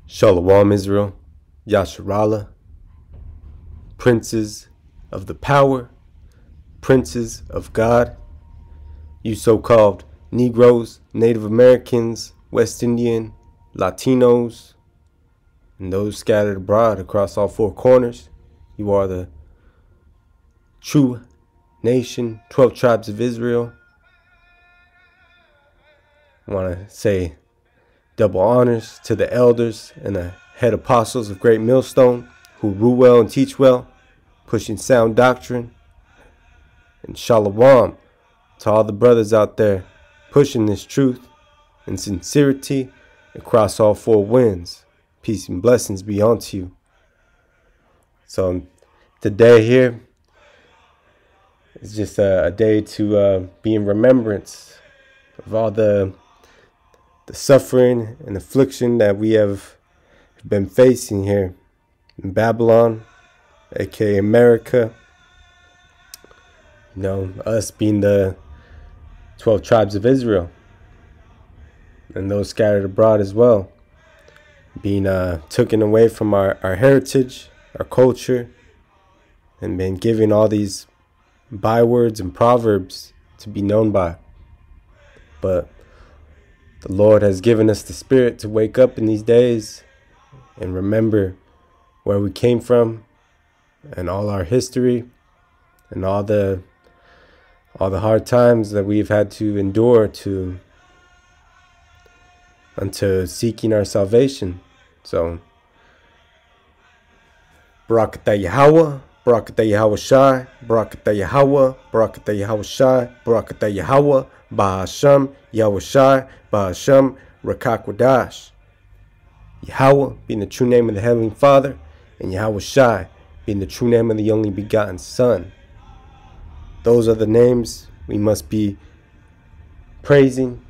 Shalom Israel, YASHARAHLA, princes of the power, princes of God, you so-called Negroes, Native Americans, West Indian, Latinos, and those scattered abroad across all four corners. You are the true nation, 12 tribes of Israel. I want to say double honors to the elders and the head apostles of Great Millstone who rule well and teach well, pushing sound doctrine. And shalom to all the brothers out there pushing this truth and sincerity across all four winds. Peace and blessings be unto you. So today here is just a day to be in remembrance of all the suffering and affliction that we have been facing here in Babylon, aka America. You know, us being the 12 tribes of Israel, and those scattered abroad as well, being taken away from our heritage, our culture, and been given all these bywords and proverbs to be known by. But the Lord has given us the spirit to wake up in these days and remember where we came from and all our history and all the hard times that we've had to endure unto seeking our salvation. So BARAK YAHAWAH, BARAK YAHAWASHI, BARAK YAHAWAH, BARAK YAHAWASHI, BARAK YAHAWAH, BAHASHAM, YAHWASHI, BAHASHAM, RAWCHAA QADASH. YAHWAH being the true name of the Heavenly Father, and YAHWASHI being the true name of the only begotten Son. Those are the names we must be praising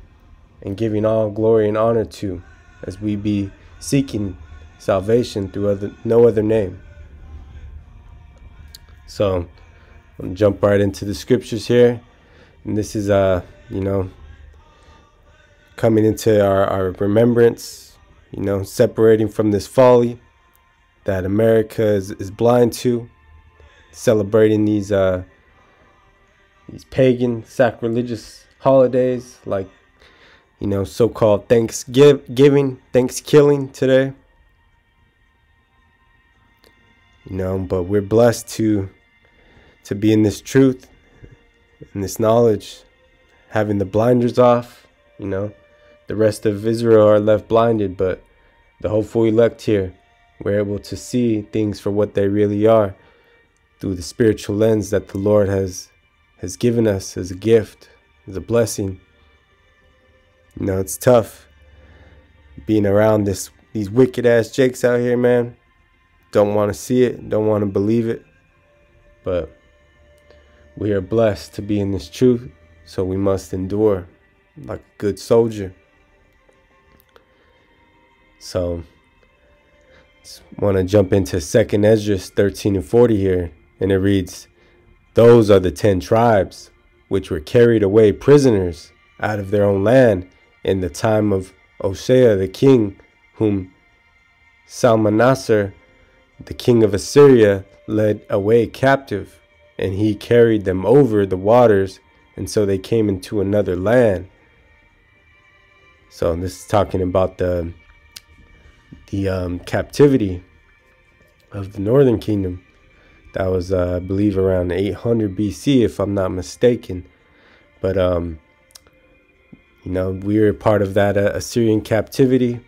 and giving all glory and honor to, as we be seeking salvation through no other name. So I'm going to jump right into the scriptures here. And this is, coming into our remembrance, separating from this folly that America is blind to, celebrating these pagan, sacrilegious holidays like, so-called Thanksgiving today. But we're blessed to be in this truth, in this knowledge, having the blinders off. The rest of Israel are left blinded, but the hopeful elect here, we're able to see things for what they really are through the spiritual lens that the Lord has given us as a gift, as a blessing. It's tough being around these wicked ass jakes out here, man. Don't want to see it, don't want to believe it, but we are blessed to be in this truth, so we must endure like a good soldier. So just want to jump into 2nd Ezra 13 and 40 here, and it reads, "Those are the 10 tribes which were carried away prisoners out of their own land in the time of Hoshea the king, whom Manasseh the king of Assyria led away captive, and he carried them over the waters, and so they came into another land." So this is talking about the captivity of the northern kingdom. That was, I believe, around 800 BC, if I'm not mistaken. But, we were part of that Assyrian captivity,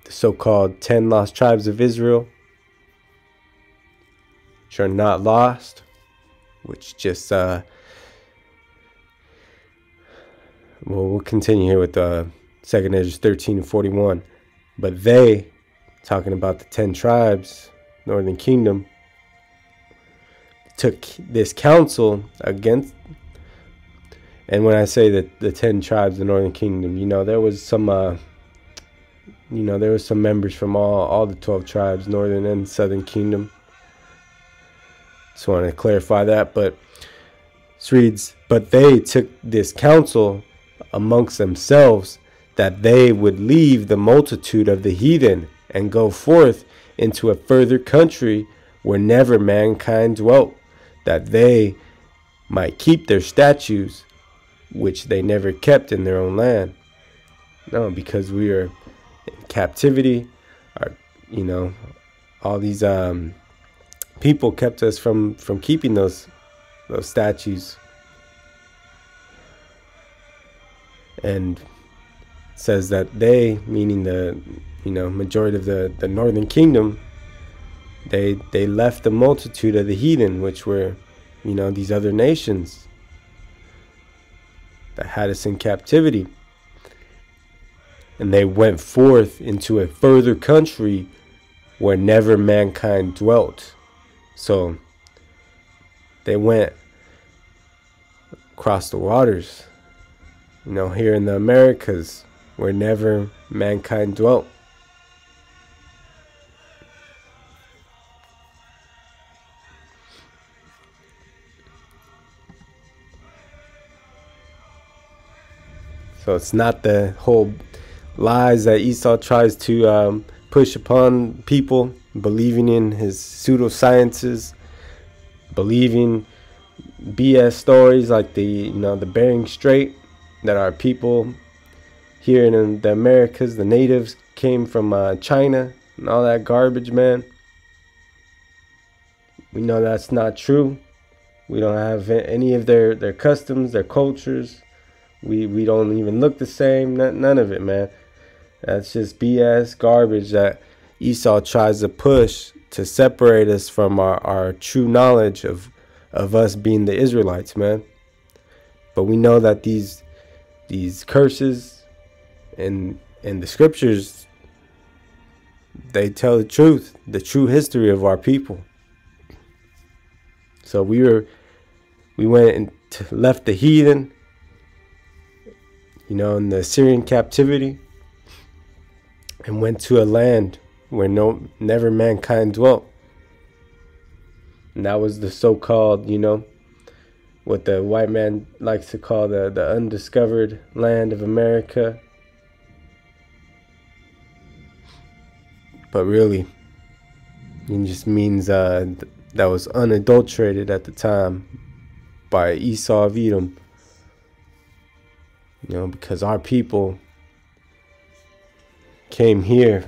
the so-called 10 lost tribes of Israel, which are not lost, which just, we'll continue here with 2nd Ezra 13 and 41. But they, talking about the 10 tribes, northern kingdom, took this counsel against, and when I say that the 10 tribes, the northern kingdom, there was some, there was some members from all the 12 tribes, northern and southern kingdom. Just want to clarify that. But this reads, "But they took this counsel amongst themselves, that they would leave the multitude of the heathen and go forth into a further country where never mankind dwelt, that they might keep their statutes, which they never kept in their own land. No, because we are in captivity. All these people kept us from keeping those statutes. And says that they, meaning the majority of the northern kingdom, they left the multitude of the heathen, which were these other nations that had us in captivity, and they went forth into a further country where never mankind dwelt. So they went across the waters, here in the Americas, where never mankind dwelt. So it's not the whole lies that Esau tries to push upon people, believing in his pseudosciences, believing BS stories like the Bering Strait, that our people here in the Americas, the natives, came from China and all that garbage, man. We know that's not true. We don't have any of their customs, their cultures. We don't even look the same. None of it, man. That's just BS garbage that Esau tries to push to separate us from our true knowledge of us being the Israelites, man. But we know that these curses and the scriptures, they tell the true history of our people. So we went and left the heathen, in the Assyrian captivity, and went to a land where never mankind dwelt. And that was the so-called, what the white man likes to call the undiscovered land of America. But really, it just means that was unadulterated at the time by Esau of Edom. Because our people came here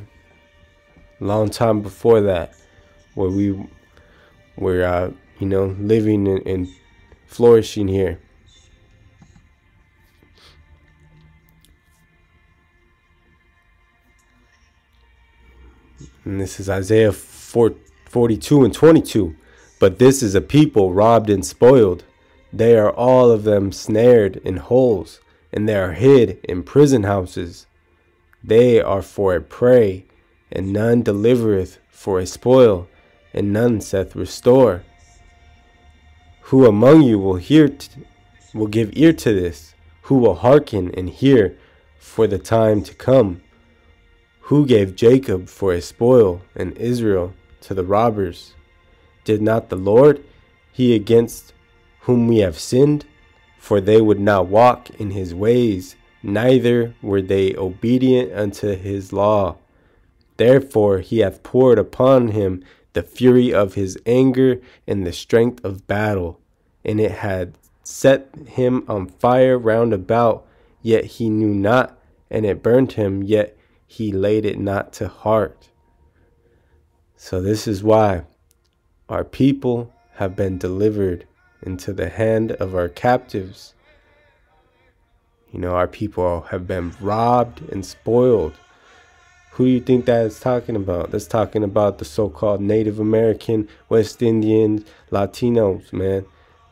a long time before that, where we were, living and flourishing here. And this is Isaiah 42 and 22. But this is a people robbed and spoiled. They are all of them snared in holes, and they are hid in prison houses. They are for a prey, and none delivereth, for a spoil, and none saith restore. Who among you will give ear to this? Who will hearken and hear for the time to come? Who gave Jacob for a spoil, and Israel to the robbers? Did not the Lord, he against whom we have sinned? For they would not walk in his ways, neither were they obedient unto his law. Therefore he hath poured upon him the fury of his anger and the strength of battle, and it had set him on fire round about, yet he knew not, and it burned him, yet he laid it not to heart. So this is why our people have been delivered into the hand of our captives. Our people have been robbed and spoiled. Who do you think that is talking about? That's talking about the so-called Native American, West Indian, Latinos, man.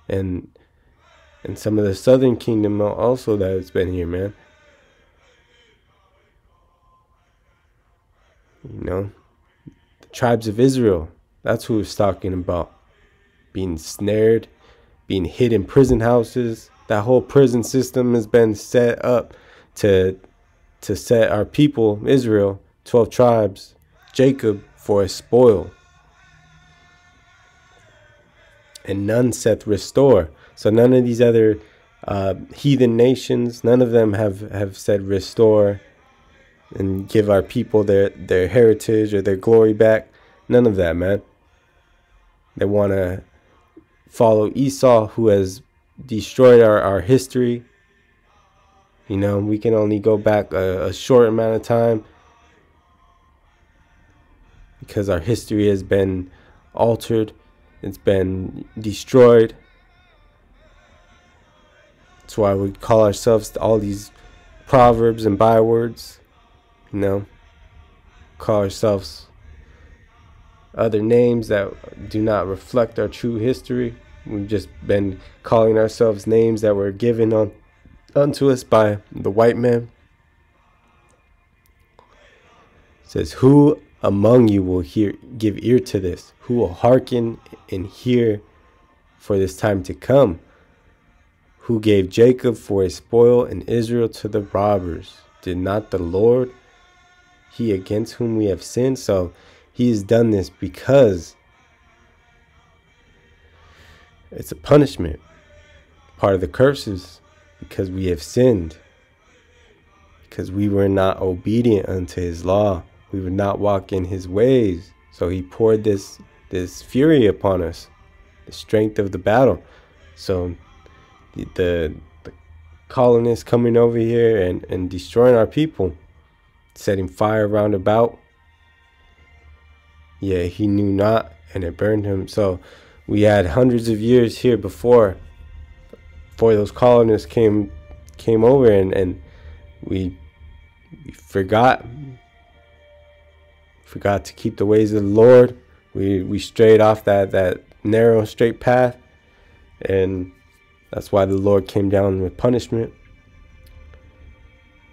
And some of the Southern Kingdom also that has been here, man. The tribes of Israel, that's who it's talking about. Being snared, being hid in prison houses. That whole prison system has been set up to set our people, Israel, 12 tribes, Jacob, for a spoil. And none saith restore. So none of these other heathen nations, none of them have said restore. and give our people their heritage or their glory back. None of that, man. They want to follow Esau, who has destroyed our history. You know, we can only go back a short amount of time because our history has been altered. It's been destroyed. That's why we call ourselves all these proverbs and bywords. You know, call ourselves other names that do not reflect our true history. We've just been calling ourselves names that were given unto us by the white man. It says, who among you will give ear to this? Who will hearken and hear for this time to come? Who gave Jacob for a spoil and Israel to the robbers? Did not the Lord, he against whom we have sinned? So he has done this because it's a punishment. Part of the curses, because we have sinned. Because we were not obedient unto his law. We would not walk in his ways. So he poured this fury upon us, the strength of the battle. So the colonists coming over here and destroying our people, setting fire round about. Yeah, he knew not, and it burned him. So we had hundreds of years here before those colonists came over, and we forgot to keep the ways of the Lord. We strayed off that narrow straight path, and that's why the Lord came down with punishment.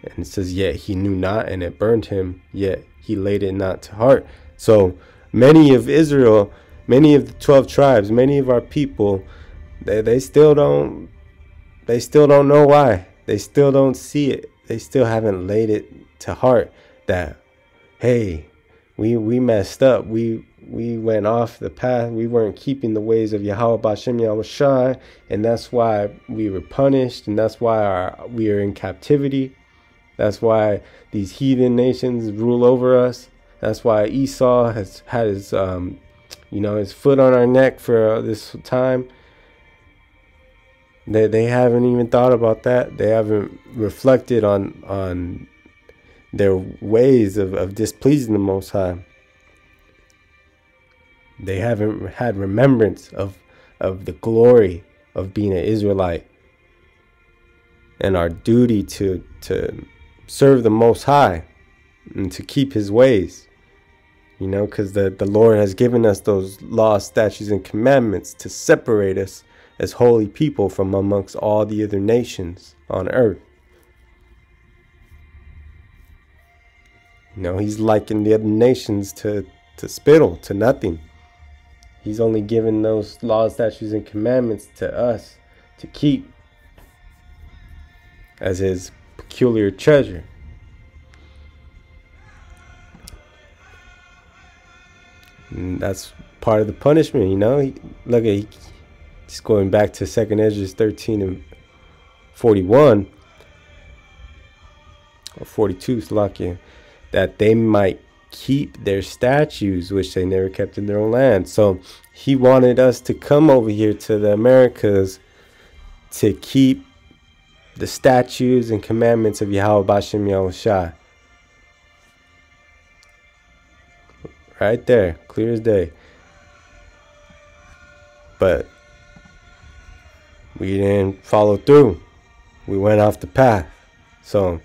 And it says, yet he knew not, and it burned him, yet he laid it not to heart. So many of Israel, many of the 12 tribes, many of our people, they still don't know why. They still don't see it. They still haven't laid it to heart that, hey, we messed up. We went off the path. We weren't keeping the ways of YAHAWAH BAHASHAM YAHWASHI, and that's why we were punished, and that's why we are in captivity. That's why these heathen nations rule over us. That's why Esau has had his his foot on our neck for this time. They haven't even thought about that. They haven't reflected on their ways of displeasing the Most High. They haven't had remembrance of the glory of being an Israelite and our duty to serve the Most High and to keep his ways. You know, because the Lord has given us those laws, statutes, and commandments to separate us as holy people from amongst all the other nations on earth. You know, he's likened the other nations to spittle, to nothing. He's only given those laws, statutes, and commandments to us to keep as his peculiar treasure. And that's part of the punishment, you know. He's going back to 2nd Ezra 13 and 41 or 42, Salakia, that they might keep their statutes, which they never kept in their own land. So he wanted us to come over here to the Americas to keep the statutes and commandments of YAHAWAH BAHASHAM YAHWASHI. Right there, clear as day. But we didn't follow through. We went off the path. So it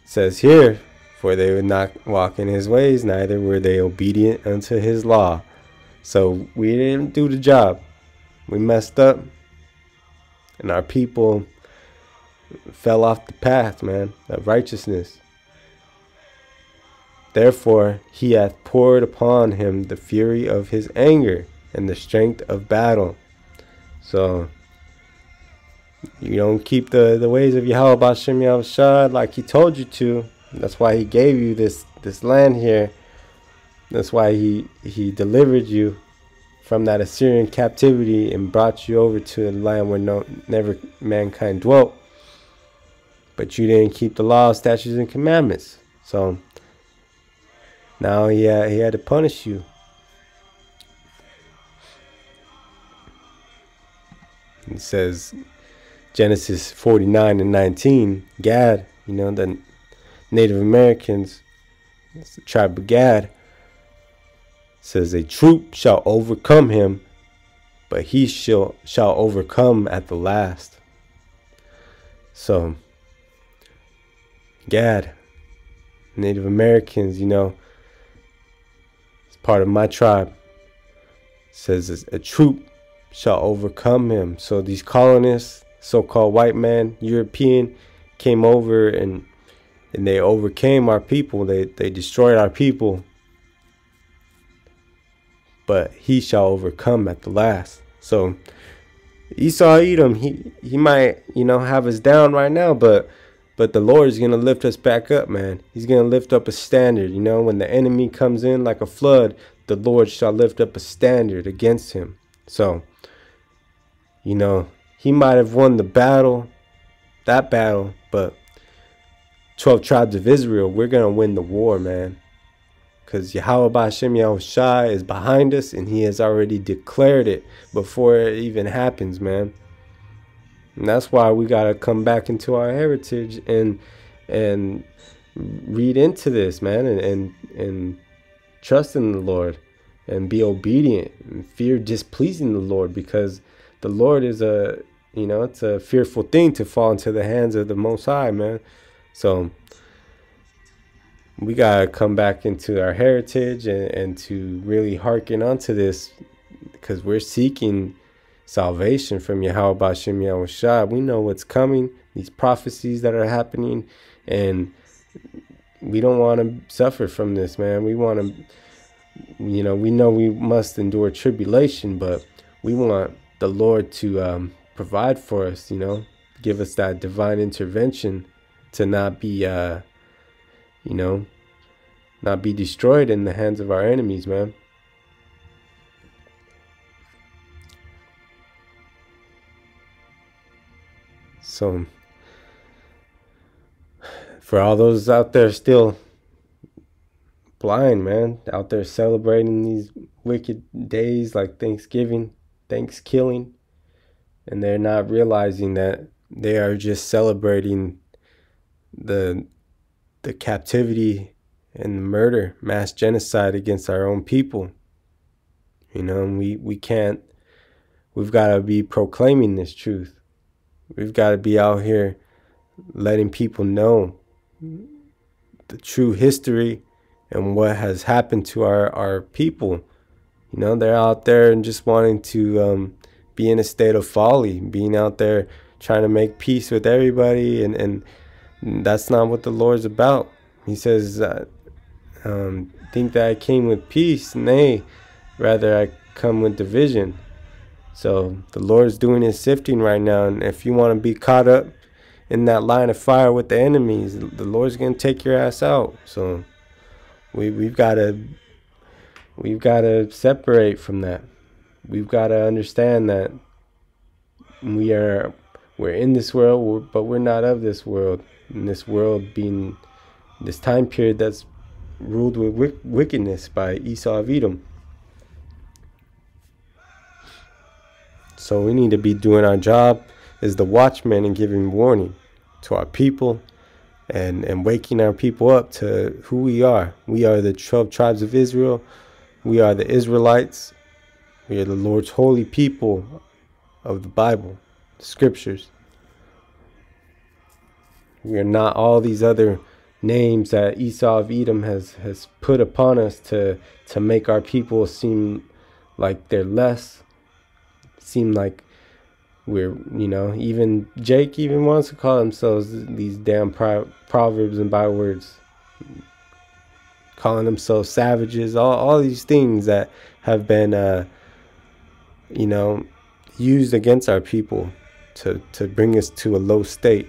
says here, for they would not walk in his ways, neither were they obedient unto his law. So we didn't do the job. We messed up, and our people fell off the path, man, of righteousness. Therefore he hath poured upon him the fury of his anger and the strength of battle. So you don't keep the ways of YAHAWAH BAHASHAM YAHWASHI like he told you to. That's why he gave you this land here. That's why he delivered you from that Assyrian captivity and brought you over to a land where never mankind dwelt. but you didn't keep the law, statutes, and commandments. So now he had to punish you. It says, Genesis 49:19, Gad, the Native Americans, it's the tribe of Gad, says, a troop shall overcome him, but he shall overcome at the last. So, Gad, Native Americans, it's part of my tribe, says a troop shall overcome him. So these colonists, so-called white man, European, came over and they overcame our people. They destroyed our people. But he shall overcome at the last. So Esau, Edom, he might, have us down right now, but the Lord is going to lift us back up, man. He's going to lift up a standard. When the enemy comes in like a flood, the Lord shall lift up a standard against him. So, he might have won the battle, that battle, but 12 tribes of Israel, we're going to win the war, man. Because YAHAWASHI is behind us, and he has already declared it before it even happens, man. And that's why we got to come back into our heritage and read into this, man, and trust in the Lord and be obedient and fear displeasing the Lord, because the Lord is it's a fearful thing to fall into the hands of the Most High, man. So we got to come back into our heritage and to really hearken onto this, because we're seeking salvation from YAHAWASHI. We know what's coming, these prophecies that are happening, and we don't want to suffer from this, man. We want to, we know we must endure tribulation, but we want the Lord to provide for us, give us that divine intervention to not be, not be destroyed in the hands of our enemies, man. So, for all those out there still blind, man, out there celebrating these wicked days like Thanksgiving, Thanksgiving, and they're not realizing that they are just celebrating the captivity and the murder, mass genocide against our own people. And we can't, we've got to be proclaiming this truth. We've got to be out here letting people know the true history and what has happened to our people. They're out there and just wanting to be in a state of folly, being out there trying to make peace with everybody, and that's not what the Lord's about. He says, think that I came with peace? Nay, rather I come with division. So the Lord's doing his sifting right now, and if you want to be caught up in that line of fire with the enemies, the Lord's going to take your ass out. So we've got to separate from that. We've got to understand that we're in this world, but we're not of this world. And this world being this time period that's ruled with wickedness by Esau of Edom. So we need to be doing our job as the watchmen and giving warning to our people and waking our people up to who we are. We are the 12 tribes of Israel. We are the Israelites. We are the Lord's holy people of the Bible, the scriptures. We are not all these other names that Esau of Edom has put upon us to make our people seem like they're less, seem like we're, even Jake even wants to call themselves these damn proverbs and bywords, calling themselves savages, all these things that have been, used against our people to bring us to a low state.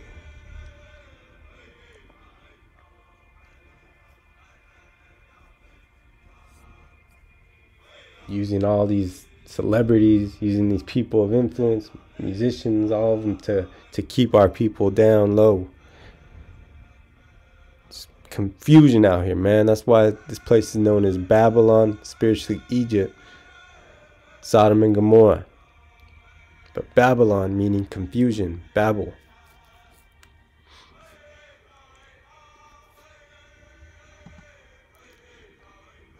Using all these celebrities, using these people of influence, musicians, all of them to keep our people down low confusion out here, man. That's why this place is known as Babylon, spiritually Egypt, Sodom and Gomorrah. But Babylon meaning confusion, Babel.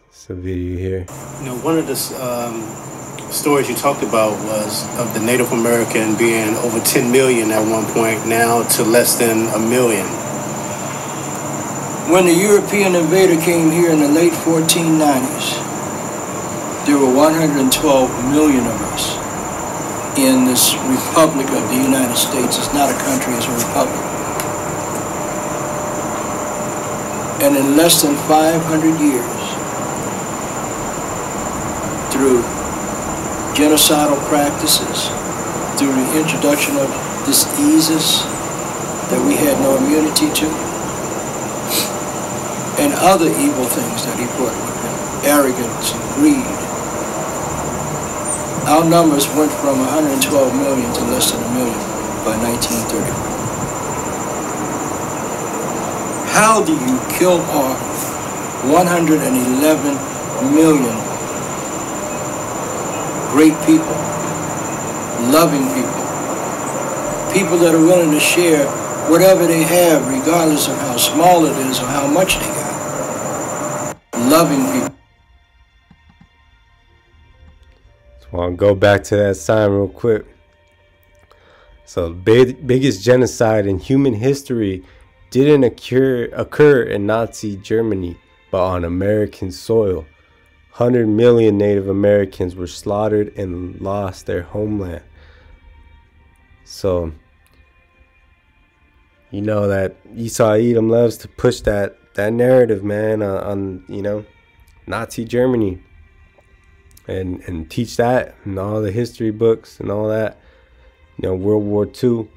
It's a video here. You know, one of the stories you talked about was of the Native American being over 10 million at one point, now to less than 1 million. When the European invader came here in the late 1490s, there were 112 million of us in this Republic of the United States. It's not a country, it's a republic. And in less than 500 years, through genocidal practices, through the introduction of diseases that we had no immunity to, and other evil things that he brought with him, arrogance and greed, our numbers went from 112 million to less than 1 million by 1930. How do you kill off 111 million great people, loving people, people that are willing to share whatever they have, regardless of how small it is or how much they got, loving people? So I'll go back to that sign real quick. So the biggest genocide in human history didn't occur in Nazi Germany, but on American soil. 100 million Native Americans were slaughtered and lost their homeland. So, you know that Esau Edom loves to push that narrative, man, on you know, Nazi Germany, and teach that in all the history books and all that, you know, World War II.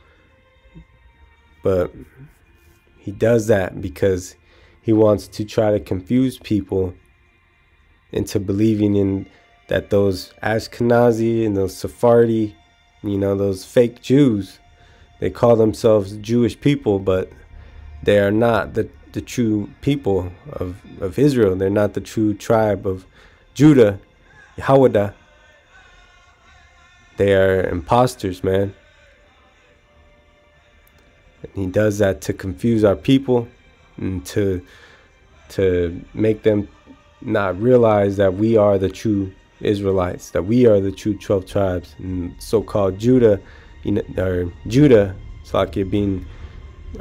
But he does that because he wants to try to confuse people into believing in that those Ashkenazi and those Sephardi, you know, those fake Jews, they call themselves Jewish people, but they are not the true people of Israel. They're not the true tribe of Judah, YAHAWAH. They are imposters, man. And he does that to confuse our people and to make them not realize that we are the true Israelites, that we are the true 12 tribes, and so-called Judah, you know, or Judah, it's like it being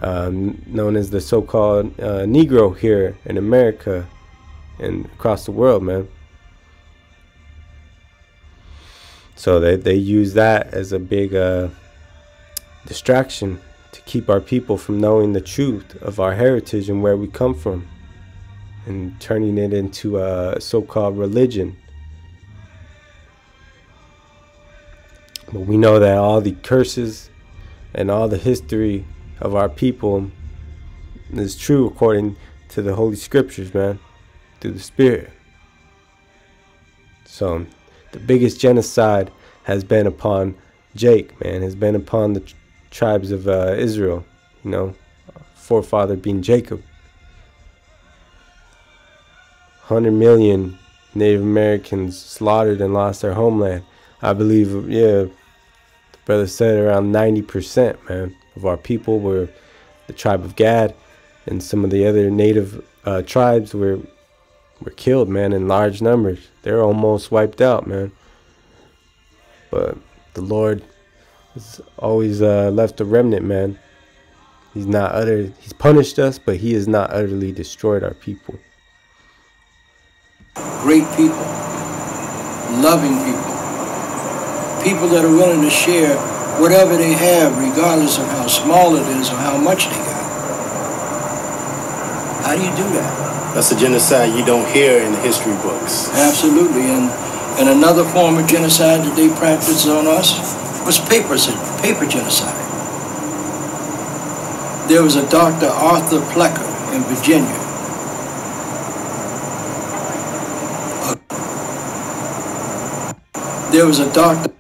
known as the so-called Negro here in America and across the world, man. So they use that as a big distraction to keep our people from knowing the truth of our heritage and where we come from, and turning it into a so-called religion. But we know that all the curses and all the history of our people is true according to the Holy Scriptures, man, through the Spirit. So the biggest genocide has been upon Jake, man, has been upon the tribes of Israel, you know, forefather being Jacob. 100 million Native Americans slaughtered and lost their homeland. I believe, yeah, the brother said around 90%, man, of our people were the tribe of Gad, and some of the other native tribes were killed, man, in large numbers. They're almost wiped out, man. But the Lord has always left a remnant, man. He's punished us, but he has not utterly destroyed our people. Great people, loving people, people that are willing to share whatever they have, regardless of how small it is or how much they got. How do you do that? That's a genocide you don't hear in the history books. Absolutely, and another form of genocide that they practiced on us was paper genocide. There was a Dr. Arthur Plecker in Virginia. There was a doctor.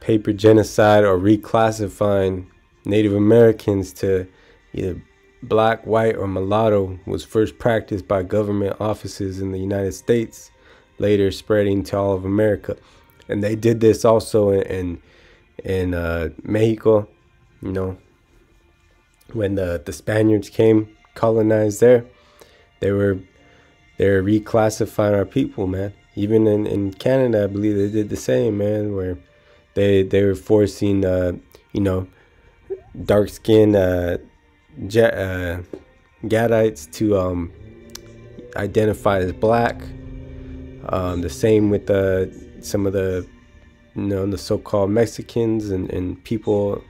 Paper genocide, or reclassifying Native Americans to either black, white, or mulatto was first practiced by government offices in the United States, later spreading to all of America. And they did this also in Mexico, you know, when the Spaniards came, colonized there. They were reclassifying our people, man. Even in Canada, I believe they did the same, man, where they were forcing, you know, dark-skinned Gadites to identify as black. The same with some of the, you know, the so-called Mexicans and people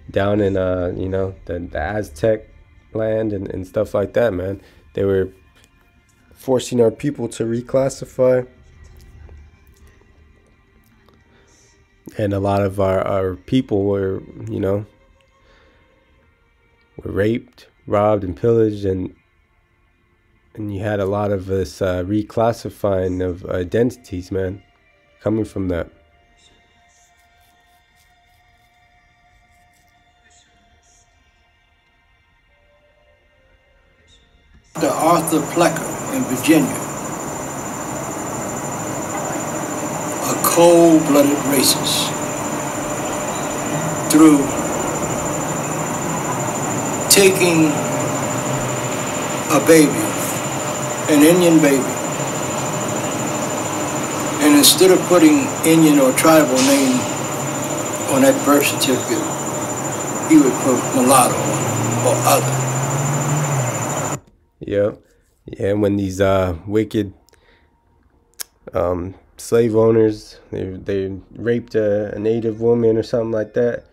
down in, you know, the Aztec land and stuff like that, man. They were forcing our people to reclassify. And a lot of our people were, you know, were raped, robbed, and pillaged, and you had a lot of this reclassifying of identities, man, coming from that. The Arthur Plecker in Virginia, a cold-blooded racist, through taking a baby, an Indian baby, and instead of putting Indian or tribal name on that birth certificate, he would put mulatto or other. Yep. Yeah, and when these wicked slave owners, they raped a native woman or something like that,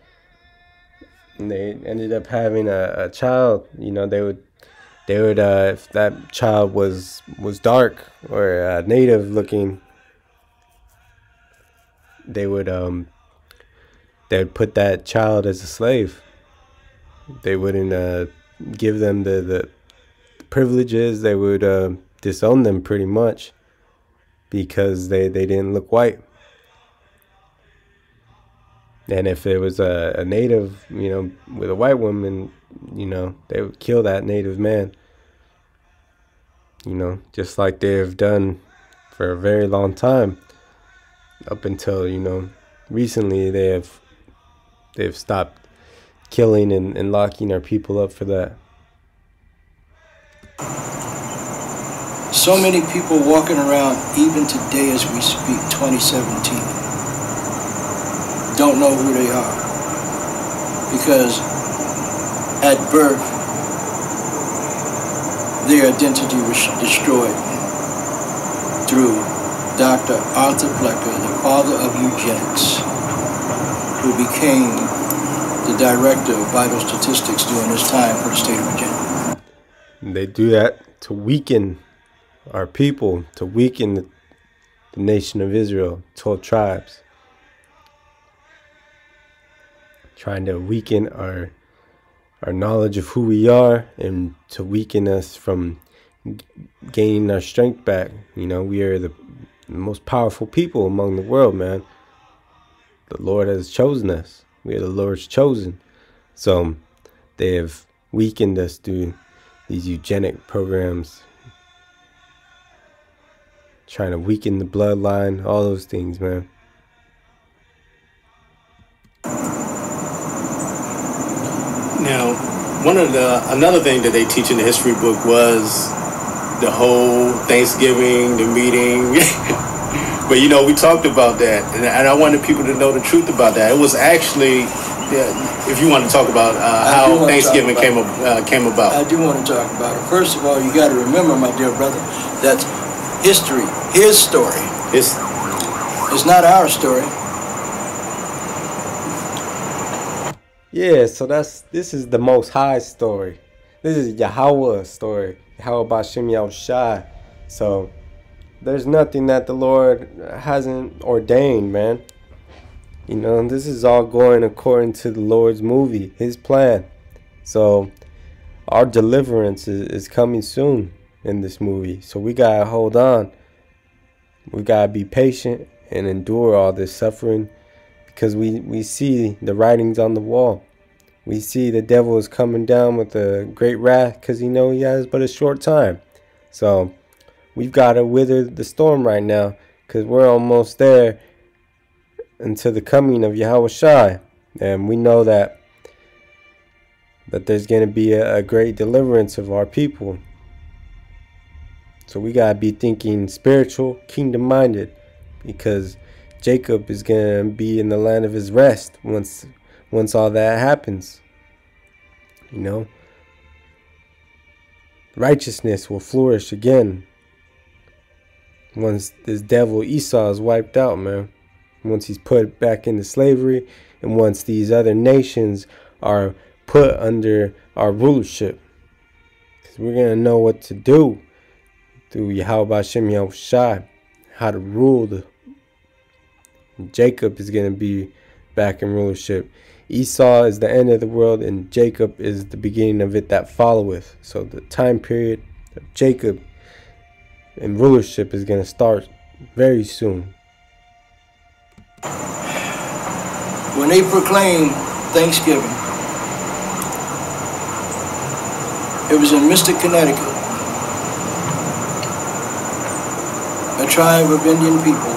and they ended up having a child, you know, they would if that child was dark or native looking, they'd put that child as a slave. They wouldn't give them the privileges. They would disown them pretty much because they didn't look white. And if it was a native, you know, with a white woman, you know, they would kill that native man, you know, just like they have done for a very long time, up until, you know, recently they've stopped killing and locking our people up for that. So many people walking around, even today as we speak, 2017, don't know who they are. Because at birth, their identity was destroyed through Dr. Arthur Plecker, the father of eugenics, who became the director of vital statistics during this time for the state of Virginia. They do that to weaken our people, to weaken the nation of Israel, 12 tribes. Trying to weaken our knowledge of who we are and to weaken us from gaining our strength back. You know, we are the most powerful people among the world, man. The Lord has chosen us. We are the Lord's chosen. So they have weakened us through these eugenic programs, trying to weaken the bloodline, all those things, man. Now, another thing that they teach in the history book was the whole Thanksgiving, the meeting. But, you know, we talked about that, and I wanted people to know the truth about that. It was actually, if you want to talk about how Thanksgiving came about. I do want to talk about it. First of all, you got to remember, my dear brother, that's history, his story. It's not our story. Yeah, so this is the Most High story. This is YAHAWAH's story. YAHWAH BAHASHAM YAHWASHI. So there's nothing that the Lord hasn't ordained, man. You know, this is all going according to the Lord's movie, his plan. So our deliverance is coming soon in this movie. So we gotta hold on. We gotta be patient and endure all this suffering, because we see the writings on the wall. we see the devil is coming down with a great wrath because he knows he has but a short time. So we've got to wither the storm right now because we're almost there until the coming of YAHAWASHI. And we know that there's going to be a great deliverance of our people. So we got to be thinking spiritual, kingdom-minded, because Jacob is going to be in the land of his rest once all that happens. You know, righteousness will flourish again once this devil Esau is wiped out, man. Once he's put back into slavery, and once these other nations are put under our rulership. Because we're going to know what to do through YAHAWASHI, how to rule. Jacob is going to be back in rulership. Esau is the end of the world, and Jacob is the beginning of it that followeth. So the time period of Jacob and rulership is going to start very soon. When they proclaimed Thanksgiving, it was in Mystic, Connecticut, a tribe of Indian people,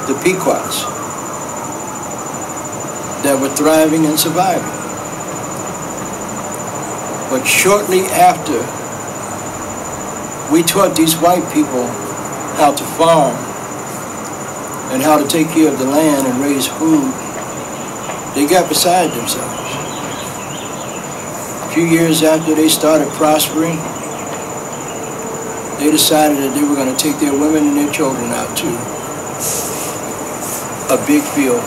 the Pequots, that were thriving and surviving. But shortly after we taught these white people how to farm and how to take care of the land and raise food, they got beside themselves. A few years after they started prospering, they decided that they were going to take their women and their children out to a big field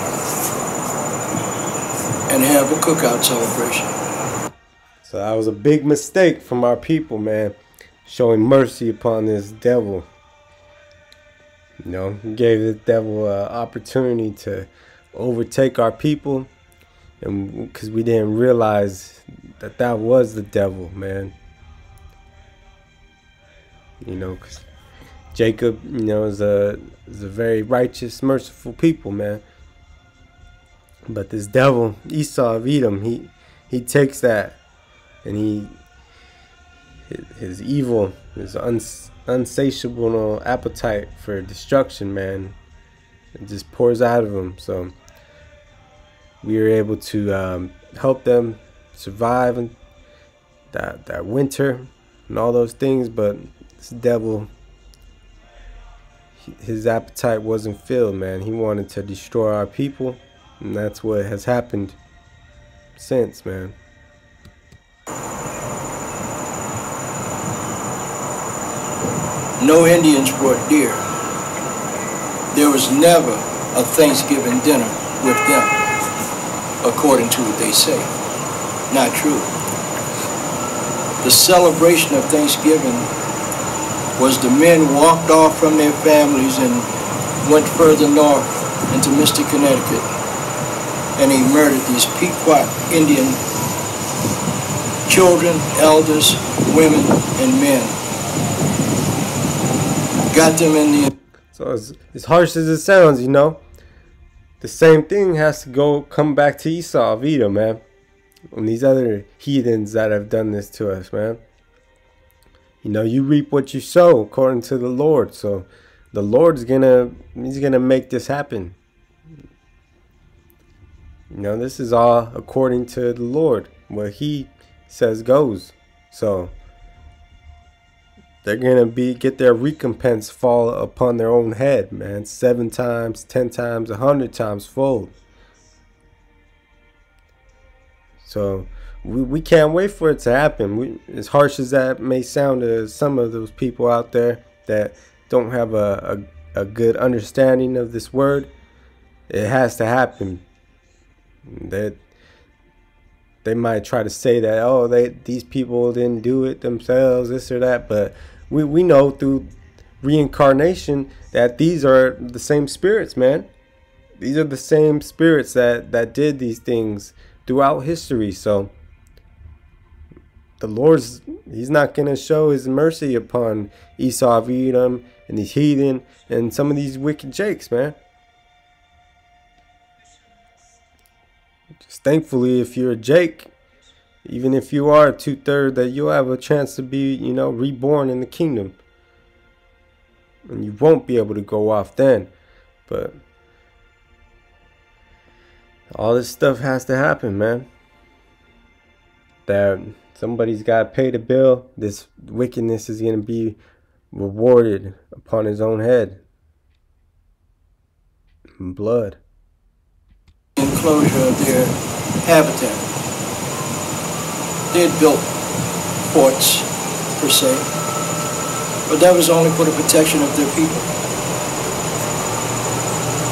and have a cookout celebration. So that was a big mistake from our people, man, showing mercy upon this devil. You know, he gave the devil an opportunity to overtake our people, and because we didn't realize that was the devil, man. You know, because Jacob, you know, is a very righteous, merciful people, man. But this devil, Esau of Edom, he takes that, and his evil, his unsatiable appetite for destruction, man, it just pours out of him. So we were able to help them survive that winter and all those things. But this devil, his appetite wasn't filled, man. He wanted to destroy our people, and that's what has happened since, man. No Indians brought deer. There was never a Thanksgiving dinner with them, according to what they say. Not true. The celebration of Thanksgiving was the men walked off from their families and went further north into Mystic, Connecticut, and he murdered these Pequot Indian children, elders, women, and men. Got them in the... So as harsh as it sounds, you know, the same thing has to come back to Esau of Edom, man. And these other heathens that have done this to us, man. You know, you reap what you sow, according to the Lord. So the Lord's he's gonna make this happen. You know, this is all according to the Lord. What he says goes. So they're gonna get their recompense fall upon their own head, man. 7 times, 10 times, 100 times fold. So we can't wait for it to happen. As harsh as that may sound to some of those people out there that don't have a good understanding of this word, it has to happen. That they might try to say that, oh, these people didn't do it themselves, this or that, but we know through reincarnation that these are the same spirits, man. These are the same spirits that did these things throughout history. So the Lord's, he's not going to show his mercy upon Esau of Edom and these heathen and some of these wicked jakes, man. just thankfully, if you're a Jake, even if you are a 2/3, that you'll have a chance to be, you know, reborn in the kingdom. And you won't be able to go off then. But all this stuff has to happen, man. That somebody's got to pay the bill. This wickedness is going to be rewarded upon his own head. In blood. Enclosure of their habitat. They had built forts, per se, but that was only for the protection of their people.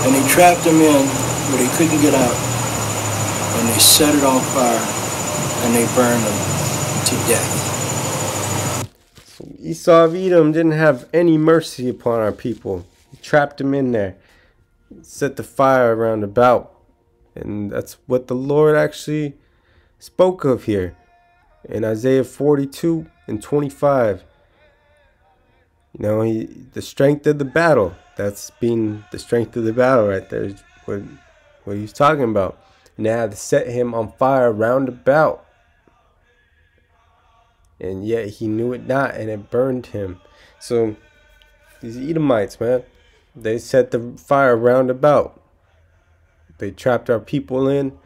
And they trapped them in where they couldn't get out, and they set it on fire, and they burned them to death. So Esau of Edom didn't have any mercy upon our people. He trapped them in there, set the fire around about. And that's what the Lord actually spoke of here in Isaiah 42 and 25. You know, the strength of the battle. That's being the strength of the battle right there. Is what he's talking about. And they had to set him on fire round about. And yet he knew it not, and it burned him. So these Edomites, man, they set the fire round about. They trapped our people in,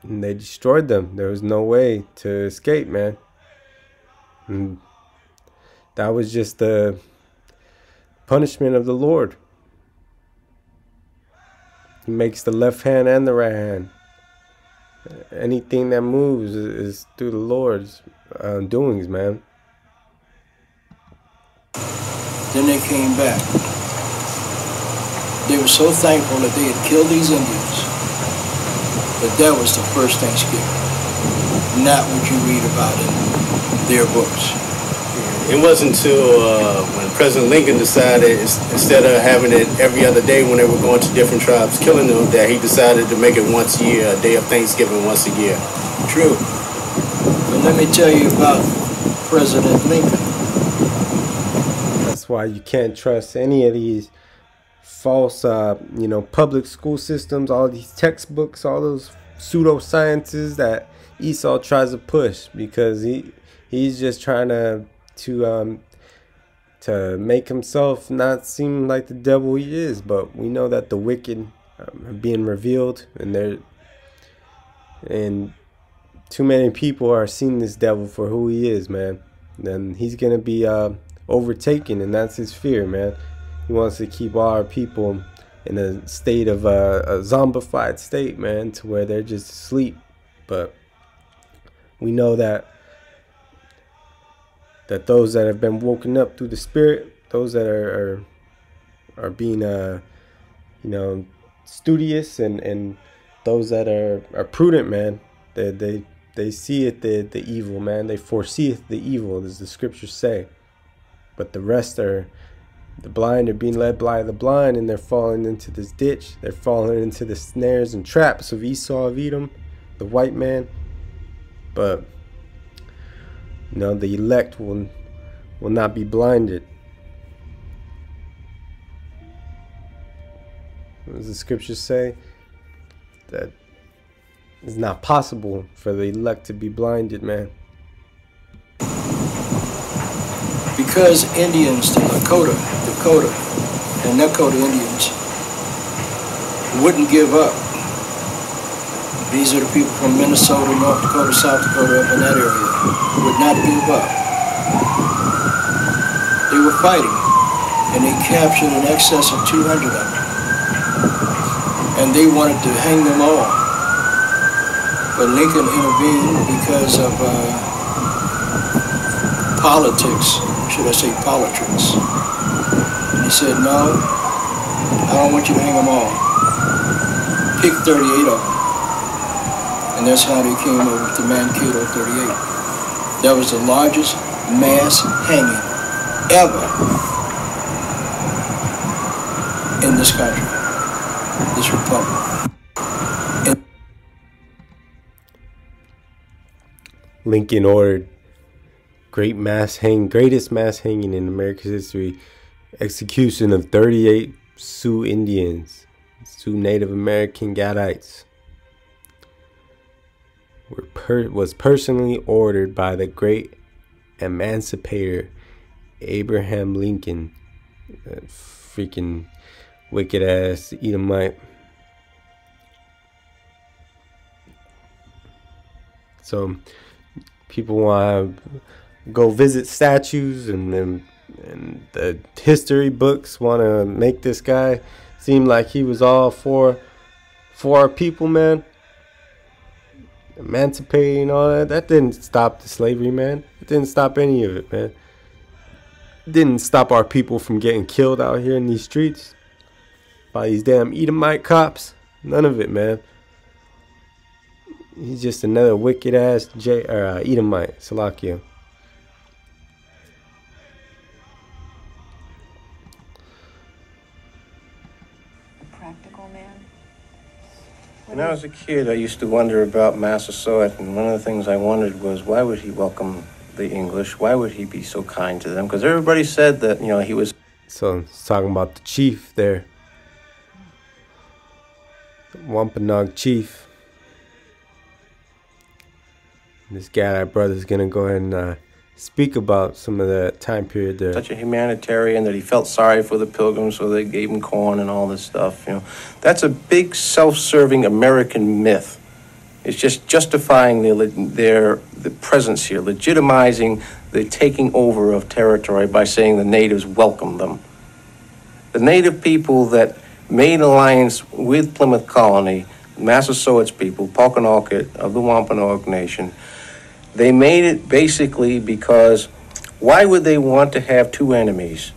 and they destroyed them. There was no way to escape, man. And that was just the punishment of the Lord. He makes the left hand and the right hand. Anything that moves is through the Lord's doings, man. Then they came back. They were so thankful that they had killed these Indians. But that was the first Thanksgiving, not what you read about in their books. It wasn't until when President Lincoln decided, instead of having it every other day when they were going to different tribes, killing them, that he decided to make it once a year, a day of Thanksgiving once a year. True. But let me tell you about President Lincoln. That's why you can't trust any of these false, you know, public school systems, all these textbooks, all those pseudosciences that Esau tries to push, because he's just trying to make himself not seem like the devil he is. But we know that the wicked are being revealed, and too many people are seeing this devil for who he is, man. Then he's gonna be overtaken, and that's his fear, man. He wants to keep all our people in a state of a zombified state, man, to where they're just asleep. But we know that those that have been woken up through the Spirit, those that are being you know, studious, and those that are prudent, man, they see it, the evil, man. They foreseeth the evil, as the scriptures say. But the rest are the blind, are being led by the blind, and they're falling into this ditch. They're falling into the snares and traps of Esau of Edom, the white man. But you know, the elect will not be blinded. What does the scriptures say? That it's not possible for the elect to be blinded, man. Because Indians, the Dakota and Nakota Indians wouldn't give up. These are the people from Minnesota, North Dakota, South Dakota, up in that area, would not give up. They were fighting, and they captured in excess of 200 of them. And they wanted to hang them all. But Lincoln intervened because of politics, should I say politics. And he said, no, I don't want you to hang them all. Pick 38 of them. And that's how they came up with the Mankato 38. That was the largest mass hanging ever in this country, this republic. Lincoln ordered greatest mass hanging in America's history, execution of 38 Sioux Indians, Sioux Native American Gadites, was personally ordered by the great emancipator Abraham Lincoln. That freaking wicked ass Edomite. So people want to go visit statues, and the history books want to make this guy seem like he was all for our people, man. Emancipating, all that. That didn't stop the slavery, man. It didn't stop any of it, man. It didn't stop our people from getting killed out here in these streets by these damn Edomite cops. None of it, man. He's just another wicked ass Edomite. Salakia. Practical man. When I was a kid, I used to wonder about Massasoit, and one of the things I wondered was, why would he welcome the English? Why would he be so kind to them? Because everybody said that, you know, he was... So it's talking about the chief there. The Wampanoag chief. This guy, brother's gonna go ahead and speak about some of the time period there. Such a humanitarian that he felt sorry for the pilgrims, so they gave him corn and all this stuff. You know, that's a big self-serving American myth. It's just justifying the presence here, legitimizing the taking over of territory by saying the natives welcome them. The native people that made alliance with Plymouth Colony, Massasoit's people, Pokanoket of the Wampanoag Nation, they made it basically because why would they want to have two enemies?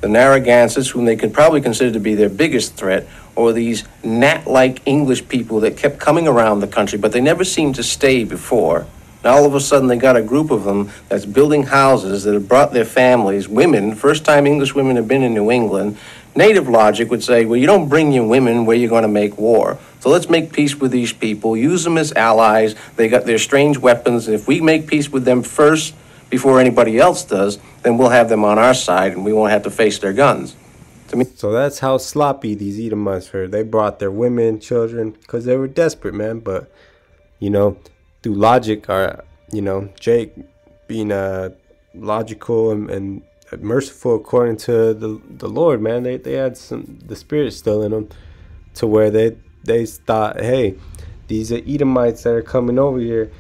The Narragansetts, whom they could probably consider to be their biggest threat, or these gnat-like English people that kept coming around the country, but they never seemed to stay before. Now all of a sudden they got a group of them that's building houses that have brought their families, women, first time English women have been in New England. Native logic would say, well, you don't bring your women where you're going to make war. So let's make peace with these people, use them as allies. They got their strange weapons. And if we make peace with them first before anybody else does, then we'll have them on our side and we won't have to face their guns. So that's how sloppy these Edomites were. They brought their women, children, because they were desperate, man. But, you know, through logic, you know, Jake being logical and merciful according to the Lord, man, they had the spirit still in them, to where they thought, hey, these Edomites that are coming over here,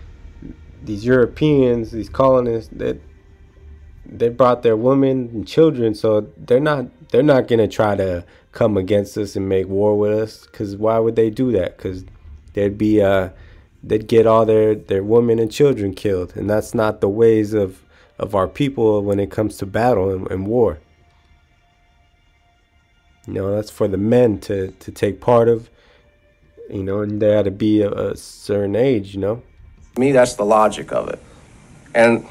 these Europeans, these colonists, that they brought their women and children, so they're not gonna try to come against us and make war with us. Because why would they do that? Because they'd get all their women and children killed, and that's not the ways of our people when it comes to battle and war. You know, that's for the men to take part of, you know, and they had to be a certain age, you know. To me, that's the logic of it. And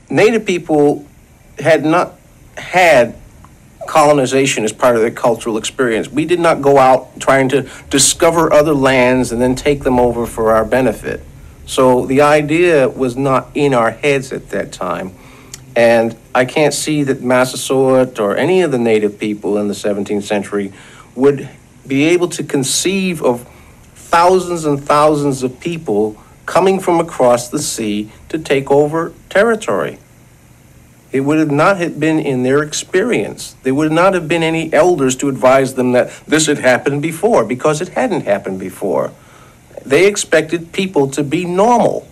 Native people had not had colonization as part of their cultural experience. We did not go out trying to discover other lands and then take them over for our benefit. So the idea was not in our heads at that time. And I can't see that Massasoit or any of the native people in the 17th century would be able to conceive of thousands and thousands of people coming from across the sea to take over territory. It would not have been in their experience. There would not have been any elders to advise them that this had happened before, because it hadn't happened before. They expected people to be normal.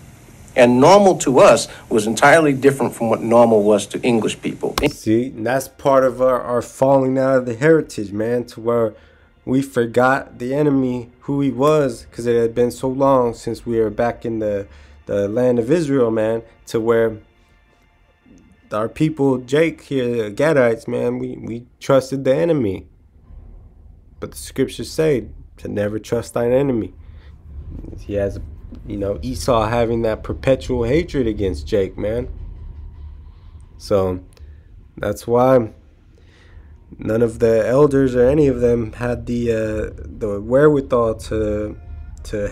And normal to us was entirely different from what normal was to English people. See, and that's part of our falling out of the heritage, man, to where we forgot the enemy, who he was, because it had been so long since we were back in the land of Israel, man, to where our people, Jake here, the Gadites, man, we trusted the enemy. But the scriptures say to never trust thine enemy. He has, you know, Esau having that perpetual hatred against Jake, man. So that's why none of the elders or any of them had the wherewithal to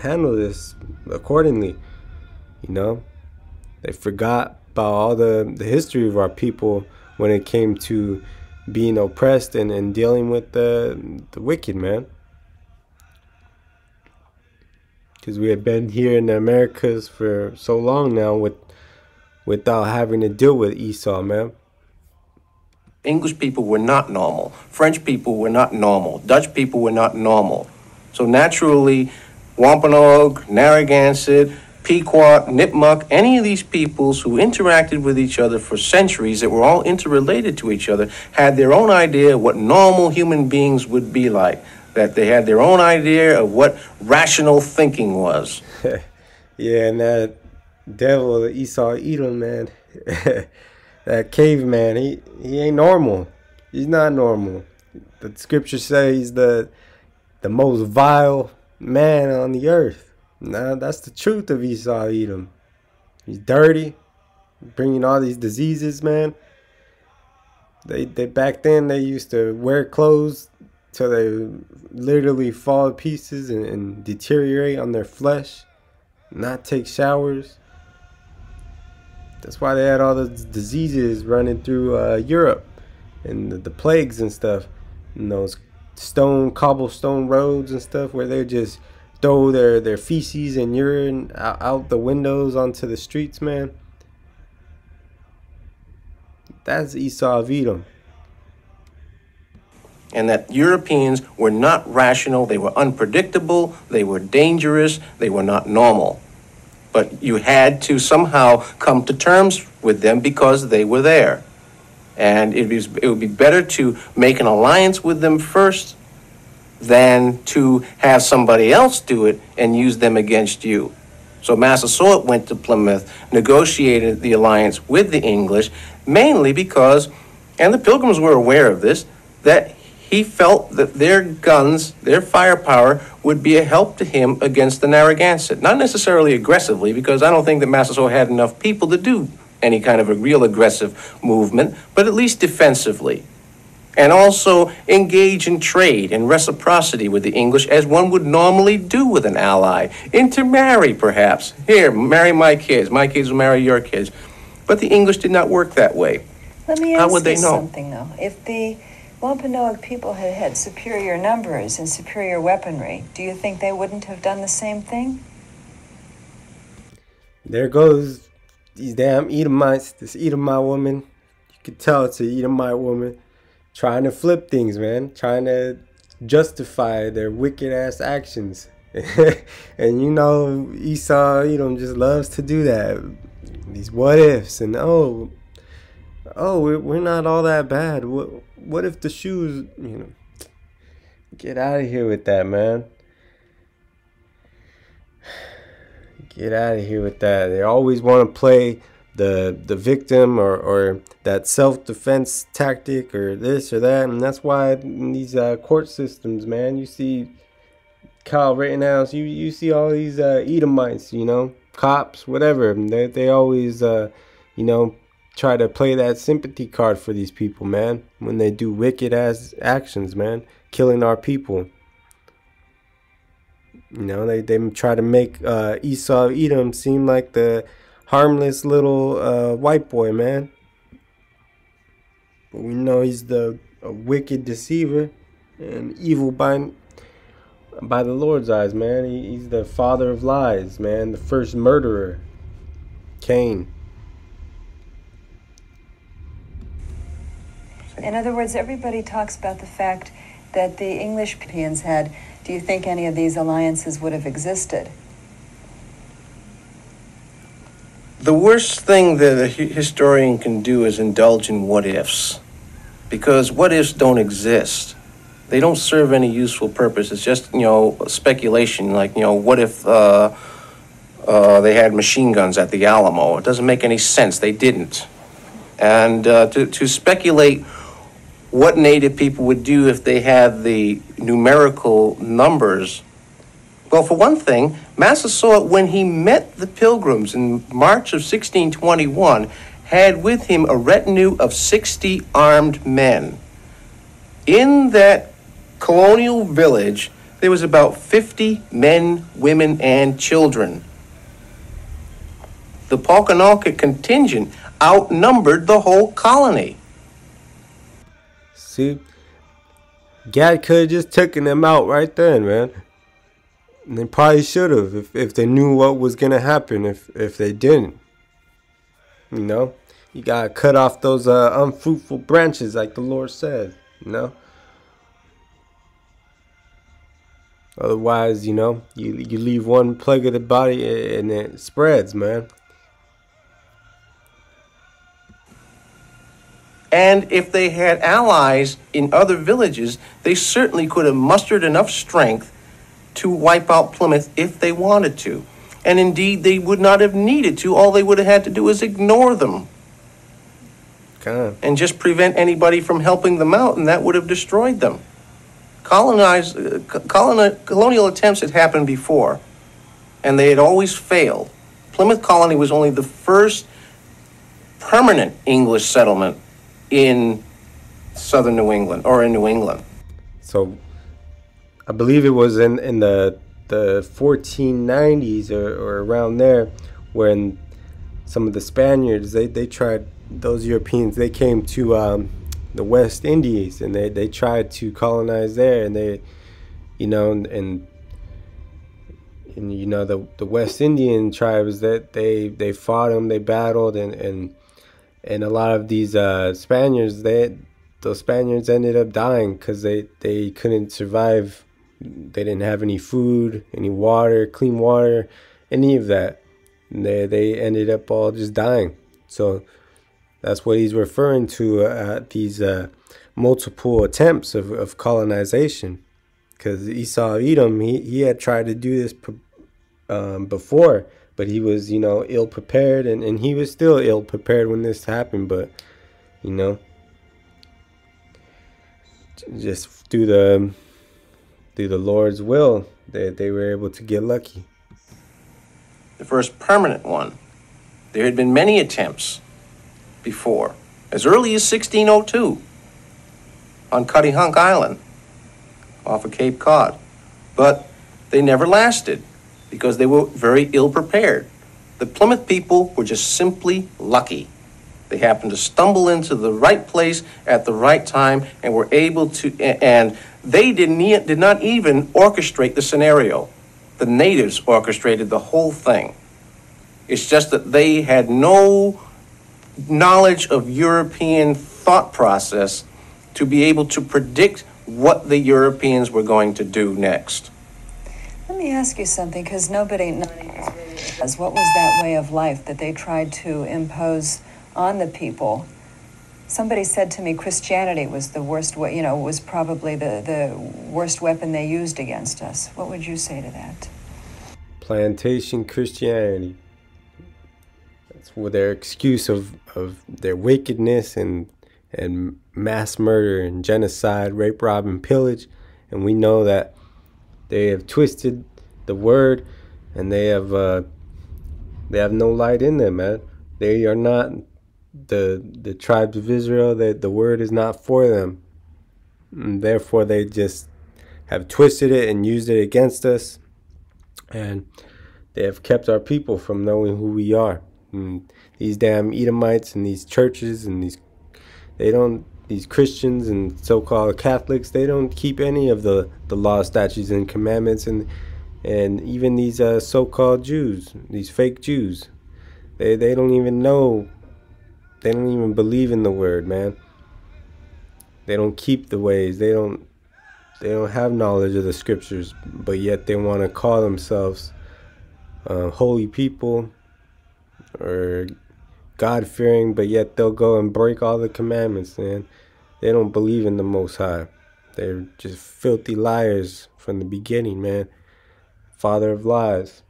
handle this accordingly. You know, they forgot about all the history of our people when it came to being oppressed and dealing with the wicked, man. because we had been here in the Americas for so long now without having to deal with Esau, man. English people were not normal. French people were not normal. Dutch people were not normal. So naturally, Wampanoag, Narragansett, Pequot, Nipmuc, any of these peoples who interacted with each other for centuries that were all interrelated to each other had their own idea of what normal human beings would be like. That they had their own idea of what rational thinking was. Yeah, and that devil, Esau Edom, man, that caveman, he ain't normal. He's not normal. The scripture says he's the most vile man on the earth. Nah, that's the truth of Esau Edom. He's dirty, bringing all these diseases, man. They back then they used to wear clothes till they literally fall to pieces and deteriorate on their flesh, not take showers. That's why they had all the diseases running through Europe and the plagues and stuff, and those cobblestone roads and stuff where they just throw their feces and urine out the windows onto the streets, man. That's Esau of Edom. And that Europeans were not rational, they were unpredictable, they were dangerous, they were not normal. But you had to somehow come to terms with them because they were there. And it would be better to make an alliance with them first than to have somebody else do it and use them against you. So Massasoit went to Plymouth, negotiated the alliance with the English, mainly because, and the Pilgrims were aware of this, that he felt that their guns, their firepower, would be a help to him against the Narragansett. Not necessarily aggressively, because I don't think that Massasoit had enough people to do any kind of a real aggressive movement, but at least defensively. And also engage in trade and reciprocity with the English as one would normally do with an ally. Intermarry, perhaps. Here, marry my kids will marry your kids. But the English did not work that way. Let me How ask would they you know? something, though. If the Wampanoag people had had superior numbers and superior weaponry, do you think they wouldn't have done the same thing? There goes these damn Edomites, this Edomite woman. You could tell it's an Edomite woman trying to flip things, man. Trying to justify their wicked ass actions. And you know, Esau Edom just loves to do that. These what ifs and we're not all that bad. What if the shoes, get out of here with that, man. Get out of here with that. They always want to play the victim or that self-defense tactic or this or that. And that's why in these court systems, man, you see Kyle Rittenhouse, you see all these Edomites, cops, whatever. They always, try to play that sympathy card for these people, man, when they do wicked ass actions, man, killing our people. They try to make Esau Edom seem like the harmless little white boy, man. But we know he's a wicked deceiver and evil by the Lord's eyes, man. He's the father of lies, man, the first murderer, Cain. In other words, everybody talks about the fact that the English Europeans had. Do you think any of these alliances would have existed? The worst thing that a historian can do is indulge in what-ifs, because what-ifs don't exist. They don't serve any useful purpose. It's just, speculation, like, what if they had machine guns at the Alamo? It doesn't make any sense. They didn't. And to speculate what Native people would do if they had the numerical numbers. Well, for one thing, Massasoit, when he met the Pilgrims in March of 1621, had with him a retinue of 60 armed men. In that colonial village, there was about 50 men, women, and children. The Paukanalka contingent outnumbered the whole colony. See, God could have just taken them out right then, man. And they probably should have if they knew what was going to happen if they didn't. You know, you got to cut off those unfruitful branches like the Lord said, you know. Otherwise, you know, you leave one plague of the body and it spreads, man. And if they had allies in other villages, they certainly could have mustered enough strength to wipe out Plymouth if they wanted to. And indeed, they would not have needed to. All they would have had to do is ignore them. And just prevent anybody from helping them out, and that would have destroyed them. Colonial attempts had happened before, and they had always failed. Plymouth Colony was only the first permanent English settlement in southern New England, or in New England. So I believe it was in the 1490s or around there, when some of the Spaniards, they tried, those Europeans, they came to the West Indies, and they tried to colonize there, and they, you know, and you know, the West Indian tribes, that they fought them, they battled, and a lot of these Spaniards, those Spaniards ended up dying because they couldn't survive. They didn't have any food, any water, clean water, any of that. And they ended up all just dying. So that's what he's referring to, these multiple attempts of colonization. Because Esau Edom, he had tried to do this before, but he was, you know, ill prepared, and he was still ill prepared when this happened. But, you know, just through the Lord's will, they were able to get lucky. The first permanent one. There had been many attempts before, as early as 1602, on Cuttyhunk Island, off of Cape Cod. But they never lasted, because they were very ill prepared. The Plymouth people were just simply lucky. They happened to stumble into the right place at the right time, and were able to, and they did not even orchestrate the scenario. The natives orchestrated the whole thing. It's just that they had no knowledge of European thought process to be able to predict what the Europeans were going to do next. Let me ask you something, because nobody knows. What was that way of life that they tried to impose on the people? Somebody said to me Christianity was the worst, you know, was probably the worst weapon they used against us. What would you say to that? Plantation Christianity. That's what their excuse of their wickedness and mass murder and genocide, rape, rob, and pillage. And we know that they have twisted the word, and they have no light in them, man. They are not the tribes of Israel. That the word is not for them, and therefore they just have twisted it and used it against us, and they have kept our people from knowing who we are. And these damn Edomites and these churches and these Christians and so-called Catholics, they don't keep any of the law, statutes, and commandments, and even these so-called Jews, these fake Jews, they don't even know. They don't even believe in the word, man. They don't keep the ways. They don't have knowledge of the scriptures, but yet they want to call themselves holy people or God-fearing, but yet they'll go and break all the commandments, man. They don't believe in the Most High. They're just filthy liars from the beginning, man. Father of lies.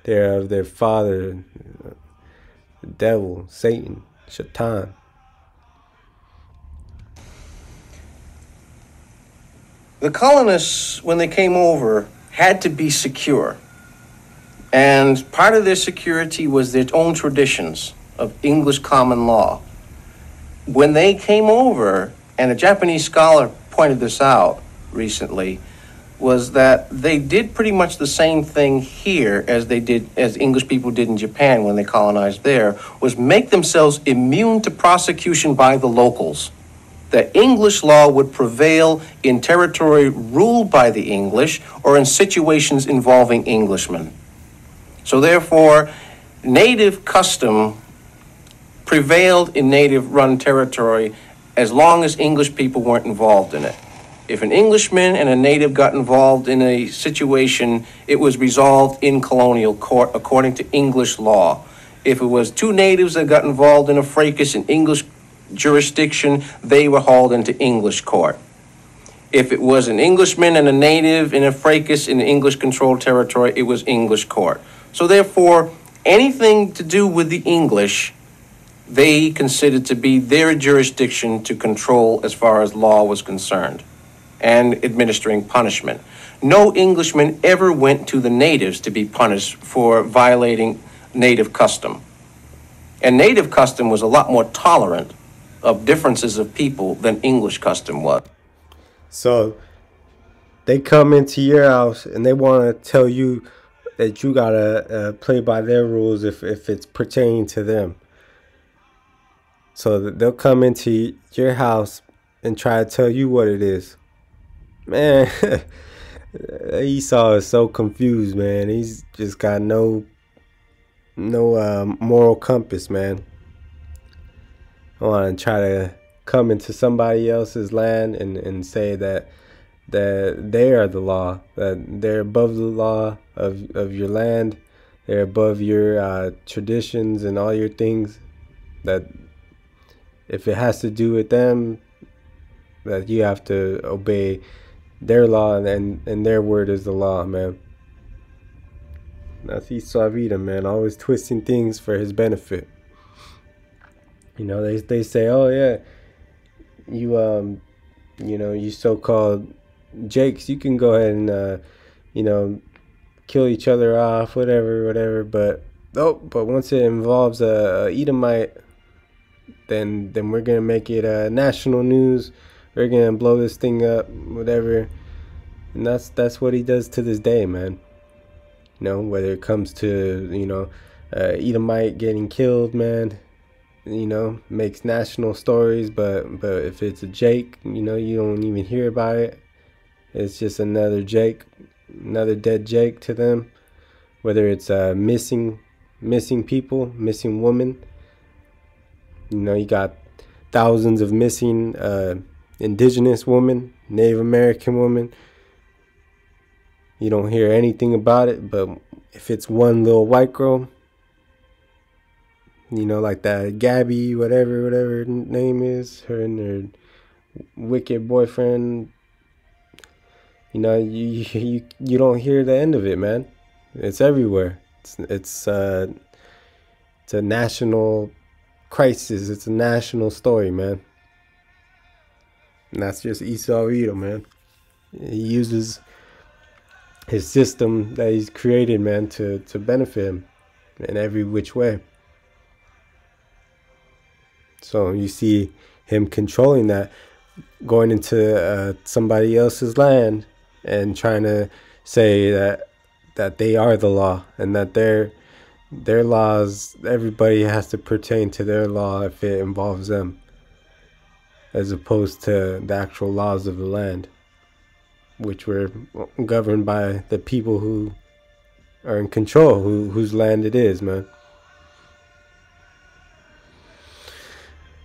They're of their father, the devil, Satan, Shaitan. The colonists, when they came over, had to be secure. And part of their security was their own traditions of English common law. When they came over, and a Japanese scholar pointed this out recently, was that they did pretty much the same thing here as English people did in Japan when they colonized there, was make themselves immune to prosecution by the locals. that English law would prevail in territory ruled by the English or in situations involving Englishmen. So therefore, native custom prevailed in native-run territory as long as English people weren't involved in it. If an Englishman and a native got involved in a situation, it was resolved in colonial court according to English law. If it was two natives that got involved in a fracas in English jurisdiction, they were hauled into English court. If it was an Englishman and a native in a fracas in English-controlled territory, it was English court. So therefore, anything to do with the English, they considered to be their jurisdiction to control as far as law was concerned and administering punishment. No Englishman ever went to the natives to be punished for violating native custom. And native custom was a lot more tolerant of differences of people than English custom was. So they come into your house and they want to tell you that you gotta play by their rules if it's pertaining to them. So they'll come into your house and try to tell you what it is. Man, Esau is so confused, man. He's just got no moral compass, man. I want to try to come into somebody else's land and say that they are the law, that they're above the law of your land, they're above your traditions and all your things, that if it has to do with them, that you have to obey their law and their word is the law, man. That's Esau Vida, man, always twisting things for his benefit. You know, they say, oh yeah, you so-called Jakes, you can go ahead and kill each other off, whatever. But once it involves a Edomite, then we're gonna make it national news. We're gonna blow this thing up, whatever. And that's what he does to this day, man. You know, whether it comes to Edomite getting killed, man. You know, makes national stories, but if it's a Jake, you don't even hear about it. It's just another Jake, another dead Jake to them. Whether it's missing people, missing women. You got thousands of missing indigenous women, Native American women. You don't hear anything about it, but if it's one little white girl, like that Gabby, whatever her name is, her and her wicked boyfriend, you don't hear the end of it, man. It's everywhere. It's a national crisis. It's a national story, man. And that's just Esau Edom, man. He uses his system that he's created, man, to benefit him in every which way. So you see him controlling that, going into somebody else's land and trying to say that they are the law and that their laws, everybody has to pertain to their law if it involves them, as opposed to the actual laws of the land, which were governed by the people who are in control, whose land it is, man.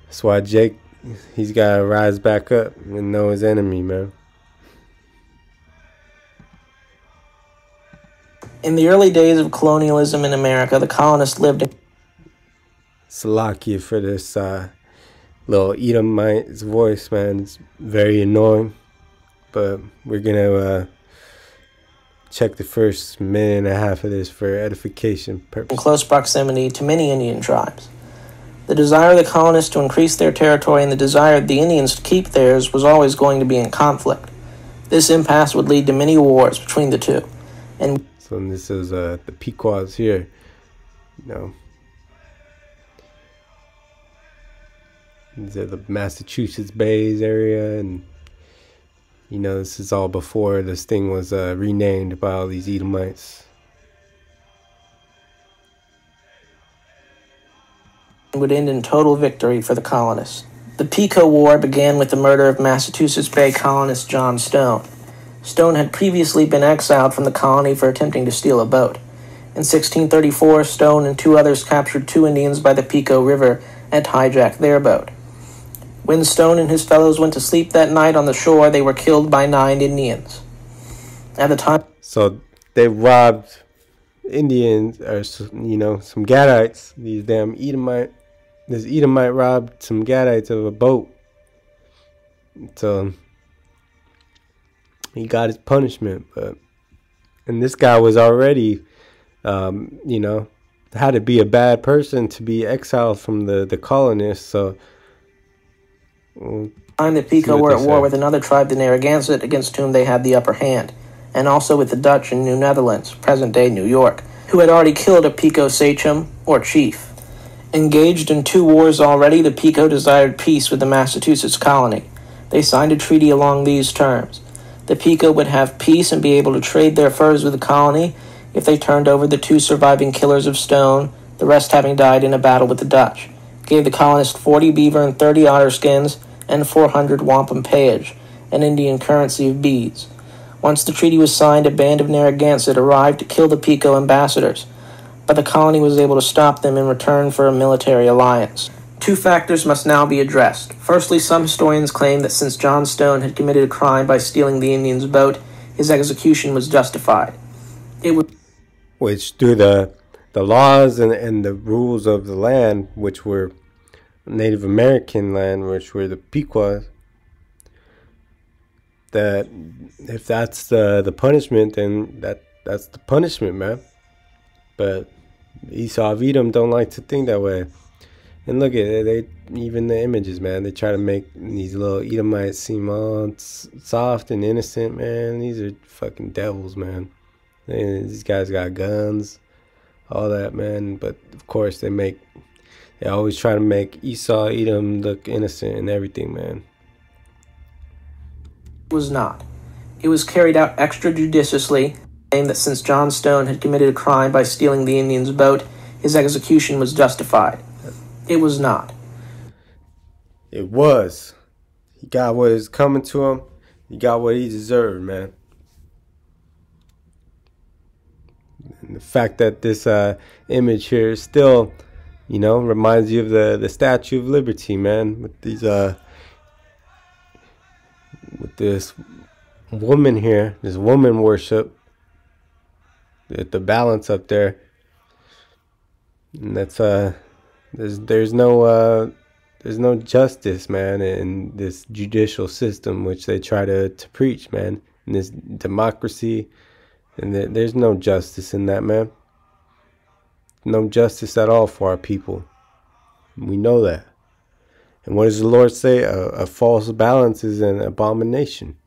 That's why Jake, he's got to rise back up and know his enemy, man. In the early days of colonialism in America, the colonists lived in... Salakia for this little Edomite's voice, man. It's very annoying. But we're going to check the first minute and a half of this for edification purposes. In close proximity to many Indian tribes. The desire of the colonists to increase their territory and the desire of the Indians to keep theirs was always going to be in conflict. This impasse would lead to many wars between the two. And so this is the Pequots here, These are the Massachusetts Bays area, and this is all before this thing was renamed by all these Edomites. would end in total victory for the colonists. The Pico War began with the murder of Massachusetts Bay colonist John Stone. Stone had previously been exiled from the colony for attempting to steal a boat. In 1634, Stone and 2 others captured 2 Indians by the Pico River and hijacked their boat. When Stone and his fellows went to sleep that night on the shore, they were killed by 9 Indians. At the time... So they robbed Indians, or, you know, some Gadites. These damn this Edomite robbed some Gadites of a boat. So he got his punishment. And this guy was already, you know, had to be a bad person to be exiled from the colonists. So the Pico were at war with another tribe, the Narragansett, against whom they had the upper hand, and also with the Dutch in New Netherlands, present-day New York, who had already killed a Pico sachem, or chief. Engaged in 2 wars already, the Pico desired peace with the Massachusetts colony. They signed a treaty along these terms. The Pico would have peace and be able to trade their furs with the colony if they turned over the 2 surviving killers of Stone, the rest having died in a battle with the Dutch. Gave the colonists 40 beaver and 30 otter skins and 400 wampum peage, an Indian currency of beads. Once the treaty was signed, a band of Narragansett arrived to kill the Pico ambassadors, but the colony was able to stop them in return for a military alliance. 2 factors must now be addressed. Firstly, some historians claim that since John Stone had committed a crime by stealing the Indians' boat, his execution was justified. Which, through the laws and the rules of the land, which were Native American land, which were the Pequot, that if that's the punishment, then that's the punishment, man. But Esau of Edom don't like to think that way. And look at it, they even the images, man. They try to make these little Edomites seem all soft and innocent, man. These are fucking devils, man. These guys got guns, all that, man. But of course, they always try to make Esau Edom look innocent and everything, man. It was not. It was carried out extrajudiciously, saying that since John Stone had committed a crime by stealing the Indians' boat, his execution was justified. It was not. It was. He got what is coming to him. He got what he deserved, man. And the fact that this image here still, you know, reminds you of the Statue of Liberty, man. With these with this woman here, this woman worship, the balance up there, and that's there's no justice, man, in this judicial system which they try to preach, man, in this democracy, and there's no justice in that, man. No justice at all for our people. We know that. And what does the Lord say? A false balance is an abomination.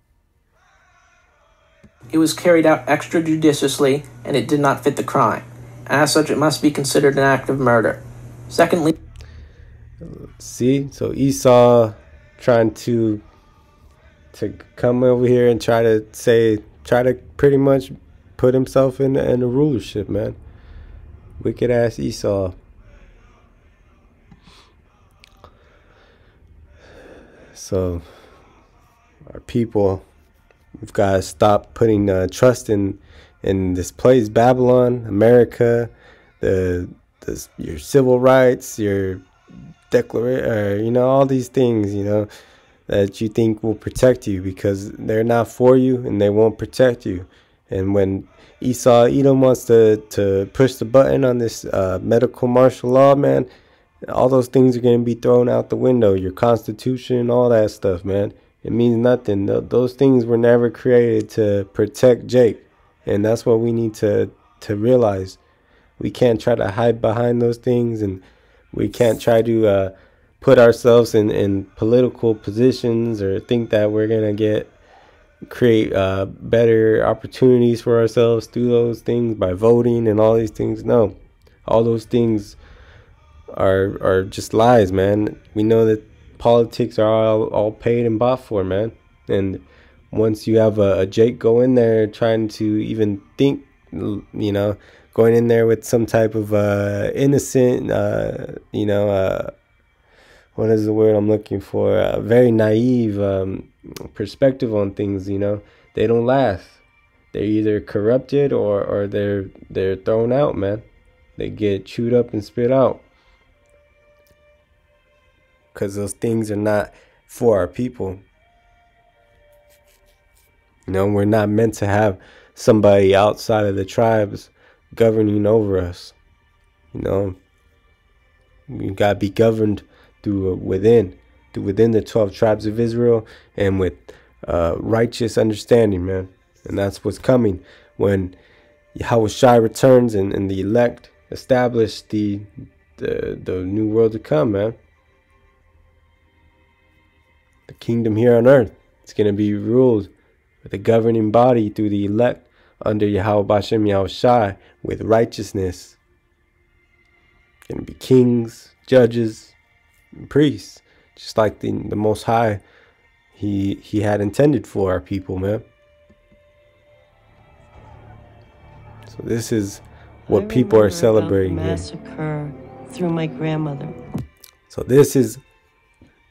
It was carried out extrajudiciously, and it did not fit the crime. As such, it must be considered an act of murder. Secondly, see, so Esau trying to come over here and try to pretty much put himself in the rulership, man. Wicked ass Esau. So our people, we've got to stop putting trust in this place, Babylon, America, your civil rights, your declaration, you know, all these things, you know, that you think will protect you, because they're not for you and they won't protect you. And when Esau Edom wants to push the button on this medical martial law, man, all those things are going to be thrown out the window. Your constitution, all that stuff, man. It means nothing. Those things were never created to protect Jake. And that's what we need to realize. We can't try to hide behind those things, and we can't try to put ourselves in political positions or think that we're going to create better opportunities for ourselves through those things by voting and all these things. No, all those things are just lies, man. We know that politics are all paid and bought for, man. And once you have a Jake go in there trying to even think, you know, going in there with some type of innocent, what is the word I'm looking for? A very naive perspective on things. You know, they don't last. They're either corrupted or they're thrown out, man. They get chewed up and spit out, because those things are not for our people. You know, we're not meant to have somebody outside of the tribes governing over us. You know, we got to be governed through within the 12 tribes of Israel, and with righteous understanding, man. And that's what's coming when YAHAWASHI returns and the elect establish the new world to come, man. The kingdom here on earth, it's going to be ruled with a governing body through the elect under Yahweh BAHASHAM YAHAWASHI with righteousness. It's going to be kings, judges, and priests, just like the Most High he had intended for our people, man. So this is what people are celebrating here. Massacre through my grandmother. So this is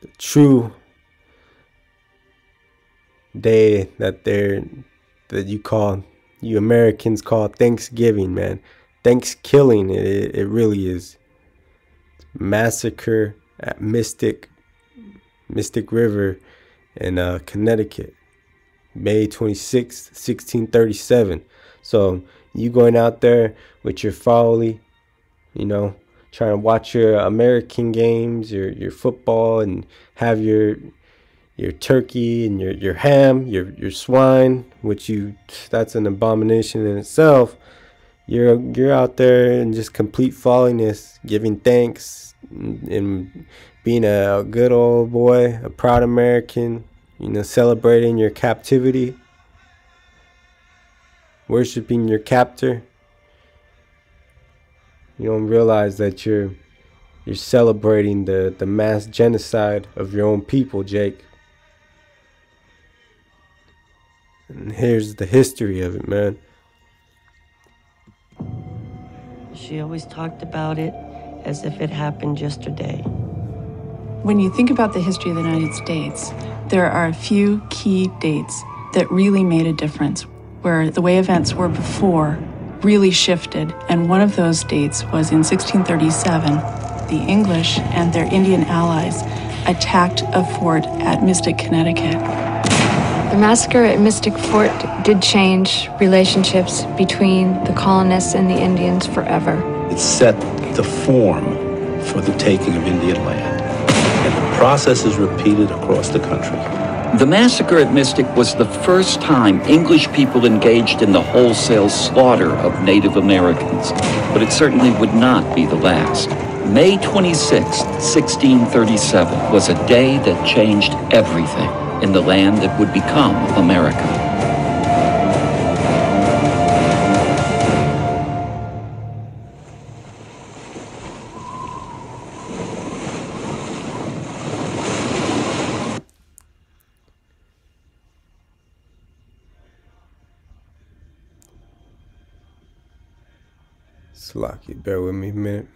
the true day that you Americans call Thanksgiving, man. Thanksgiving, it really is. Massacre at Mystic River in Connecticut, May 26th, 1637. So you going out there with your folly, you know, trying to watch your American games, your football, and have your turkey and your ham, your swine, which that's an abomination in itself. You're out there in just complete folliness, giving thanks and being a good old boy, a proud American, you know, celebrating your captivity, worshiping your captor. You don't realize that you're celebrating the mass genocide of your own people, Jake. And here's the history of it, man. She always talked about it as if it happened yesterday. When you think about the history of the United States, there are a few key dates that really made a difference, where the way events were before really shifted, and one of those dates was in 1637. The English and their Indian allies attacked a fort at Mystic, Connecticut. The massacre at Mystic Fort did change relationships between the colonists and the Indians forever. It set the form for the taking of Indian land, and the process is repeated across the country. The massacre at Mystic was the first time English people engaged in the wholesale slaughter of Native Americans, but it certainly would not be the last. May 26, 1637 was a day that changed everything in the land that would become America. Slocky, bear with me a minute.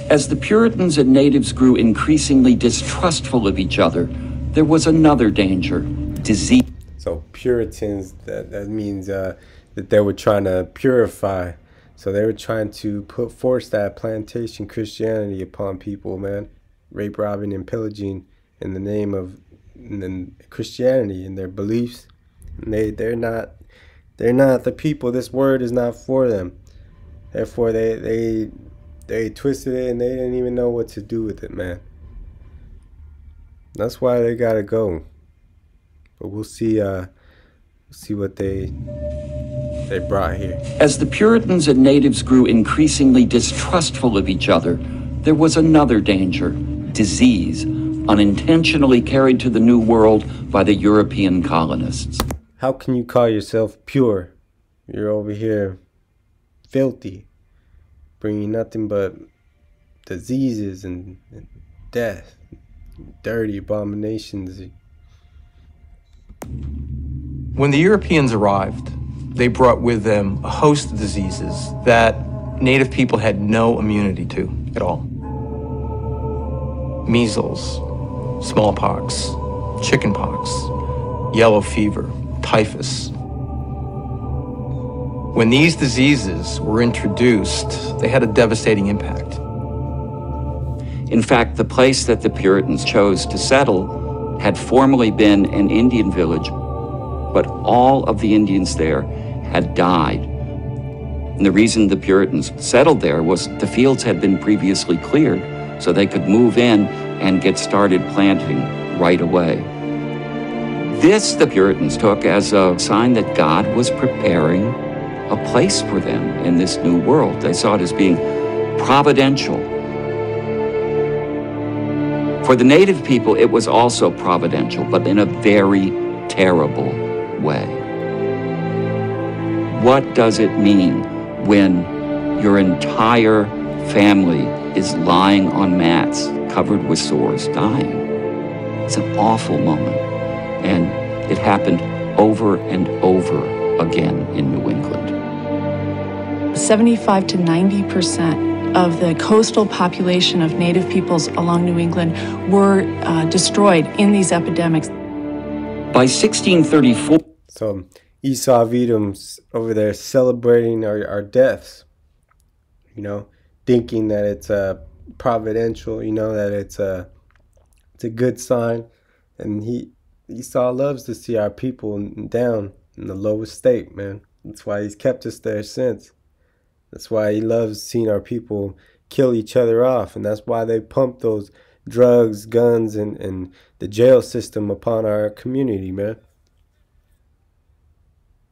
As the Puritans and natives grew increasingly distrustful of each other, there was another danger: disease. So Puritans, that means that they were trying to purify. So they were trying to force that plantation Christianity upon people, man. Rape, robbing, and pillaging in the name of Christianity and their beliefs. And they're not the people. This word is not for them. Therefore, they twisted it and they didn't even know what to do with it, man. That's why they gotta go. But we'll see what they brought here. As the Puritans and natives grew increasingly distrustful of each other, there was another danger: disease, unintentionally carried to the New World by the European colonists. How can you call yourself pure? You're over here filthy, bringing nothing but diseases and death, dirty abominations. When the Europeans arrived, they brought with them a host of diseases that native people had no immunity to at all. measles, smallpox, chickenpox, yellow fever, typhus. When these diseases were introduced, they had a devastating impact. In fact, the place that the Puritans chose to settle had formerly been an Indian village, but all of the Indians there had died. And the reason the Puritans settled there was the fields had been previously cleared, so they could move in and get started planting right away. This the Puritans took as a sign that God was preparing a place for them in this new world. They saw it as being providential. For the native people, it was also providential, but in a very terrible way. What does it mean when your entire family is lying on mats covered with sores, dying? It's an awful moment. And it happened over and over again in New England. 75 to 90% of the coastal population of native peoples along New England were destroyed in these epidemics. By 1634... So Esau Edom's over there celebrating our deaths, you know, thinking that it's providential, you know, that it's a good sign. And Esau loves to see our people down in the lowest state, man. That's why he's kept us there since. That's why he loves seeing our people kill each other off. And that's why they pump those drugs, guns, and the jail system upon our community, man.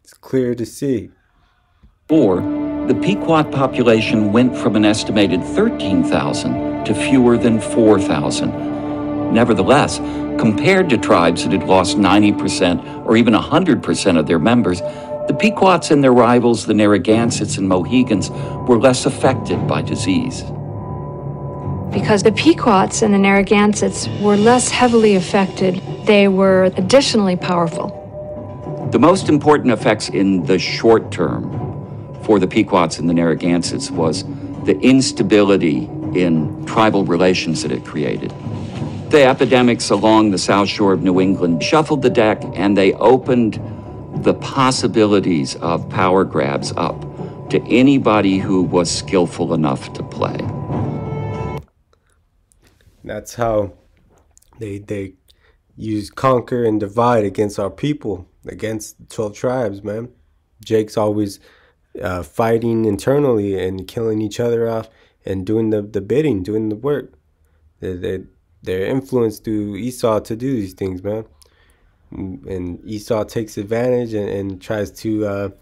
It's clear to see. The Pequot population went from an estimated 13,000 to fewer than 4,000. Nevertheless, compared to tribes that had lost 90% or even 100% of their members, the Pequots and their rivals, the Narragansetts and Mohegans, were less affected by disease. Because the Pequots and the Narragansetts were less heavily affected, they were additionally powerful. The most important effects in the short term for the Pequots and the Narragansetts was the instability in tribal relations that it created. The epidemics along the south shore of New England shuffled the deck, and they opened the possibilities of power grabs up to anybody who was skillful enough to play. That's how they use conquer and divide against our people, against the 12 tribes, man. Jake's always fighting internally and killing each other off and doing the bidding, doing the work. They're influenced through Esau to do these things, man. And Esau takes advantage and tries to,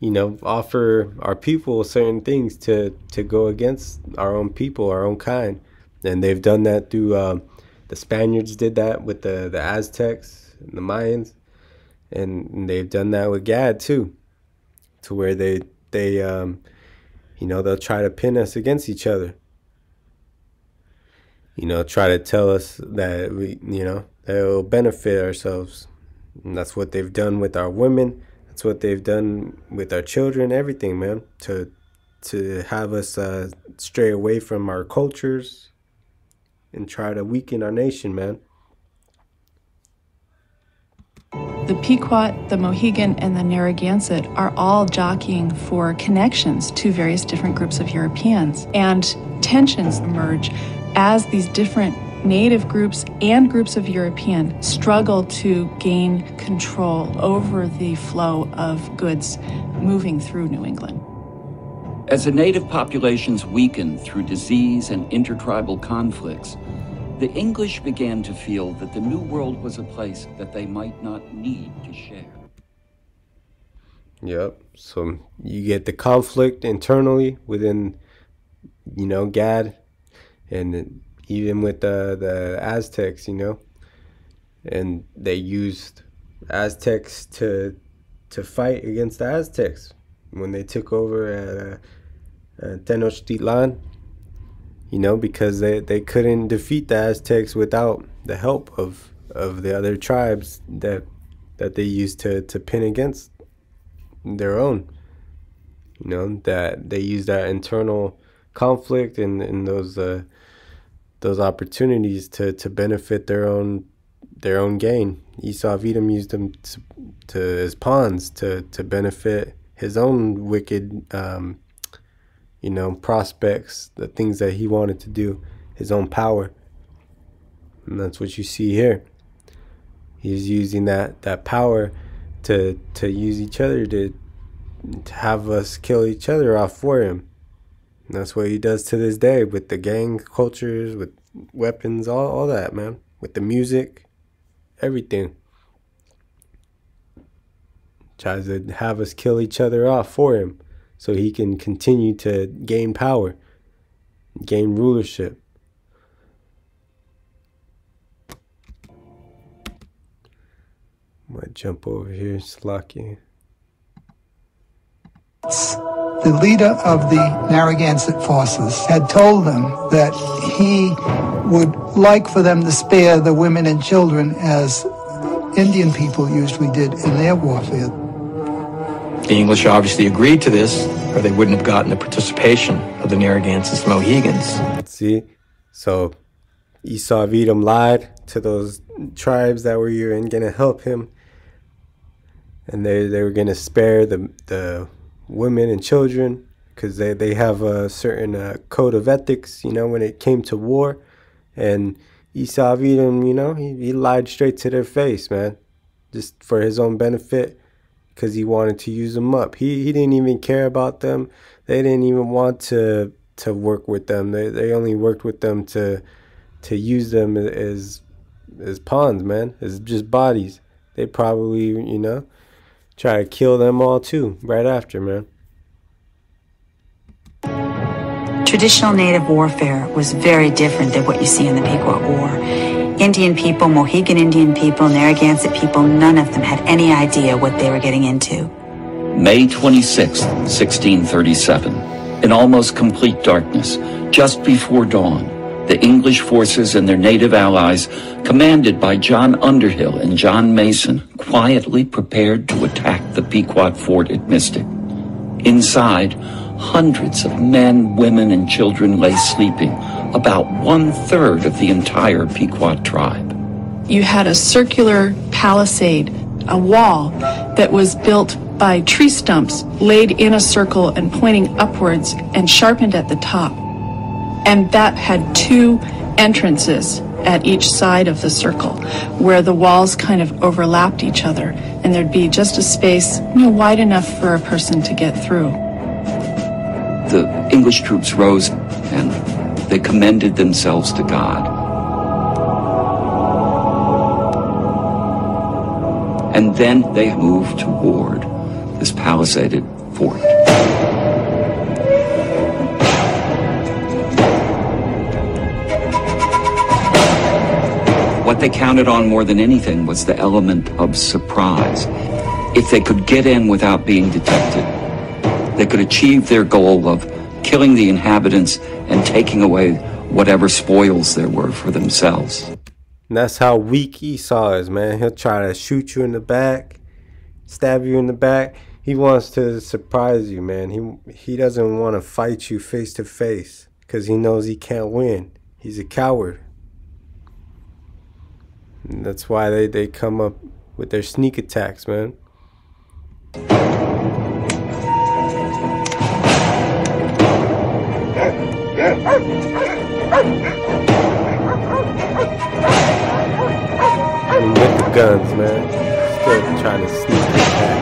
you know, offer our people certain things to go against our own people, our own kind. And they've done that through, the Spaniards did that with the Aztecs and the Mayans. And they've done that with Gad, too, to where they you know, they'll try to pin us against each other. You know, try to tell us that we, you know, that it will benefit ourselves. And that's what they've done with our women. That's what they've done with our children, everything, man. To have us stray away from our cultures and try to weaken our nation, man. The Pequot, the Mohegan, and the Narragansett are all jockeying for connections to various different groups of Europeans. And tensions emerge as these different native groups and groups of European struggle to gain control over the flow of goods moving through New England. As the native populations weakened through disease and intertribal conflicts, the English began to feel that the New World was a place that they might not need to share. Yep. So you get the conflict internally within, you know, Gad, and even with the Aztecs, you know, and they used Aztecs to fight against the Aztecs when they took over Tenochtitlan, you know, because they couldn't defeat the Aztecs without the help of the other tribes that they used to pin against their own. You know, that they used that internal conflict and those those opportunities to benefit their own gain. Esau of Edom used them to as pawns to benefit his own wicked, prospects, the things that he wanted to do, his own power. And that's what you see here. He's using that power to use each other to have us kill each other off for him. And that's what he does to this day with the gang cultures, with weapons, all that, man. With the music, everything. Tries to have us kill each other off for him so he can continue to gain power, gain rulership. Might jump over here, Slacky. The leader of the Narragansett forces had told them that he would like for them to spare the women and children as Indian people usually did in their warfare. The English obviously agreed to this, or they wouldn't have gotten the participation of the Narragansetts Mohegans. See? So Esau of Edom lied to those tribes that were going to help him. And they were going to spare the women and children because they have a certain code of ethics, when it came to war. And Esau of Edom, he lied straight to their face, man, just for his own benefit because he wanted to use them up. He didn't even care about them. They didn't even want to work with them. They only worked with them to use them as pawns, man, as just bodies. They probably, try to kill them all too, right after, man. Traditional native warfare was very different than what you see in the Pequot War. Indian people, Mohegan Indian people, Narragansett people, none of them had any idea what they were getting into. May 26, 1637. In almost complete darkness, just before dawn, the English forces and their native allies, commanded by John Underhill and John Mason, quietly prepared to attack the Pequot fort at Mystic. Inside, hundreds of men, women, and children lay sleeping, about 1/3 of the entire Pequot tribe. You had a circular palisade, a wall that was built by tree stumps laid in a circle and pointing upwards and sharpened at the top. And that had 2 entrances at each side of the circle where the walls kind of overlapped each other, and there'd be just a space wide enough for a person to get through. The English troops rose and they commended themselves to God. And then they moved toward this palisaded fort. What they counted on more than anything was the element of surprise. If they could get in without being detected, they could achieve their goal of killing the inhabitants and taking away whatever spoils there were for themselves. And that's how weak Esau is, man. He'll try to shoot you in the back, stab you in the back. He wants to surprise you, man. He doesn't want to fight you face to face because he knows he can't win. He's a coward. And that's why they come up with their sneak attacks, man. And with the guns, man. Still trying to sneak attack.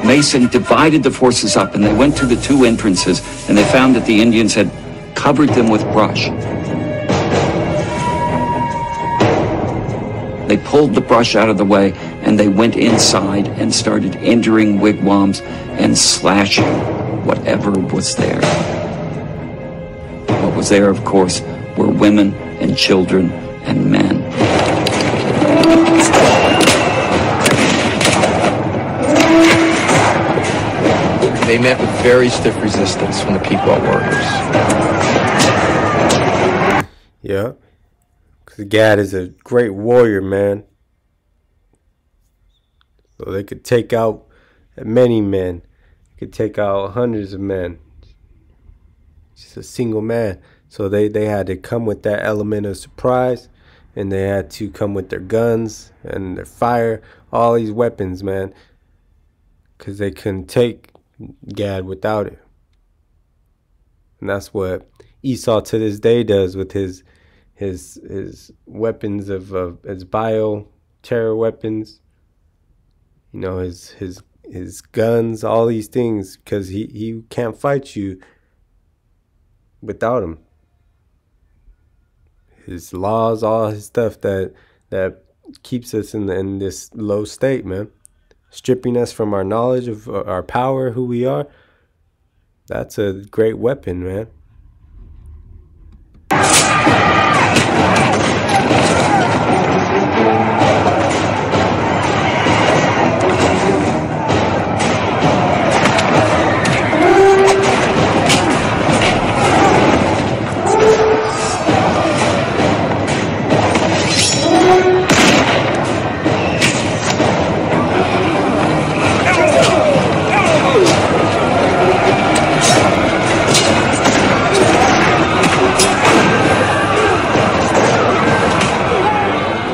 Mason divided the forces up and they went to the 2 entrances and they found that the Indians had covered them with brush. They pulled the brush out of the way and they went inside and started entering wigwams and slashing whatever was there. What was there, of course, were women and children and men. They met with very stiff resistance from the Pequot warriors. Yeah. Because Gad is a great warrior, man. So they could take out many men. They could take out hundreds of men. Just a single man. So they had to come with that element of surprise, and they had to come with their guns and their fire, all these weapons, man, because they couldn't take Gad without it. And that's what Esau to this day does with his weapons of his bio terror weapons, you know, his guns, all these things, because he can't fight you without him. His laws, all his stuff that keeps us in this low state, man, stripping us from our knowledge of our power, who we are. That's a great weapon, man.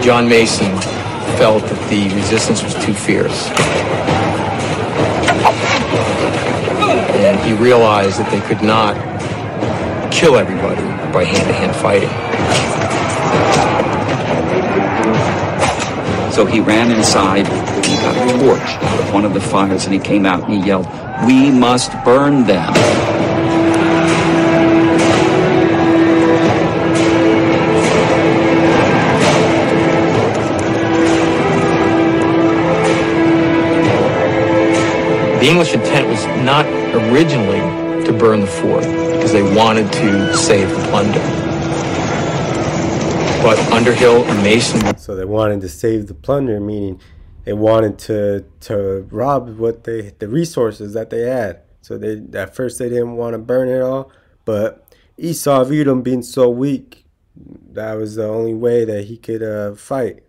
John Mason felt that the resistance was too fierce. And he realized that they could not kill everybody by hand-to-hand fighting. So he ran inside, he got a torch out of one of the fires, and he came out and he yelled, "We must burn them." The English intent was not originally to burn the fort because they wanted to save the plunder. But Underhill and Mason... So they wanted to save the plunder, meaning they wanted to rob the resources that they had. So at first they didn't want to burn it all, but Esau of Edom being so weak, that was the only way that he could fight.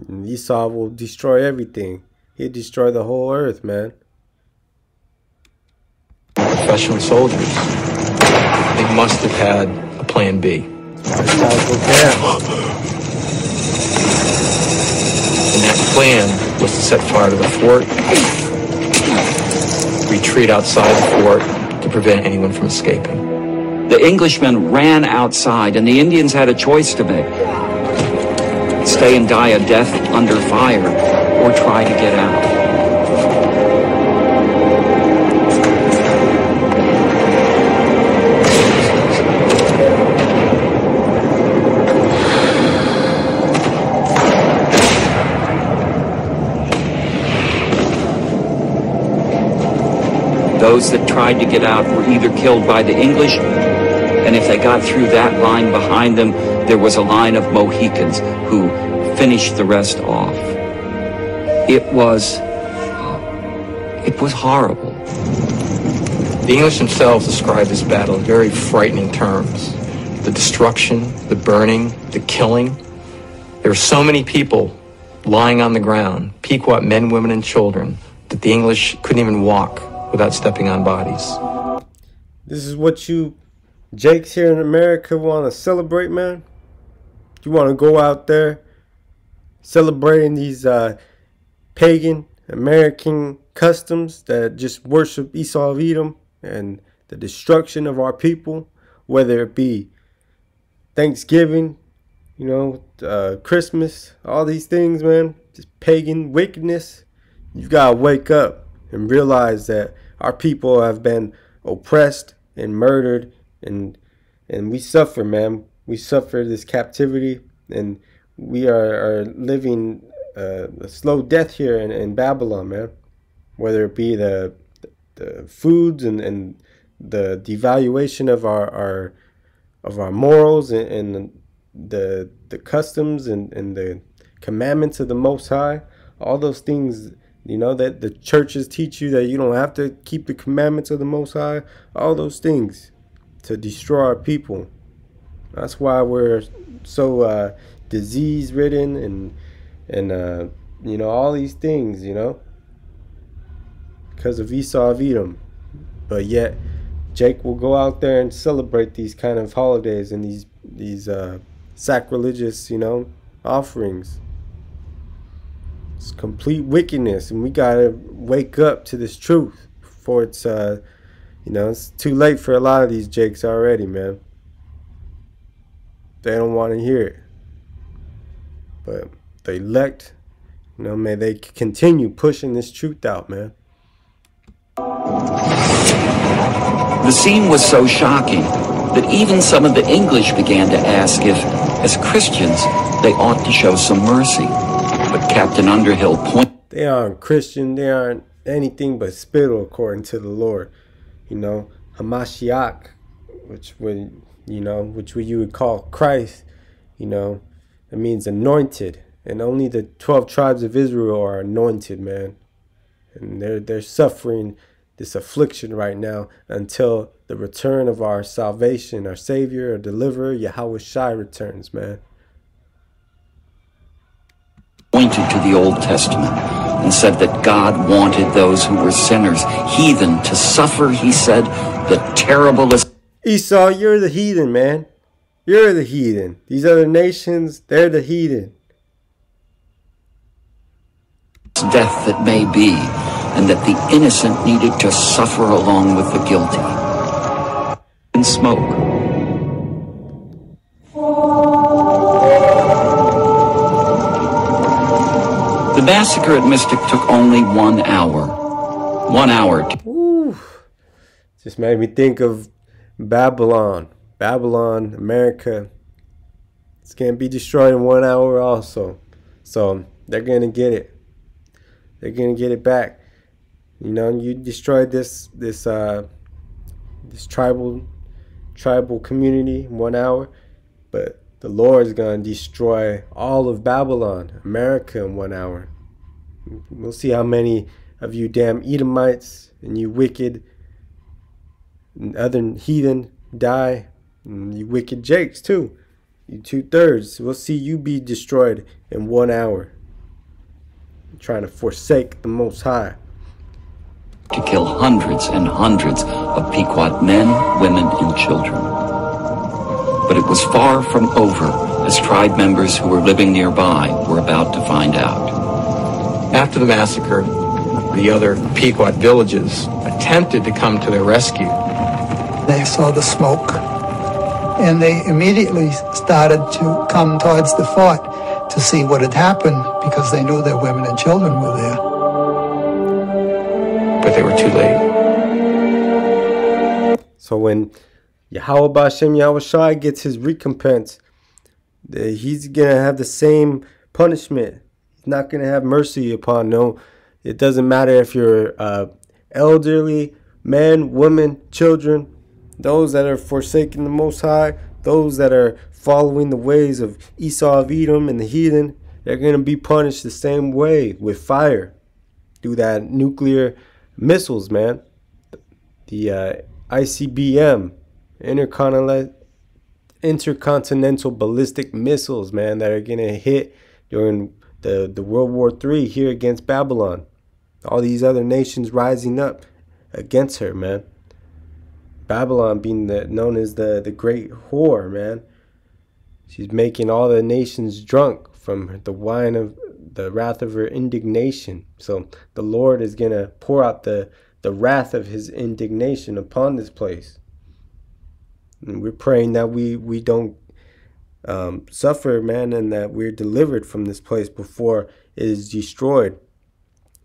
And Esau will destroy everything. He'd destroy the whole earth, man. Professional soldiers, they must have had a plan B. And that plan was to set fire to the fort, retreat outside the fort to prevent anyone from escaping. The Englishmen ran outside, and the Indians had a choice to make. Stay and die a death under fire, or try to get out. Those that tried to get out were either killed by the English, and if they got through that line behind them, there was a line of Mohicans who finished the rest off. It was horrible. The English themselves described this battle in very frightening terms. The destruction, the burning, the killing. There were so many people lying on the ground, Pequot men, women, and children, that the English couldn't even walk without stepping on bodies. This is what you Jakes here in America want to celebrate, man? You want to go out there celebrating these pagan American customs that just worship Esau of Edom and the destruction of our people, whether it be Thanksgiving, you know, Christmas, all these things, man, just pagan wickedness. You've got to wake up and realize that our people have been oppressed and murdered, and we suffer, man. We suffer this captivity, and we are living a slow death here in Babylon, man. Whether it be the foods and the devaluation of our morals and the customs and the commandments of the Most High, all those things, you know, that the churches teach you that you don't have to keep the commandments of the Most High, all those things to destroy our people. That's why we're so disease ridden and you know, all these things, you know, because of Esau of Edom. But yet Jake will go out there and celebrate these kind of holidays and these sacrilegious, you know, offerings. It's complete wickedness, and we gotta wake up to this truth before it's you know, it's too late for a lot of these Jakes already, man. They don't want to hear it. But the elect, you know, may they continue pushing this truth out, man. The scene was so shocking that even some of the English began to ask if, as Christians, they ought to show some mercy. But Captain Underhill pointed... They aren't Christian. They aren't anything but spittle, according to the Lord. You know, Hamashiach, which you would call Christ, you know, it means anointed. And only the 12 tribes of Israel are anointed, man. And they're suffering this affliction right now until the return of our salvation, our Savior, our Deliverer, YAHAWASHI returns, man. Pointed to the Old Testament and said that God wanted those who were sinners, heathen, to suffer, he said, the terriblest... Esau, you're the heathen, man. You're the heathen. These other nations, they're the heathen. Death that may be, and that the innocent needed to suffer along with the guilty. And smoke. The massacre at Mystic took only 1 hour. 1 hour. Ooh. Just made me think of Babylon. Babylon, America. It's going to be destroyed in 1 hour also. So they're going to get it. They're going to get it back. You know, you destroyed this tribal community in 1 hour, but the Lord is going to destroy all of Babylon, America, in 1 hour. We'll see how many of you damn Edomites and you wicked and other heathen die, and you wicked Jakes too. You 2/3. We'll see you be destroyed in 1 hour. Trying to forsake the Most High. To kill hundreds and hundreds of Pequot men, women, and children. But it was far from over, as tribe members who were living nearby were about to find out. After the massacre, the other Pequot villages attempted to come to their rescue. They saw the smoke, and they immediately started to come towards the fort to see what had happened, because they knew their women and children were there. But they were too late. So when Yahweh BAHASHAM YAHWASHI gets his recompense, he's going to have the same punishment. He's not going to have mercy upon no. It doesn't matter if you're elderly, man, woman, children, those that are forsaking the Most High, those that are following the ways of Esau of Edom and the heathen, they're going to be punished the same way, with fire, through that nuclear missiles, man. The ICBM, intercontinental ballistic missiles, man, that are going to hit during the World War III here against Babylon. All these other nations rising up against her, man. Babylon being known as the great whore, man. She's making all the nations drunk from the wine of the wrath of her indignation. So the Lord is going to pour out the wrath of his indignation upon this place. And we're praying that we don't suffer, man, and that we're delivered from this place before it is destroyed.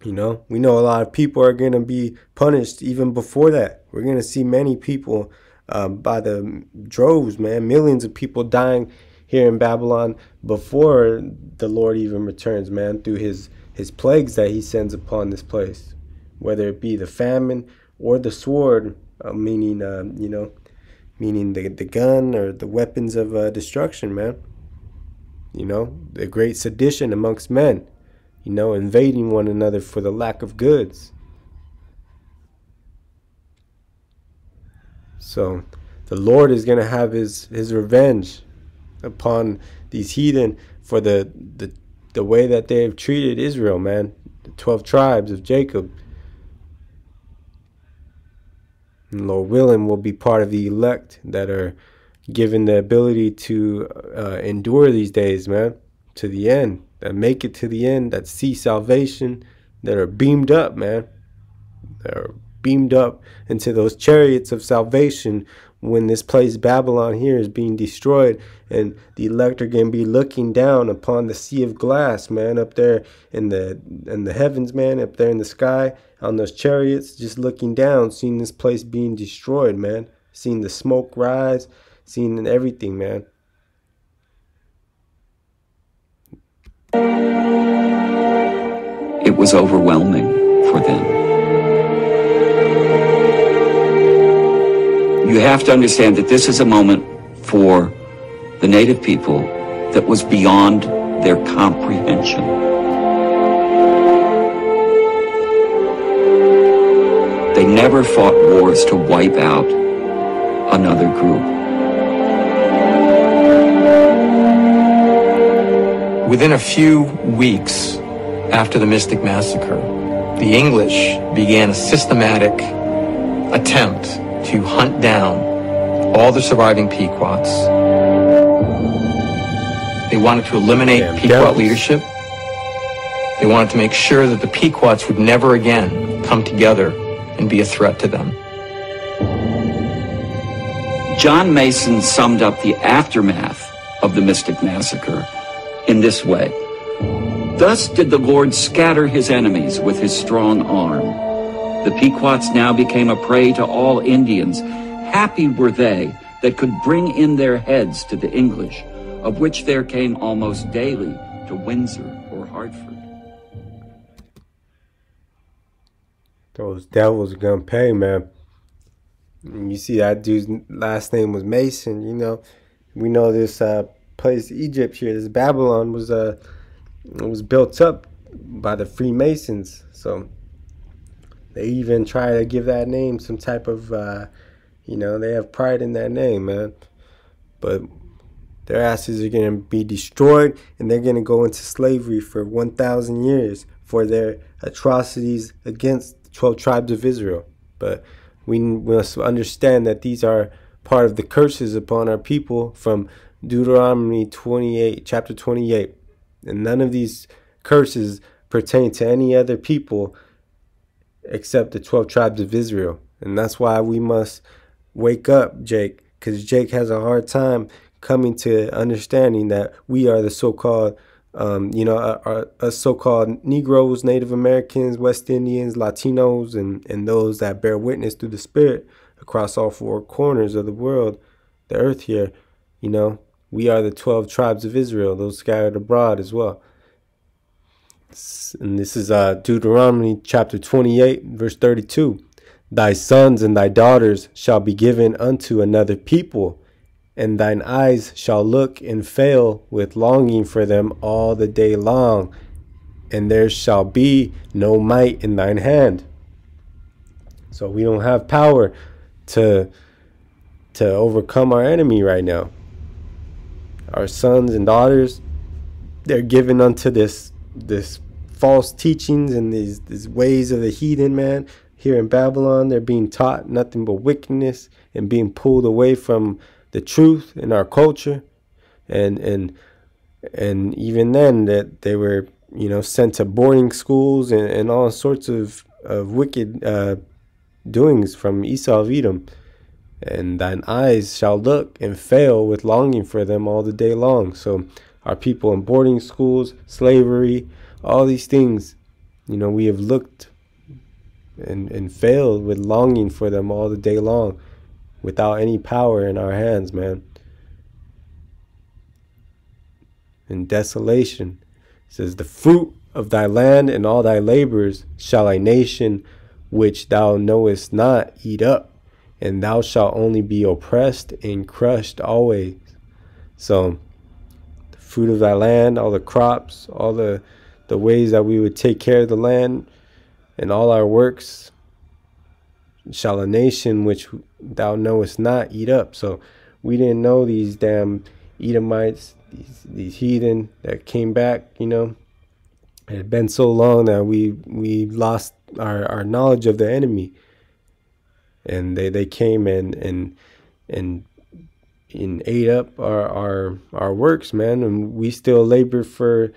You know, we know a lot of people are going to be punished even before that. We're going to see many people by the droves, man, millions of people dying here in Babylon before the Lord even returns, man, through his plagues that he sends upon this place, whether it be the famine or the sword, meaning the gun or the weapons of destruction, man. You know, the great sedition amongst men, you know, invading one another for the lack of goods. So the Lord is going to have his revenge upon these heathen for the way that they have treated Israel, man. The 12 tribes of Jacob. And Lord willing, we'll be part of the elect that are given the ability to endure these days, man, to the end, that make it to the end, that see salvation, that are beamed up, man, that are beamed up into those chariots of salvation when this place Babylon here is being destroyed, and the elect are going to be looking down upon the sea of glass, man, up there in the heavens, man, up there in the sky on those chariots, just looking down, seeing this place being destroyed, man, seeing the smoke rise, seeing everything, man. It was overwhelming for them. You have to understand that this is a moment for the native people that was beyond their comprehension. They never fought wars to wipe out another group. Within a few weeks after the Mystic Massacre, the English began a systematic attempt to hunt down all the surviving Pequots. They wanted to eliminate Pequot leadership. They wanted to make sure that the Pequots would never again come together and be a threat to them. John Mason summed up the aftermath of the Mystic Massacre in this way. Thus did the Lord scatter his enemies with his strong arm. The Pequots now became a prey to all Indians. Happy were they that could bring in their heads to the English, of which there came almost daily to Windsor or Hartford. Those devils are gonna pay, man. You see that dude's last name was Mason, you know. We know this place, Egypt here, this Babylon was built up by the Freemasons. So they even try to give that name some type of, you know, they have pride in that name, man. But their asses are going to be destroyed, and they're going to go into slavery for 1,000 years for their atrocities against the 12 tribes of Israel. But we must understand that these are part of the curses upon our people from Deuteronomy 28, chapter 28. And none of these curses pertain to any other people except the 12 tribes of Israel. And that's why we must wake up, Jake, because Jake has a hard time coming to understanding that we are the so-called, you know, so-called Negroes, Native Americans, West Indians, Latinos, and those that bear witness through the Spirit across all four corners of the world, the earth here. You know, we are the 12 tribes of Israel, those scattered abroad as well. And this is Deuteronomy chapter 28, verse 32. Thy sons and thy daughters shall be given unto another people, and thine eyes shall look and fail with longing for them all the day long, and there shall be no might in thine hand. So we don't have power to overcome our enemy right now. Our sons and daughters, they're given unto this false teachings and these ways of the heathen, man. Here in Babylon, they're being taught nothing but wickedness and being pulled away from the truth in our culture. And even then, that they were, you know, sent to boarding schools and all sorts of wicked doings from Esau of Edom. And thine eyes shall look and fail with longing for them all the day long. So our people in boarding schools, slavery, all these things, you know, we have looked and failed with longing for them all the day long without any power in our hands, man. In desolation, it says, the fruit of thy land and all thy labors shall a nation which thou knowest not eat up, and thou shalt only be oppressed and crushed always. So the fruit of thy land, all the crops, all the ways that we would take care of the land and all our works, shall a nation which thou knowest not eat up. So we didn't know these damn Edomites, these heathen that came back, you know. It had been so long that we lost our knowledge of the enemy. and they came and ate up our works, man, and we still labor for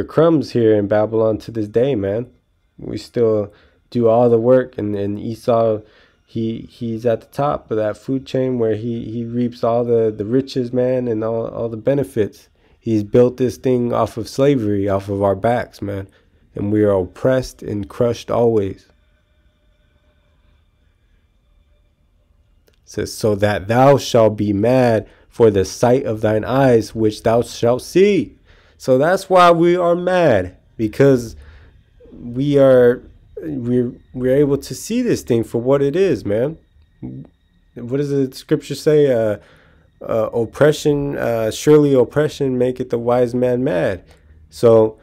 crumbs here in Babylon to this day, man. We still do all the work, and Esau, he's at the top of that food chain where he reaps all the riches, man, and all the benefits. He's built this thing off of slavery, off of our backs, man, and we are oppressed and crushed always. It says, so that thou shalt be mad for the sight of thine eyes, which thou shalt see. So that's why we are mad, because we're able to see this thing for what it is, man. What does the scripture say? Oppression, surely oppression maketh the wise man mad. So,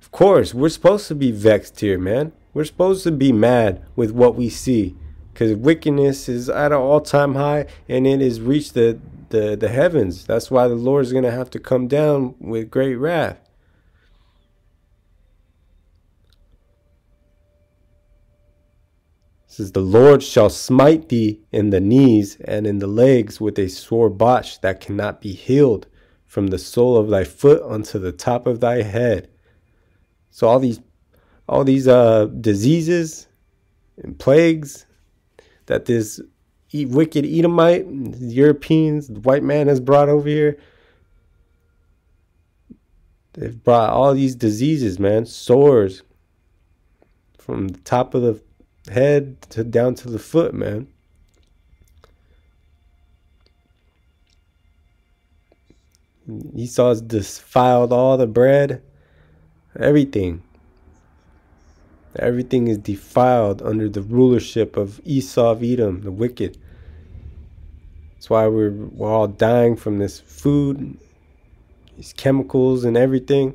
of course, we're supposed to be vexed here, man. We're supposed to be mad with what we see, because wickedness is at an all-time high, and it has reached the heavens. That's why the Lord is going to have to come down with great wrath. It says, the Lord shall smite thee in the knees and in the legs with a sore botch that cannot be healed, from the sole of thy foot unto the top of thy head. So all these diseases and plagues that this wicked Edomite, the Europeans, the white man has brought over here, they've brought all these diseases, man, sores from the top of the head to down to the foot, man. Esau's defiled all the bread, everything. Everything is defiled under the rulership of Esau of Edom, the wicked. That's why we're all dying from this food, these chemicals and everything.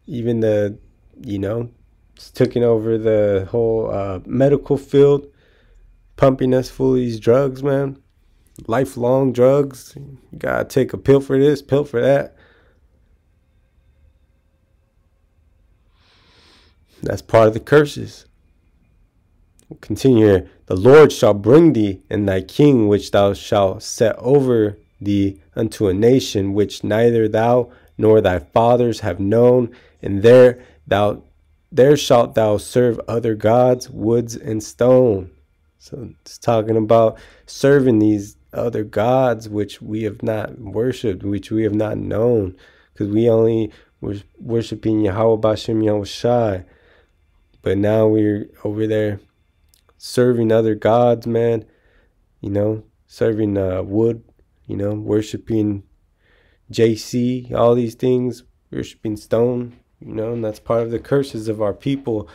Even it's taking over the whole medical field, pumping us full of these drugs, man. Lifelong drugs. You gotta take a pill for this, pill for that. That's part of the curses. We'll continue here. The Lord shall bring thee and thy king, which thou shalt set over thee, unto a nation which neither thou nor thy fathers have known, and there shalt thou serve other gods, woods and stone. So it's talking about serving these other gods which we have not worshipped, which we have not known, because we only were worshiping Yahawah BAHASHAM YAHAWASHI. But now we're over there serving other gods, man. Serving wood, worshiping JC, all these things, worshiping stone, and that's part of the curses of our people.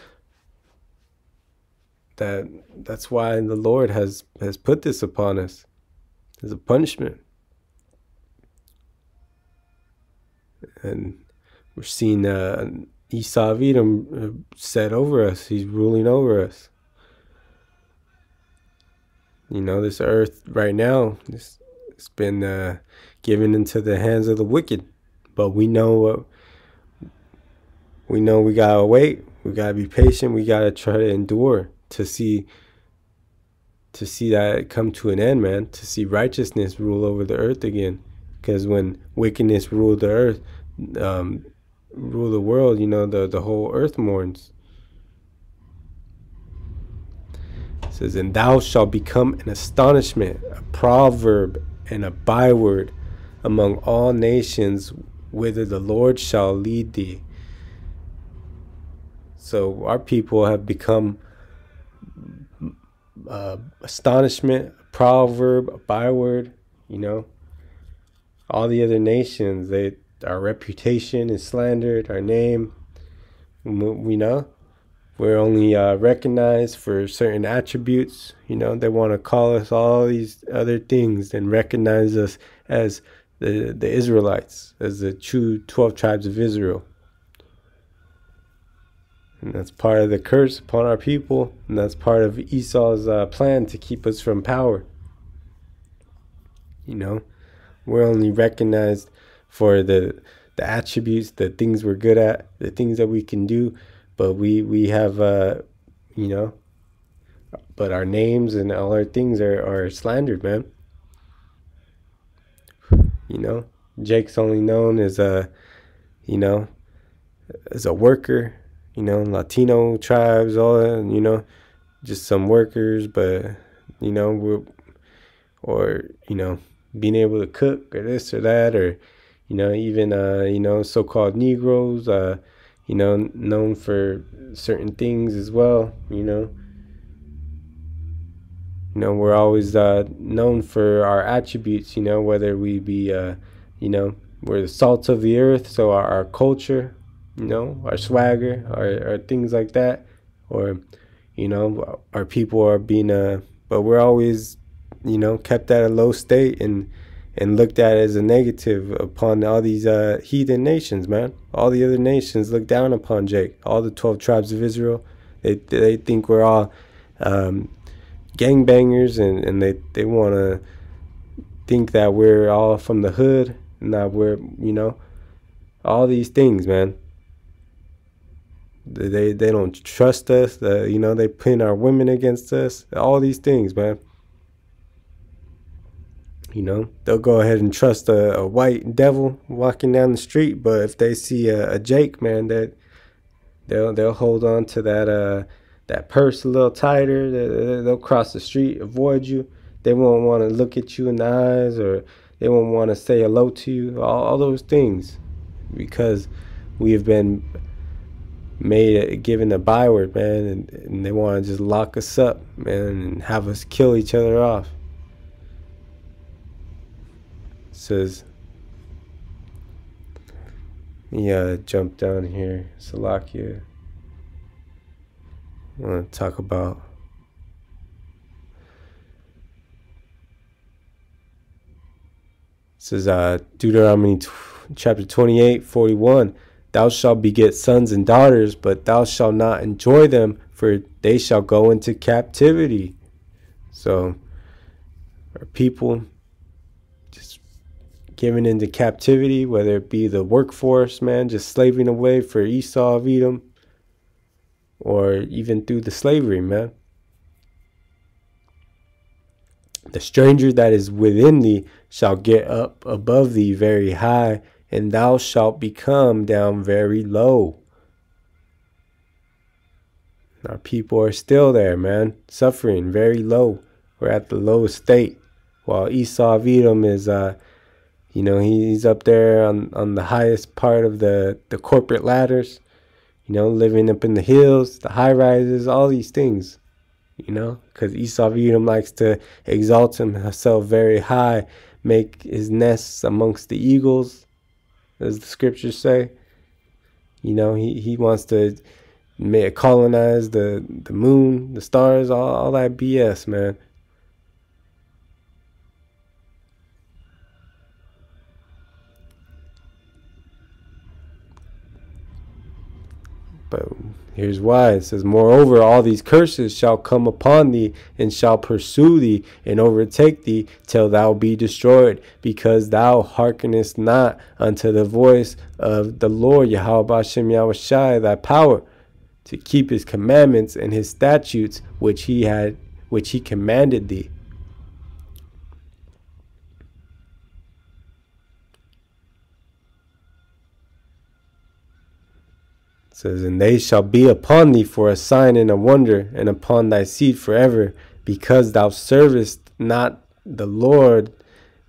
That's why the Lord has put this upon us as a punishment. And we're seeing Esau of Edom set over us. He's ruling over us. This earth right now, it's been given into the hands of the wicked. But we know we gotta wait. We gotta be patient. We gotta try to endure to see that come to an end, man. To see righteousness rule over the earth again. Because when wickedness ruled the earth, rule the world, the whole earth mourns. It says, and thou shalt become an astonishment, a proverb, and a byword among all nations, whither the Lord shall lead thee. So our people have become astonishment, a proverb, a byword. All the other nations, our reputation is slandered, our name, we're only recognized for certain attributes. They want to call us all these other things and recognize us as the Israelites, as the true 12 tribes of Israel. And that's part of the curse upon our people, and that's part of Esau's plan to keep us from power. We're only recognized for the attributes, the things we're good at, the things that we can do. But we have, but our names and all our things are slandered, man. You know, Jake's only known as a, you know, as a worker, you know, Latino tribes, all that, you know, just some workers, but, you know, or, you know, being able to cook or this or that, or, you know, even, you know, so-called Negroes, you know, known for certain things as well, you know. You know, we're always known for our attributes, you know, whether we be, you know, we're the salt of the earth, so our culture, you know, our swagger, our things like that, or, you know, our people are being, but we're always, you know, kept at a low state and looked at as a negative upon all these heathen nations, man. All the other nations look down upon Jake. All the 12 tribes of Israel, they think we're all gangbangers, and they want to think that we're all from the hood, and that we're, you know, all these things, man. They don't trust us. You know, they pin our women against us. All these things, man. You know, they'll go ahead and trust a white devil walking down the street, but if they see a Jake, man, that they'll hold on to that purse a little tighter. They'll cross the street, avoid you. They won't want to look at you in the eyes, or they won't want to say hello to you. All those things, because we have been given a byword, man, and they want to just lock us up, man, and have us kill each other off. Says, yeah, jump down here, Salakia. I want to talk about says Deuteronomy chapter 28:41. Thou shalt beget sons and daughters, but thou shalt not enjoy them, for they shall go into captivity. So our people just given into captivity, whether it be the workforce, man, just slaving away for Esau of Edom, or even through the slavery, man. The stranger that is within thee shall get up above thee very high, and thou shalt become down very low. Our people are still there, man, suffering very low. We're at the lowest state, while Esau of Edom is, you know, he's up there on the highest part of the corporate ladders, you know, living up in the hills, the high rises, all these things, you know, because Esau of Edom likes to exalt himself very high, make his nests amongst the eagles, as the scriptures say. You know, he wants to colonize the moon, the stars, all that BS, man. But here's why. It says, moreover, all these curses shall come upon thee, and shall pursue thee, and overtake thee, till thou be destroyed, because thou hearkenest not unto the voice of the Lord, YAHAWASHI, thy power, to keep his commandments and his statutes, which he commanded thee. It says, and they shall be upon thee for a sign and a wonder, and upon thy seed forever, because thou servest not the Lord,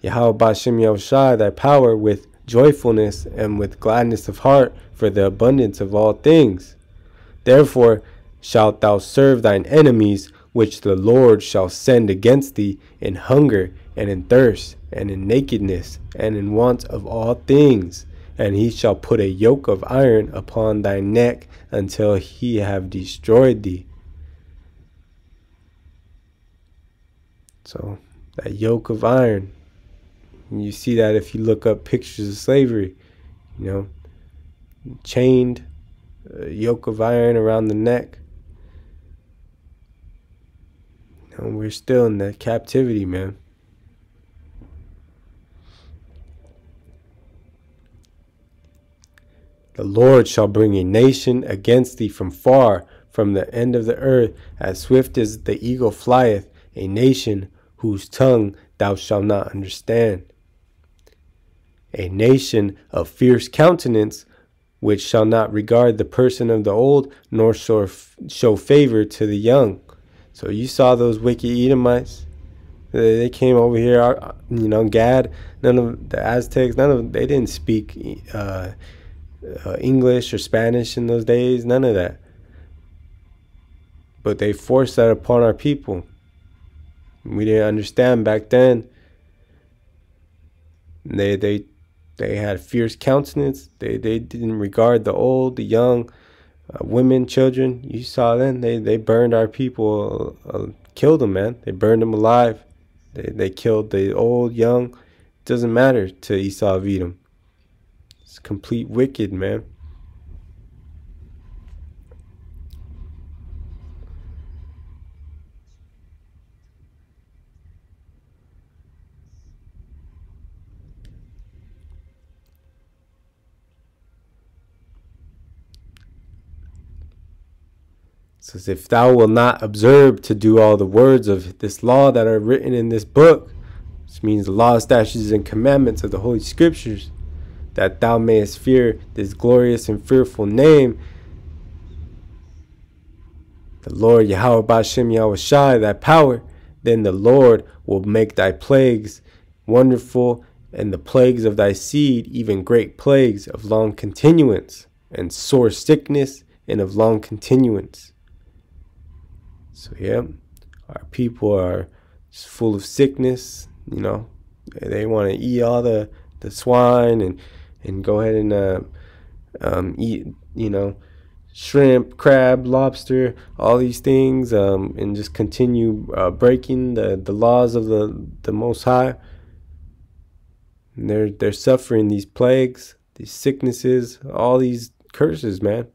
YAHAWASHI, thy power, with joyfulness and with gladness of heart, for the abundance of all things. Therefore shalt thou serve thine enemies, which the Lord shall send against thee, in hunger, and in thirst, and in nakedness, and in want of all things. And he shall put a yoke of iron upon thy neck, until he have destroyed thee. So that yoke of iron, and you see that if you look up pictures of slavery, you know, chained, a yoke of iron around the neck. You know, we're still in that captivity, man. The Lord shall bring a nation against thee from far, from the end of the earth, as swift as the eagle flieth, a nation whose tongue thou shalt not understand. A nation of fierce countenance, which shall not regard the person of the old, nor show favor to the young. So you saw those wicked Edomites. They came over here, Gad, none of the Aztecs, they didn't speak English or Spanish in those days, none of that. But they forced that upon our people. We didn't understand back then. They had fierce countenance. They didn't regard the old, the young, women, children. You saw them. They burned our people, killed them, man. They burned them alive. They killed the old, young. It doesn't matter to Esau of Edom. It's complete wicked, man. It says, if thou wilt not observe to do all the words of this law that are written in this book, which means the law, statutes, and commandments of the Holy Scriptures, that thou mayest fear this glorious and fearful name, the Lord Yahweh BAHASHAM YAHAWASHI, thy power, then the Lord will make thy plagues wonderful, and the plagues of thy seed, even great plagues of long continuance, and sore sickness, and of long continuance. So yeah, our people are just full of sickness. They want to eat all the swine and go ahead and eat shrimp, crab, lobster, all these things, and just continue breaking the laws of the Most High. And they're suffering these plagues, these sicknesses, all these curses, man.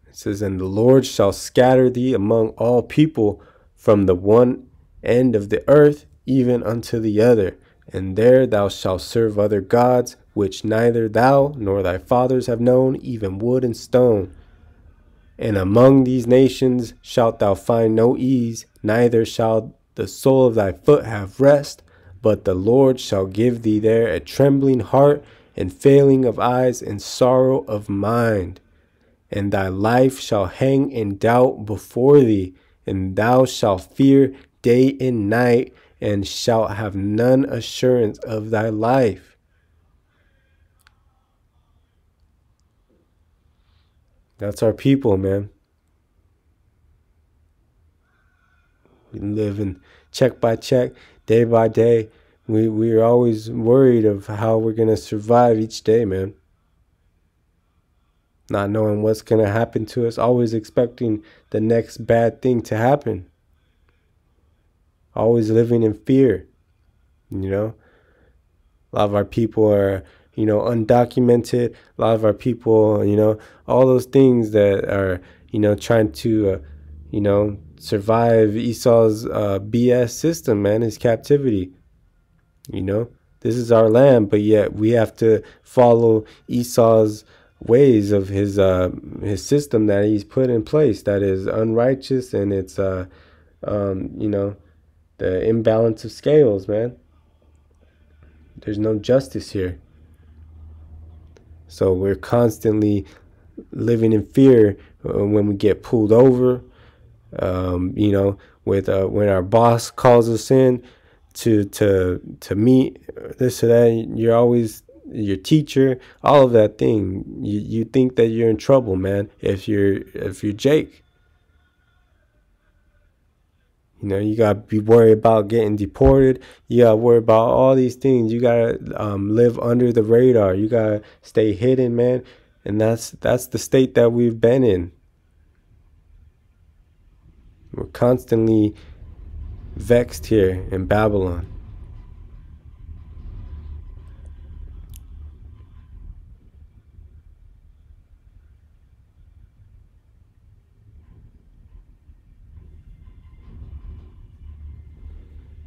It says, and the Lord shall scatter thee among all people from the one end of the earth even unto the other, and there thou shalt serve other gods, which neither thou nor thy fathers have known, even wood and stone. And among these nations shalt thou find no ease, neither shall the sole of thy foot have rest, but the Lord shall give thee there a trembling heart, and failing of eyes, and sorrow of mind. And thy life shall hang in doubt before thee, and thou shalt fear day and night, and shalt have none assurance of thy life. That's our people, man. We live in check by check, day by day. We are always worried of how we're going to survive each day, man. Not knowing what's going to happen to us, always expecting the next bad thing to happen. Always living in fear, A lot of our people are, undocumented. A lot of our people, all those things that are, trying to, survive Esau's BS system, man, his captivity. This is our land, but yet we have to follow Esau's ways of his system that he's put in place that is unrighteous, and it's the imbalance of scales, man. There's no justice here. So we're constantly living in fear when we get pulled over, with when our boss calls us in to meet this or that. You're always your teacher, all of that thing. You think that you're in trouble, man, if you're Jake. You gotta be worried about getting deported. You gotta worry about all these things. You gotta live under the radar. You gotta stay hidden, man. And that's the state that we've been in. We're constantly vexed here in Babylon.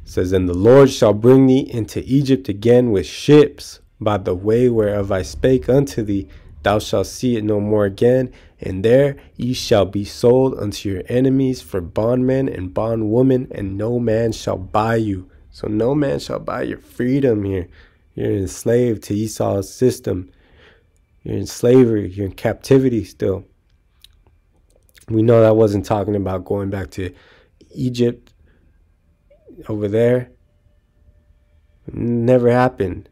says, and the Lord shall bring thee into Egypt again with ships by the way whereof I spake unto thee. Thou shalt see it no more again, and there ye shall be sold unto your enemies for bondmen and bondwomen, and no man shall buy you. So no man shall buy your freedom here. You're enslaved to Esau's system. You're in slavery. You're in captivity still. We know that wasn't talking about going back to Egypt over there. Never happened.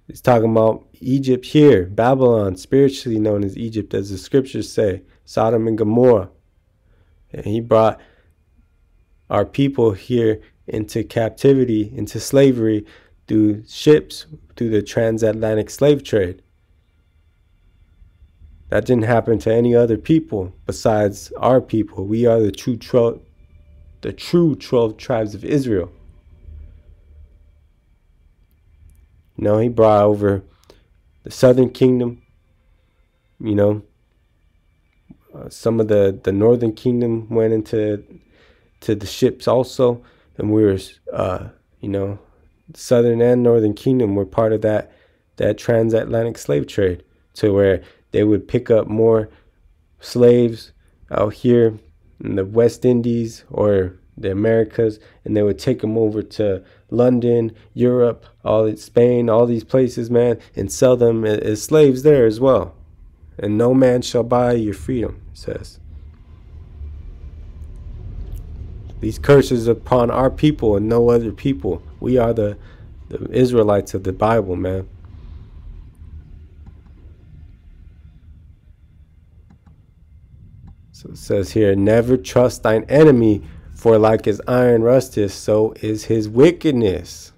It's talking about Egypt here, Babylon, spiritually known as Egypt, as the scriptures say, Sodom and Gomorrah. And he brought our people here into captivity, into slavery, through ships, through the transatlantic slave trade. That didn't happen to any other people besides our people. We are the true 12 tribes of Israel. You know, he brought over the southern kingdom. You know, some of the northern kingdom went into the ships also. And we were, you know, the southern and northern kingdom were part of that transatlantic slave trade, to where they would pick up more slaves out here in the West Indies or the Americas, and they would take them over to London, Europe, Spain, all these places, man, and sell them as slaves there as well. And no man shall buy your freedom, it says. These curses upon our people and no other people. We are the Israelites of the Bible, man. So it says here, never trust thine enemy, for like as iron rusteth, so is his wickedness.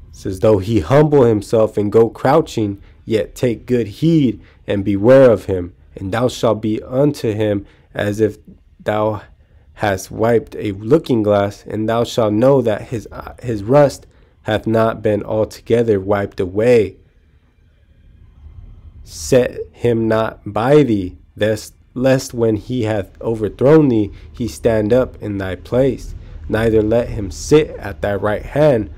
It says, though he humble himself and go crouching, yet take good heed and beware of him, and thou shalt be unto him as if thou hast wiped a looking glass, and thou shalt know that his rust hath not been altogether wiped away. Set him not by thee, lest when he hath overthrown thee, he stand up in thy place. Neither let him sit at thy right hand,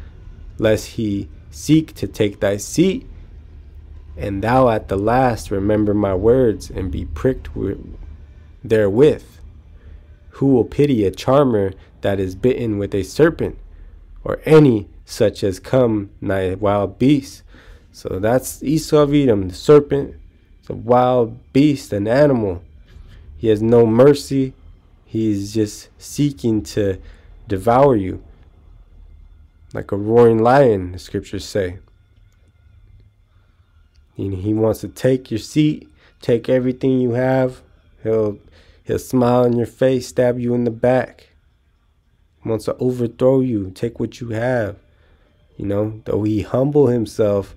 lest he seek to take thy seat. And thou at the last remember my words, and be pricked therewith. Who will pity a charmer that is bitten with a serpent, or any such as come nigh wild beasts? So that's Esau of Edom, the serpent. It's a wild beast, an animal. He has no mercy. He's just seeking to devour you, like a roaring lion, the scriptures say. He wants to take your seat, take everything you have. He'll smile in your face, stab you in the back. He wants to overthrow you, take what you have. You know, though he humble himself,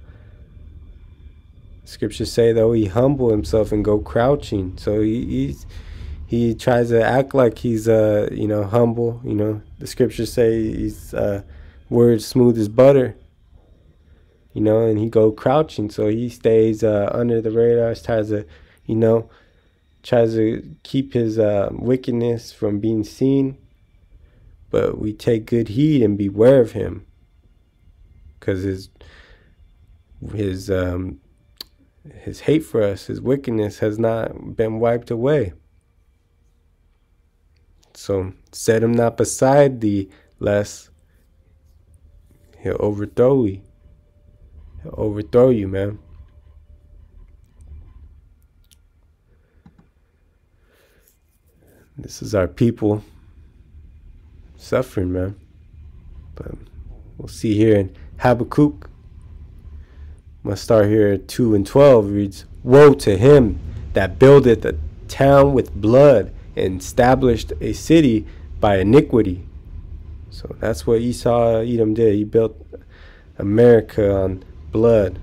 scriptures say, though he humble himself and go crouching. So he tries to act like he's you know, humble. You know, the scriptures say he's words smooth as butter. You know, and he go crouching, so he stays under the radar, tries to, you know, tries to keep his wickedness from being seen. But we take good heed and beware of him, because his hate for us, his wickedness has not been wiped away. So set him not beside thee, lest he'll overthrow thee. He'll overthrow you, man. This is our people suffering, man. But we'll see here in Habakkuk. I'm going to start here at 2:12. It reads, woe to him that buildeth a town with blood, and established a city by iniquity. So that's what Esau Edom did. He built America on blood,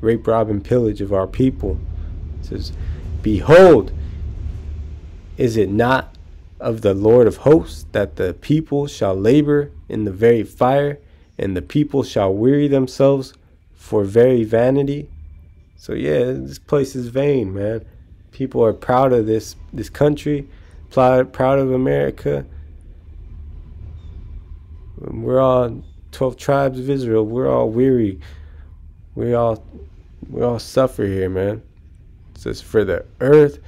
rape, rob, and pillage of our people. It says, behold, is it not of the Lord of hosts that the people shall labor in the very fire, and the people shall weary themselves for very vanity? So yeah, this place is vain, man. People are proud of this country, proud of America, We're all 12 tribes of Israel. We're all weary. We all suffer here, man. It says, for the earth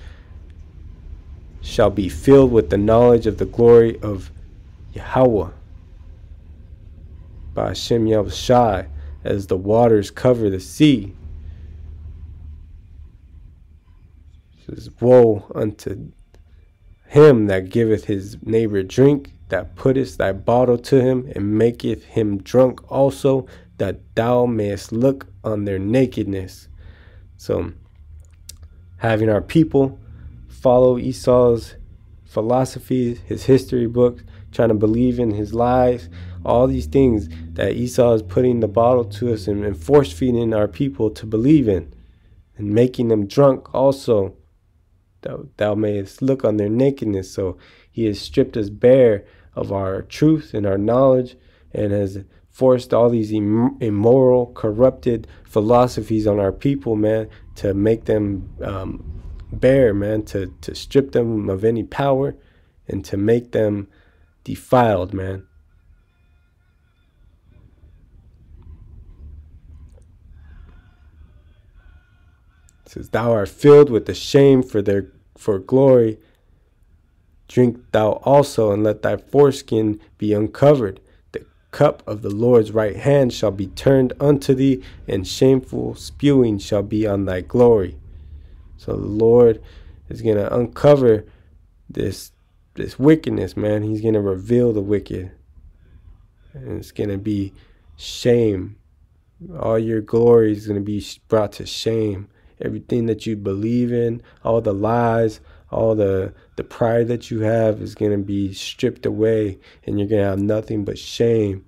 shall be filled with the knowledge of the glory of YAHAWAH, BAHASHAM YAHWASHI, as the waters cover the sea. It says, woe unto him that giveth his neighbor drink, that putteth thy bottle to him, and maketh him drunk also, that thou mayest look on their nakedness. So, having our people follow Esau's philosophy, his history books, trying to believe in his lies, all these things that Esau is putting the bottle to us and force feeding our people to believe in, and making them drunk also, that thou mayest look on their nakedness. So he has stripped us bare of our truth and our knowledge, and has forced all these immoral, corrupted philosophies on our people, man, to make them bare, man, to strip them of any power and to make them defiled, man. It says, thou art filled with the shame for glory. Drink thou also, and let thy foreskin be uncovered. The cup of the Lord's right hand shall be turned unto thee, and shameful spewing shall be on thy glory. So the Lord is going to uncover this wickedness, man. He's going to reveal the wicked. And it's going to be shame. All your glory is going to be brought to shame. Everything that you believe in, all the lies, all the pride that you have is going to be stripped away, and you're going to have nothing but shame.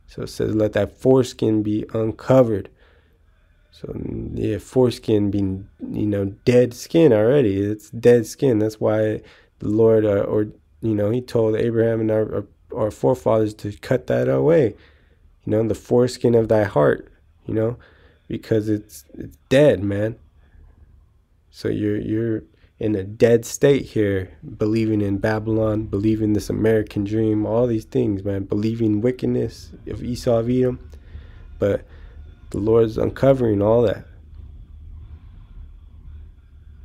So it says, let that foreskin be uncovered. So, yeah, foreskin being, dead skin already. It's dead skin. That's why the Lord, he told Abraham and our forefathers to cut that away. The foreskin of thy heart, because it's dead, man. So you're in a dead state here, believing in Babylon, believing this American dream, all these things, man, believing wickedness of Esau of Edom. But the Lord's uncovering all that.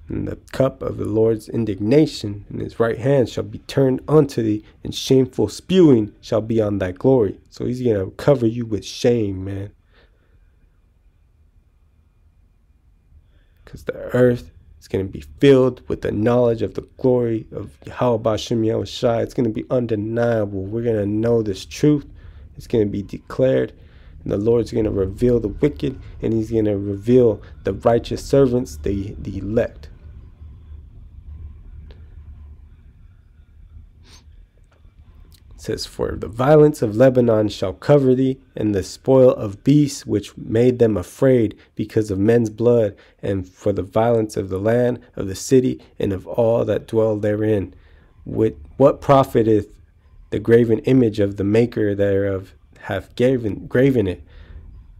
And the cup of the Lord's indignation in his right hand shall be turned unto thee, and shameful spewing shall be on thy glory. So he's going to cover you with shame, man. Because the earth is going to be filled with the knowledge of the glory of Yahawah BAHASHAM YAHWASHI. It's going to be undeniable. We're going to know this truth. It's going to be declared. And the Lord's going to reveal the wicked, and he's going to reveal the righteous servants, the elect. It says, for the violence of Lebanon shall cover thee, and the spoil of beasts which made them afraid because of men's blood, and for the violence of the land, of the city, and of all that dwell therein. What profiteth the graven image of the maker thereof hath graven it,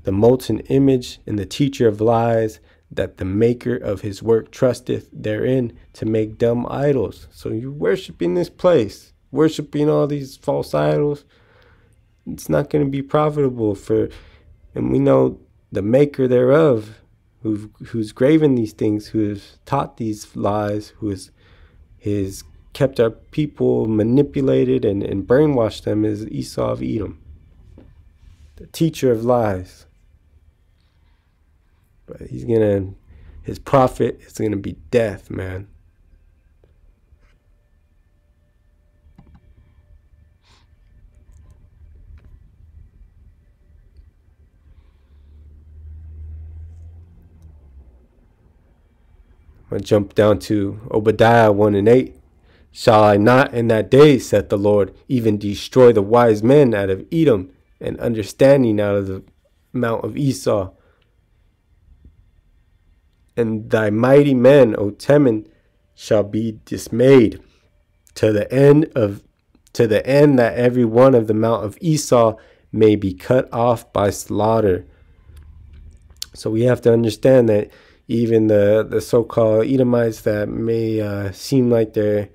the molten image and the teacher of lies, that the maker of his work trusteth therein to make dumb idols. So you're worshiping this place, worshiping all these false idols. It's not going to be profitable and we know the maker thereof, who's graven these things, who has taught these lies, who has kept our people manipulated and brainwashed them, is Esau of Edom, the teacher of lies. But his profit is gonna be death, man. I'm gonna jump down to Obadiah 1:8. Shall I not in that day, saith the Lord, even destroy the wise men out of Edom, and understanding out of the mount of Esau? And thy mighty men, O Teman, shall be dismayed, to the end that every one of the mount of Esau may be cut off by slaughter. So we have to understand that even the so-called Edomites that may seem like they're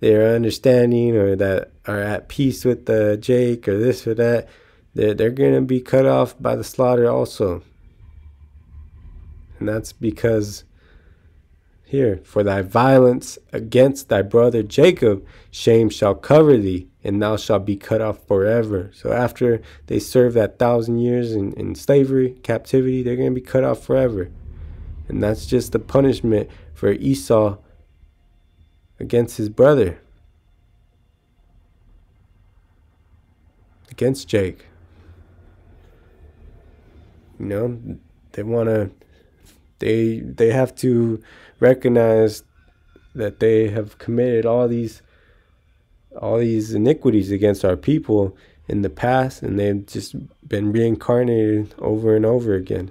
they are understanding or that are at peace with Jake or this or that, they're going to be cut off by the slaughter also. And that's because here, for thy violence against thy brother Jacob, shame shall cover thee, and thou shalt be cut off forever. So after they serve that 1,000 years in slavery, captivity, they're going to be cut off forever. And that's just the punishment for Esau against his brother, against Jake. You know, they want to, they have to recognize that they have committed all these iniquities against our people in the past, and they've just been reincarnated over and over again.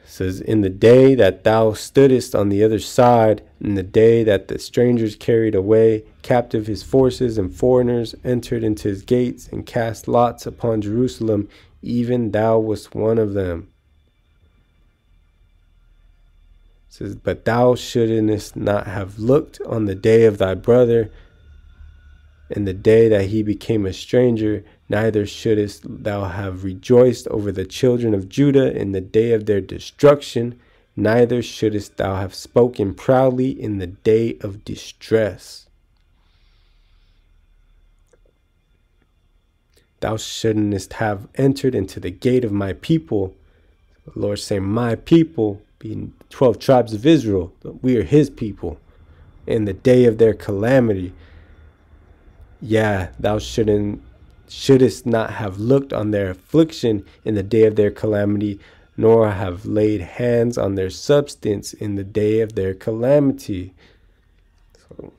It says, in the day that thou stoodest on the other side, in the day that the strangers carried away captive his forces, and foreigners entered into his gates and cast lots upon Jerusalem, even thou wast one of them. It says, but thou shouldest not have looked on the day of thy brother, in the day that he became a stranger, neither shouldest thou have rejoiced over the children of Judah in the day of their destruction, neither shouldest thou have spoken proudly in the day of distress. Thou shouldn't have entered into the gate of my people. The Lord saying, my people, being 12 tribes of Israel, we are his people, in the day of their calamity. Yeah, thou shouldest not have looked on their affliction in the day of their calamity, nor have laid hands on their substance in the day of their calamity. So,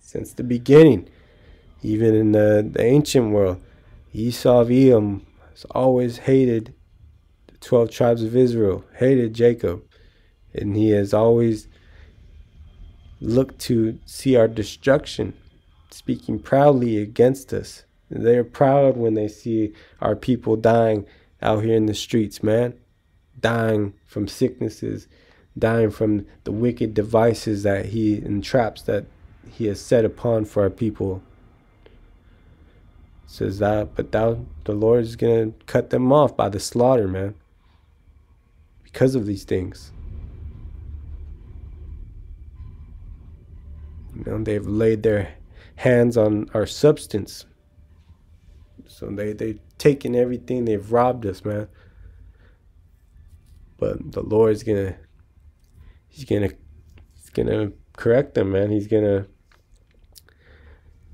since the beginning, even in the ancient world, Esau of Edom has always hated the 12 tribes of Israel, hated Jacob, and he has always looked to see our destruction, speaking proudly against us. They're proud when they see our people dying out here in the streets, man. Dying from sicknesses, dying from the wicked devices that and traps that he has set upon for our people. It says that, but the Lord is going to cut them off by the slaughter, man. Because of these things. You know, they've laid their hands on our substance. So they've taken everything, they've robbed us, man. But the Lord is he's gonna correct them, man. The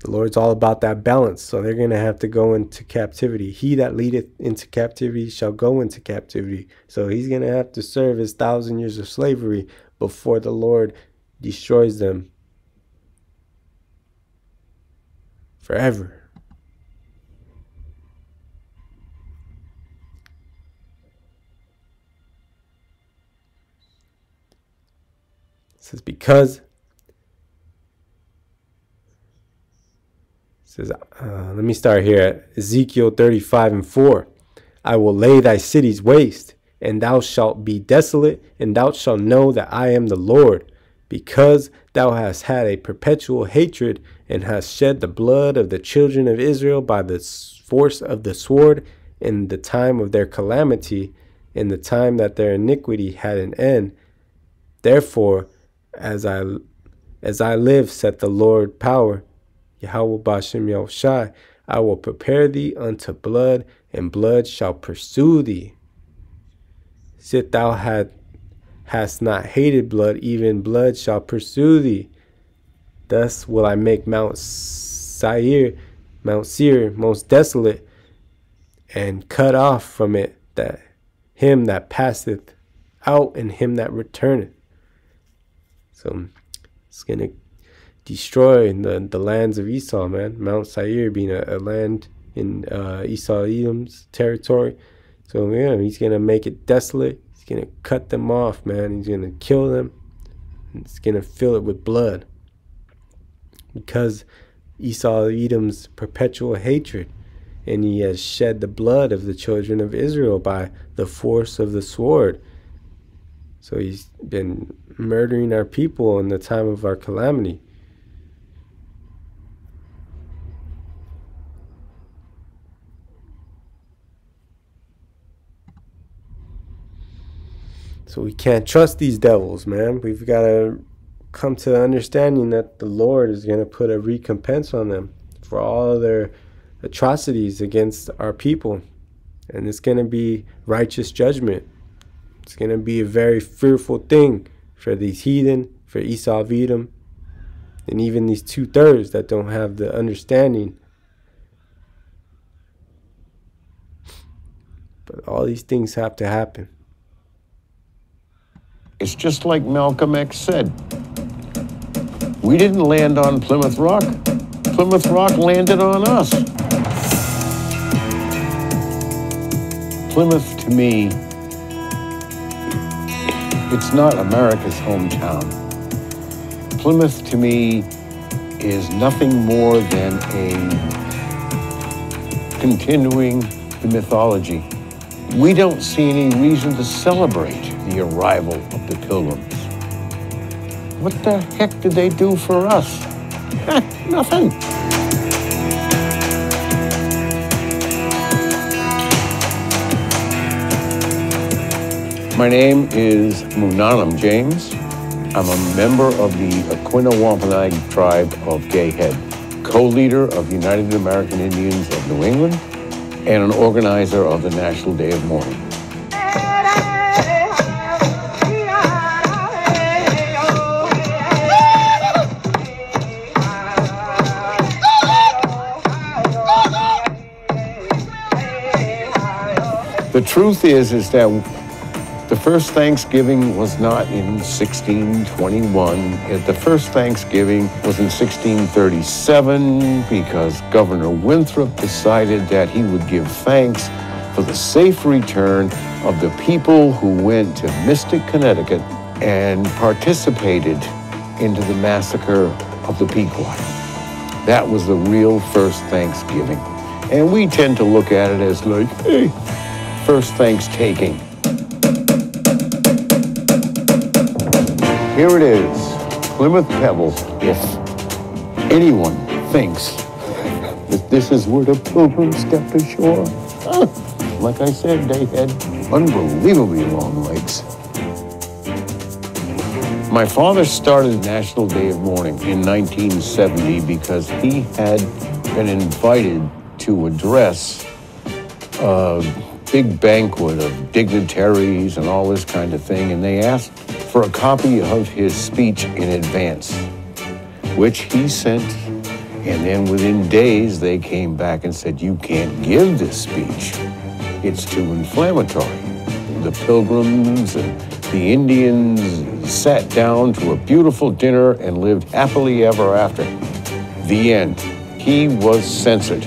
Lord's all about that balance. So they're gonna have to go into captivity. He that leadeth into captivity shall go into captivity. So he's gonna have to serve his 1,000 years of slavery before the Lord destroys them forever. It says, because, let me start here at Ezekiel 35:4. I will lay thy cities waste, and thou shalt be desolate, and thou shalt know that I am the Lord, because thou hast had a perpetual hatred, and hast shed the blood of the children of Israel by the force of the sword in the time of their calamity, in the time that their iniquity had an end. Therefore, as I live, saith the Lord power, YAHAWAH BAHASHAM YAHWASHI, I will prepare thee unto blood, and blood shall pursue thee. Sith thou hast not hated blood, even blood shall pursue thee. Thus will I make Mount Seir most desolate, and cut off from it him that passeth out, and him that returneth. So it's going to destroy the lands of Esau, man. Mount Seir being a land in Esau Edom's territory. So yeah, he's going to make it desolate. He's going to cut them off, man. He's going to kill them. And he's going to fill it with blood. Because Esau Edom's perpetual hatred. And he has shed the blood of the children of Israel by the force of the sword. So he's been murdering our people in the time of our calamity. So we can't trust these devils, man. We've got to come to the understanding that the Lord is going to put a recompense on them for all of their atrocities against our people. And it's going to be righteous judgment. It's going to be a very fearful thing for these heathen, for Esau of Edom, and even these 2/3 that don't have the understanding. But all these things have to happen. It's just like Malcolm X said. We didn't land on Plymouth Rock. Plymouth Rock landed on us. Plymouth, to me, it's not America's hometown. Plymouth, to me, is nothing more than a continuing the mythology. We don't see any reason to celebrate the arrival of the Pilgrims. What the heck did they do for us? Nothing. My name is Munanam James. I'm a member of the Aquina-Wampanoag tribe of Gay Head, co-leader of United American Indians of New England, and an organizer of the National Day of Mourning. The truth is that the first Thanksgiving was not in 1621. The first Thanksgiving was in 1637 because Governor Winthrop decided that he would give thanks for the safe return of the people who went to Mystic, Connecticut and participated into the massacre of the Pequot. That was the real first Thanksgiving. And we tend to look at it as like, hey, first Thanksgiving. Here it is, Plymouth Pebble. If anyone thinks that this is where the Pilgrims stepped ashore, like I said, they had unbelievably long legs. My father started National Day of Mourning in 1970 because he had been invited to address a big banquet of dignitaries and all this kind of thing, and they asked for a copy of his speech in advance, which he sent, and then within days they came back and said, you can't give this speech. It's too inflammatory. The Pilgrims and the Indians sat down to a beautiful dinner and lived happily ever after. The end. He was censored.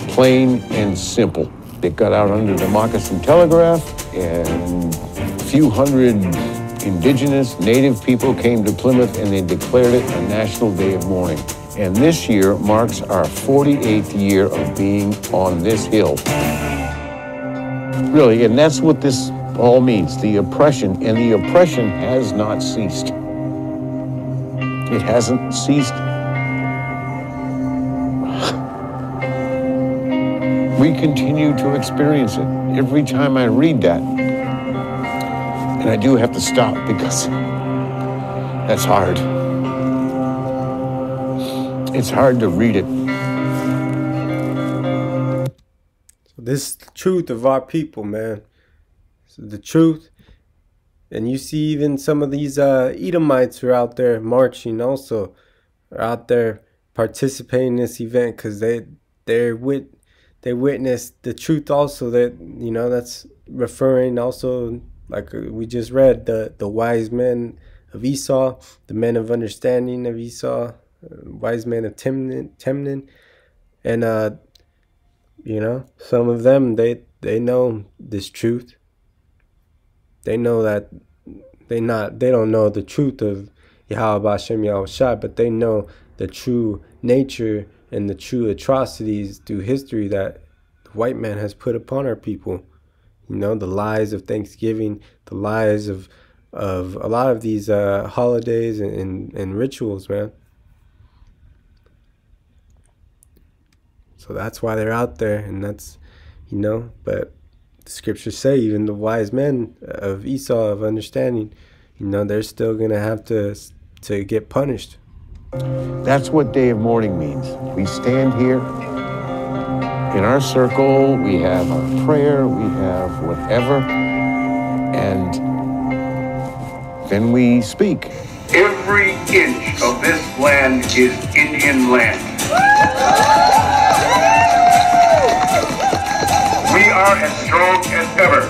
Plain and simple. It got out under the Moccasin Telegraph, and a few hundred indigenous native people came to Plymouth and they declared it a National Day of Mourning. And this year marks our 48th year of being on this hill. Really, and that's what this all means, the oppression, and the oppression has not ceased. It hasn't ceased. We continue to experience it every time I read that. And I do have to stop because that's hard. It's hard to read it. So this is the truth of our people, man. This is the truth. And you see even some of these Edomites are out there marching also. Are out there participating in this event because they witnessed the truth also, that, you know, that's referring also, like we just read, the wise men of Esau, the men of understanding of Esau, wise men of Timnan, and you know, some of them, they know this truth. They know that they don't know the truth of YAHAWASHI, YAHAWASHI, but they know the true nature and the true atrocities through history that the white man has put upon our people. You know, the lies of Thanksgiving, the lies of a lot of these holidays and rituals, man. So that's why they're out there, and that's, you know, but the scriptures say even the wise men of Esau, of understanding, you know, they're still gonna have to get punished. That's what Day of Mourning means. We stand here in our circle, we have our prayer, we have whatever, and then we speak. Every inch of this land is Indian land. We are as strong as ever.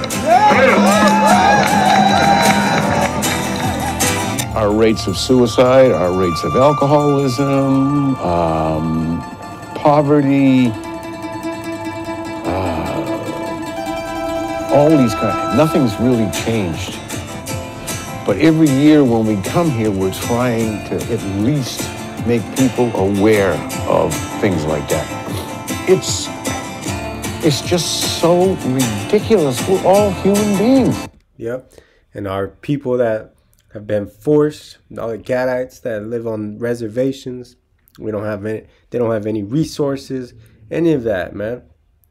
Our rates of suicide, our rates of alcoholism, poverty, all these kinds, nothing's really changed. But every year when we come here, we're trying to at least make people aware of things like that. It's just so ridiculous. We're all human beings. Yep. And our people that have been forced, all the Gadites that live on reservations, they don't have any resources, any of that, man.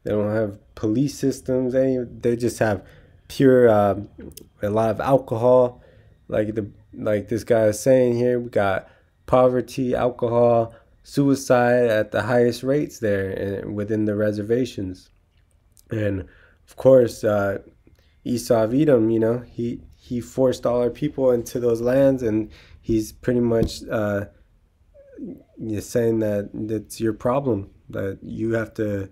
They don't have police systems, they just have pure a lot of alcohol, like this guy is saying here. We got poverty, alcohol, suicide at the highest rates there within the reservations. And of course, Esau of Edom, you know, he forced all our people into those lands, and he's pretty much saying that that's your problem, that you have to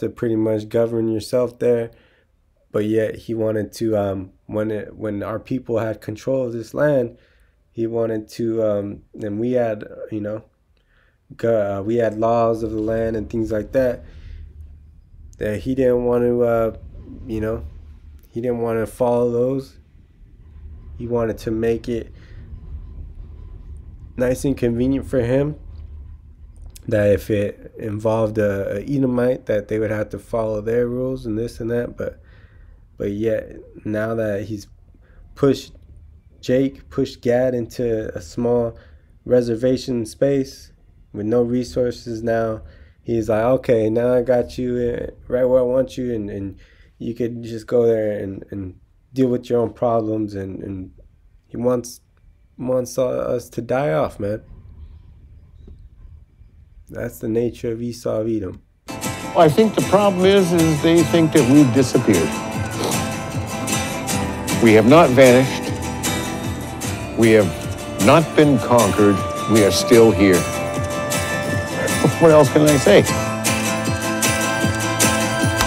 pretty much govern yourself there. But yet he wanted to when our people had control of this land, he wanted to and we had, you know, we had laws of the land and things like that he didn't want to you know, he didn't want to follow those. He wanted to make it nice and convenient for him, that if it involved a Edomite, that they would have to follow their rules and this and that. But yet now that he's pushed Gad into a small reservation space with no resources, now he's like, okay, now I got you right where I want you, and you could just go there and deal with your own problems, and he wants us to die off, man. That's the nature of Esau of Edom. Well, I think the problem is they think that we've disappeared. We have not vanished. We have not been conquered. We are still here. What else can I say?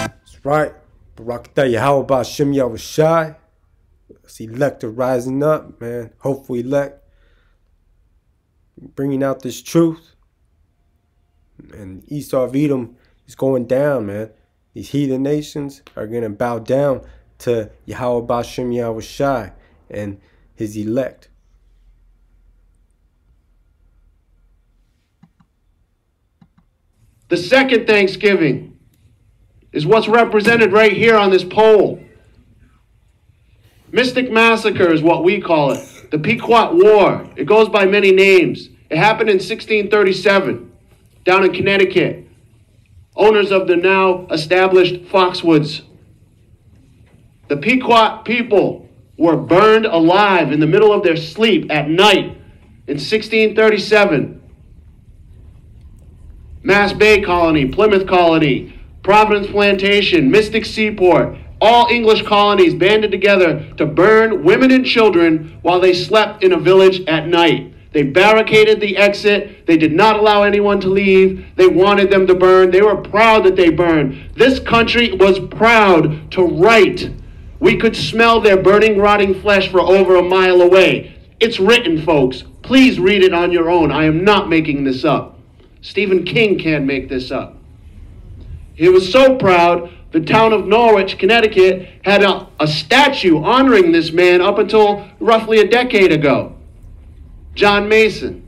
That's right. BARAK YAHAWASHI YAHAWASHI. See elect are rising up, man. Hopefully elect, bringing out this truth. And Esau of Edom is going down, man. These heathen nations are going to bow down to YAHAWASHI YAHAWASHI and his elect. The second Thanksgiving is what's represented right here on this pole. Mystic Massacre is what we call it. The Pequot War. It goes by many names. It happened in 1637 down in Connecticut. Owners of the now established Foxwoods. The Pequot people were burned alive in the middle of their sleep at night in 1637. Mass Bay Colony, Plymouth Colony, Providence Plantation, Mystic Seaport, all English colonies banded together to burn women and children while they slept in a village at night. They barricaded the exit. They did not allow anyone to leave. They wanted them to burn. They were proud that they burned. This country was proud to write. We could smell their burning, rotting flesh for over a mile away. It's written, folks. Please read it on your own. I am not making this up. Stephen King can't make this up. He was so proud, the town of Norwich, Connecticut, had a statue honoring this man up until roughly a decade ago. John Mason,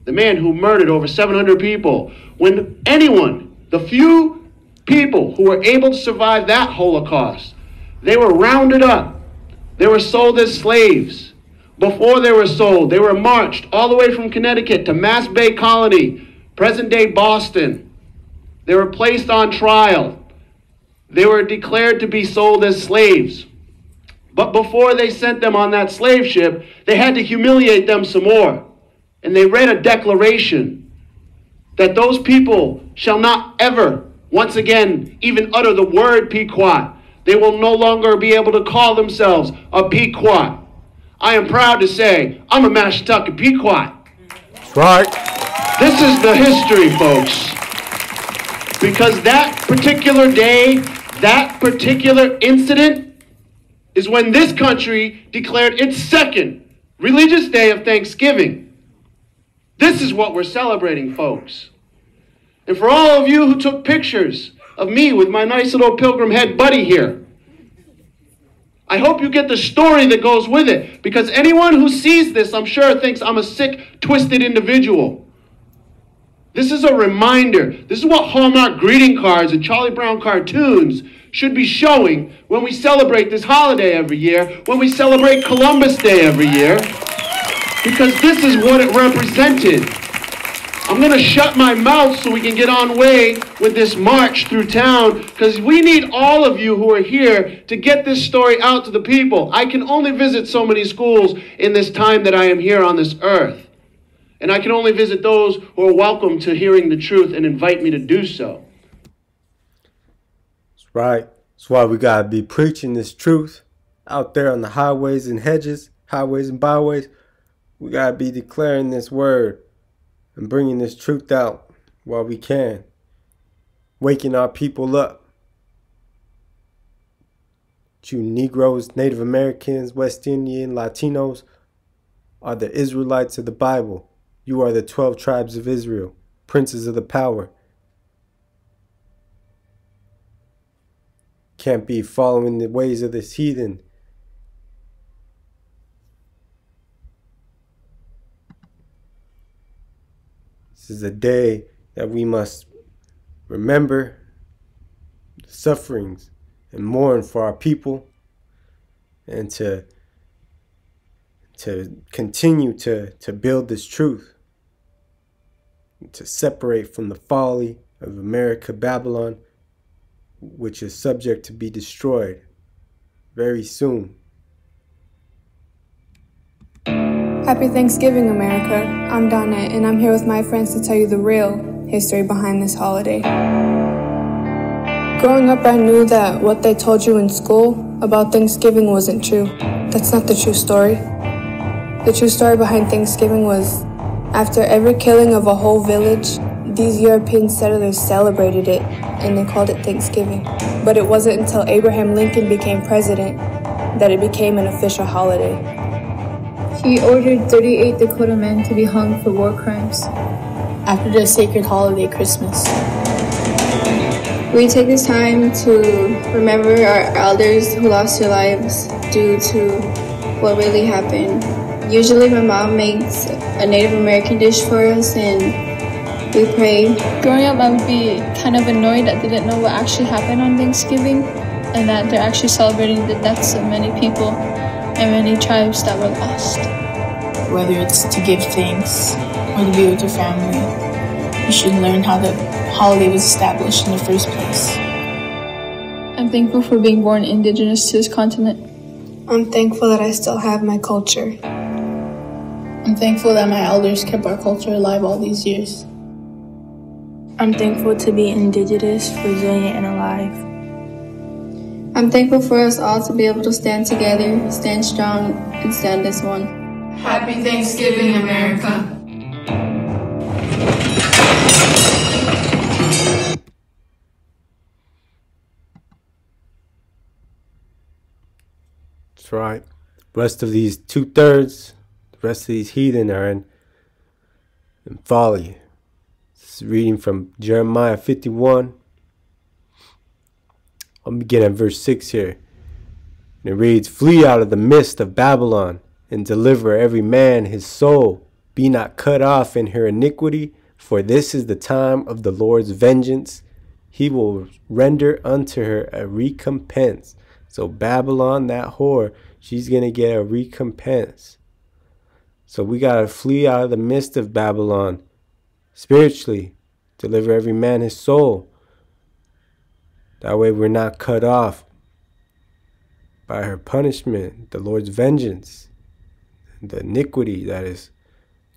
the man who murdered over 700 people. When anyone, the few people who were able to survive that Holocaust, they were rounded up, They were sold as slaves. Before they were sold, they were marched all the way from Connecticut to Mass Bay Colony, present-day Boston. They were placed on trial. They were declared to be sold as slaves. But before they sent them on that slave ship, they had to humiliate them some more. And they read a declaration that those people shall not ever, once again, even utter the word Pequot. They will no longer be able to call themselves a Pequot. I am proud to say, I'm a Mashantucket Pequot. That's right. This is the history, folks. Because that particular day, that particular incident is when this country declared its second religious day of Thanksgiving. This is what we're celebrating, folks. And for all of you who took pictures of me with my nice little pilgrim head buddy here, I hope you get the story that goes with it, because anyone who sees this, I'm sure, thinks I'm a sick, twisted individual. This is a reminder. This is what Hallmark greeting cards and Charlie Brown cartoons should be showing when we celebrate this holiday every year, when we celebrate Columbus Day every year, because this is what it represented. I'm going to shut my mouth so we can get on way with this march through town, because we need all of you who are here to get this story out to the people. I can only visit so many schools in this time that I am here on this earth. And I can only visit those who are welcome to hearing the truth and invite me to do so. That's right. That's why we got to be preaching this truth out there on the highways and hedges, highways and byways. We got to be declaring this word and bringing this truth out while we can. Waking our people up. You Negroes, Native Americans, West Indian, Latinos are the Israelites of the Bible. You are the 12 tribes of Israel, princes of the power. Can't be following the ways of this heathen. This is a day that we must remember the sufferings and mourn for our people, and to continue to build this truth, to separate from the folly of America, Babylon, which is subject to be destroyed very soon. Happy Thanksgiving, America. I'm Donna, and I'm here with my friends to tell you the real history behind this holiday. Growing up, I knew that what they told you in school about Thanksgiving wasn't true. That's not the true story. The true story behind Thanksgiving was, after every killing of a whole village, these European settlers celebrated it, and they called it Thanksgiving. But it wasn't until Abraham Lincoln became president that it became an official holiday. He ordered 38 Dakota men to be hung for war crimes after the sacred holiday Christmas. We take this time to remember our elders who lost their lives due to what really happened. Usually my mom makes a Native American dish for us and we pray. Growing up, I would be kind of annoyed that they didn't know what actually happened on Thanksgiving and that they're actually celebrating the deaths of many people and many tribes that were lost. Whether it's to give thanks or to be with your family, you should learn how the holiday was established in the first place. I'm thankful for being born indigenous to this continent. I'm thankful that I still have my culture. I'm thankful that my elders kept our culture alive all these years. I'm thankful to be indigenous, resilient, and alive. I'm thankful for us all to be able to stand together, stand strong, and stand as one. Happy Thanksgiving, America. That's right. The rest of these 2/3, the rest of these heathen are in folly. This is reading from Jeremiah 51. I'll begin at verse 6 here. And it reads, "Flee out of the midst of Babylon, and deliver every man his soul. Be not cut off in her iniquity, for this is the time of the Lord's vengeance. He will render unto her a recompense, So Babylon, that whore, she's going to get a recompense. So we got to flee out of the midst of Babylon spiritually. Deliver every man his soul. That way we're not cut off by her punishment, the Lord's vengeance, the iniquity that is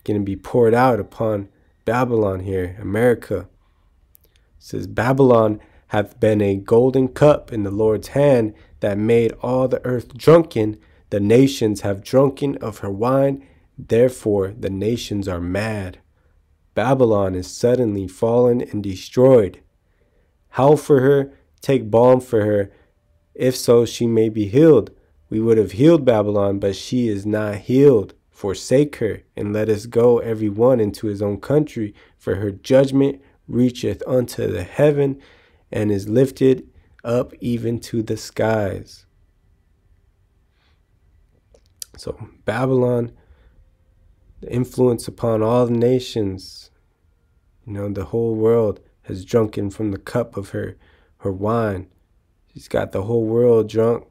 going to be poured out upon Babylon here, America. It says, Babylon hath been a golden cup in the Lord's hand that made all the earth drunken. The nations have drunken of her wine, therefore the nations are mad. Babylon is suddenly fallen and destroyed. Howl for her, take balm for her, if so she may be healed. We would have healed Babylon, but she is not healed. Forsake her, and let us go every one into his own country, for her judgment reacheth unto the heaven, and is lifted up even to the skies. So Babylon, the influence upon all the nations, the whole world has drunken from the cup of her wine. She's got the whole world drunk,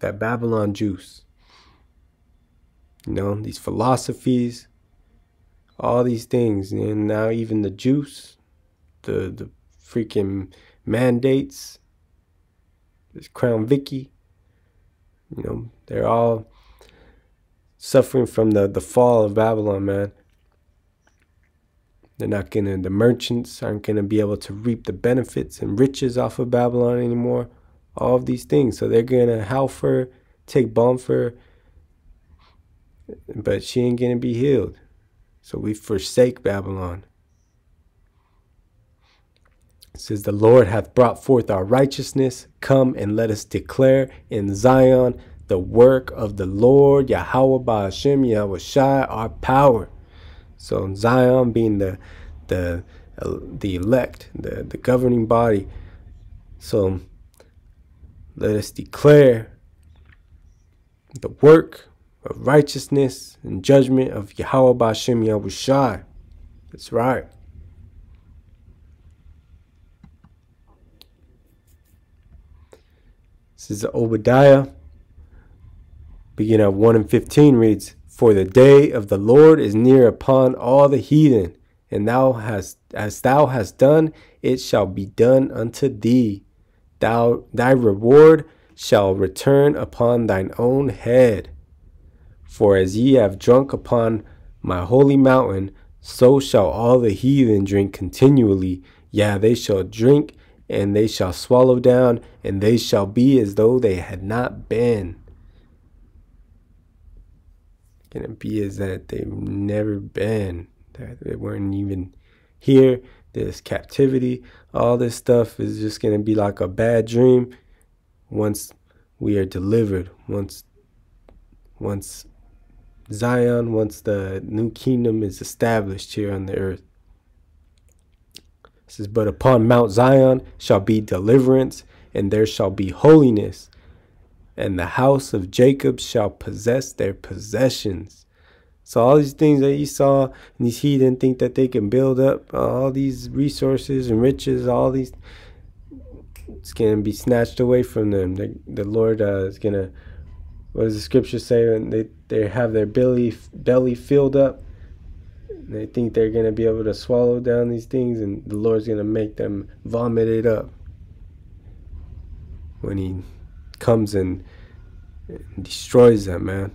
that Babylon juice. These philosophies, all these things, and now even the juice, the freaking mandates, this Crown Vicky, they're all suffering from the fall of Babylon, man. They're not the merchants aren't gonna be able to reap the benefits and riches off of Babylon anymore. All of these things. So they're gonna howl for her, take balm for her, but she ain't gonna be healed. So we forsake Babylon. It says, the Lord hath brought forth our righteousness. Come and let us declare in Zion the work of the Lord, YAHAWAH, BAHASHAM, YAHAWASHI, our power. So Zion being the elect, the governing body. So let us declare the work of righteousness and judgment of YAHAWAH, BAHASHAM, YAHAWASHI. That's right. This is Obadiah, beginning of 1 and 15 reads, For the day of the Lord is near upon all the heathen, and as thou hast done, it shall be done unto thee. Thy reward shall return upon thine own head. For as ye have drunk upon my holy mountain, so shall all the heathen drink continually. Yeah, they shall drink, and they shall swallow down, and they shall be as though they had not been. Gonna be as that they've never been, that they weren't even here. This captivity, all this stuff is just gonna be like a bad dream once we are delivered, once Zion, once the new kingdom is established here on the earth. It says, but upon Mount Zion shall be deliverance, and there shall be holiness, and the house of Jacob shall possess their possessions. So all these things that Esau and these heathen think that they can build up, all these resources and riches, all these, it's going to be snatched away from them. The Lord is going to, what does the scripture say? When they have their belly filled up, and they think they're going to be able to swallow down these things, and the Lord's going to make them vomit it up when he comes and destroys them, man,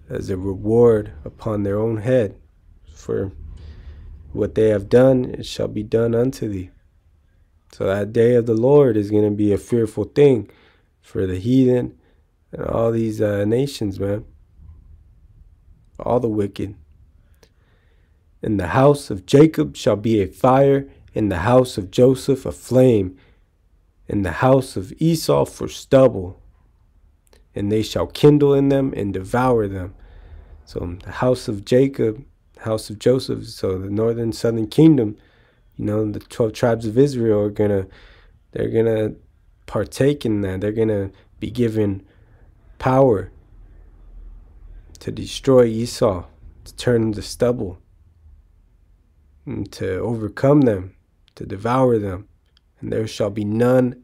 as a reward upon their own head. For what they have done, it shall be done unto thee. So that day of the Lord is going to be a fearful thing for the heathen and all these nations, man, all the wicked. In the house of Jacob shall be a fire, in the house of Joseph a flame, in the house of Esau for stubble, and they shall kindle in them and devour them. So the house of Jacob, house of Joseph, so the northern southern kingdom, the 12 tribes of Israel are they're gonna partake in that. They're gonna be given power to destroy Esau, to turn them to stubble, and to overcome them, to devour them. And there shall be none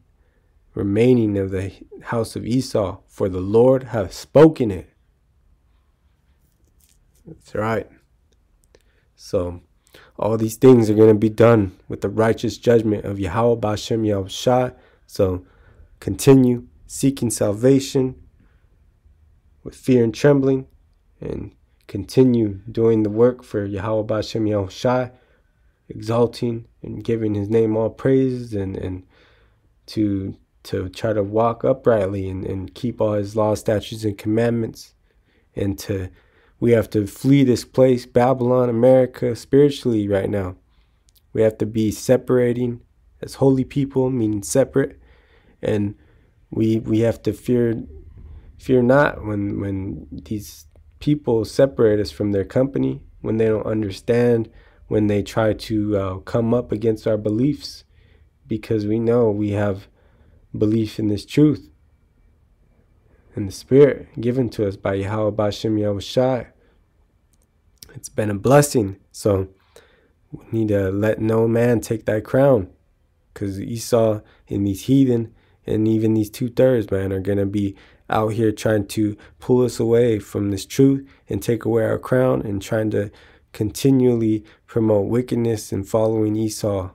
remaining of the house of Esau, for the Lord hath spoken it. That's right. So all these things are going to be done with the righteous judgment of Yahawah BAHASHAM Yahawashi. So continue seeking salvation with fear and trembling, and continue doing the work for Yahawah BAHASHAM Yahawashi, exalting and giving his name all praises, and to try to walk uprightly and keep all his laws, statutes, and commandments. And we have to flee this place, Babylon, America, spiritually right now. We have to be separating as holy people, meaning separate. And we have to fear not when these people separate us from their company, when they don't understand, when they try to come up against our beliefs, because we know we have belief in this truth and the Spirit given to us by Yahawah BAHASHAM Yahawashi. It's been a blessing. So we need to let no man take thy crown, because Esau and these heathen and even these 2/3, man, are going to be out here trying to pull us away from this truth and take away our crown, and trying to continually promote wickedness and following Esau.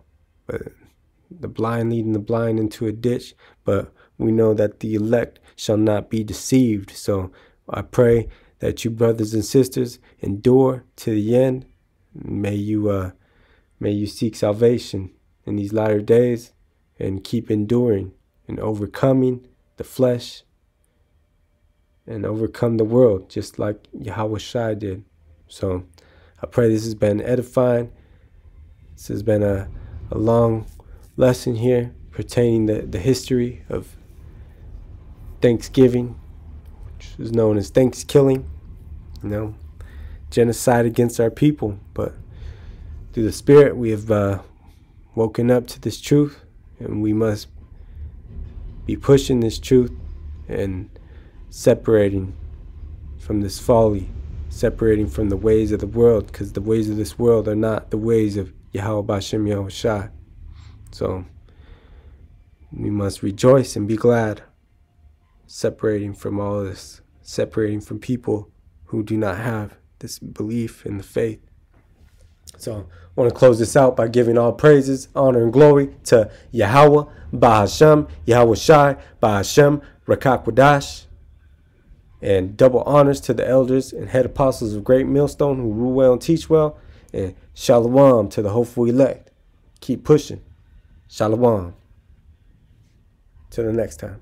But the blind leading the blind into a ditch. But we know that the elect shall not be deceived. So I pray that you brothers and sisters endure to the end. May you seek salvation in these latter days, and keep enduring and overcoming the flesh and overcome the world, just like Yahawashi did. So I pray this has been edifying. This has been a long lesson here pertaining the history of Thanksgiving, which is known as Thanksgiving, genocide against our people. But through the Spirit, we have woken up to this truth, and we must be pushing this truth and separating from this folly, separating from the ways of the world, because the ways of this world are not the ways of Yahawah BAHASHAM Yahawashi. So we must rejoice and be glad, separating from all this, separating from people who do not have this belief in the faith. So I want to close this out by giving all praises, honor, and glory to Yahawah BAHASHAM Yahawashi BAHASHAM Rakak QADASH, and double honors to the elders and head apostles of Great Millstone who rule well and teach well, and shalom to the hopeful elect. Keep pushing. Shalom. Till the next time.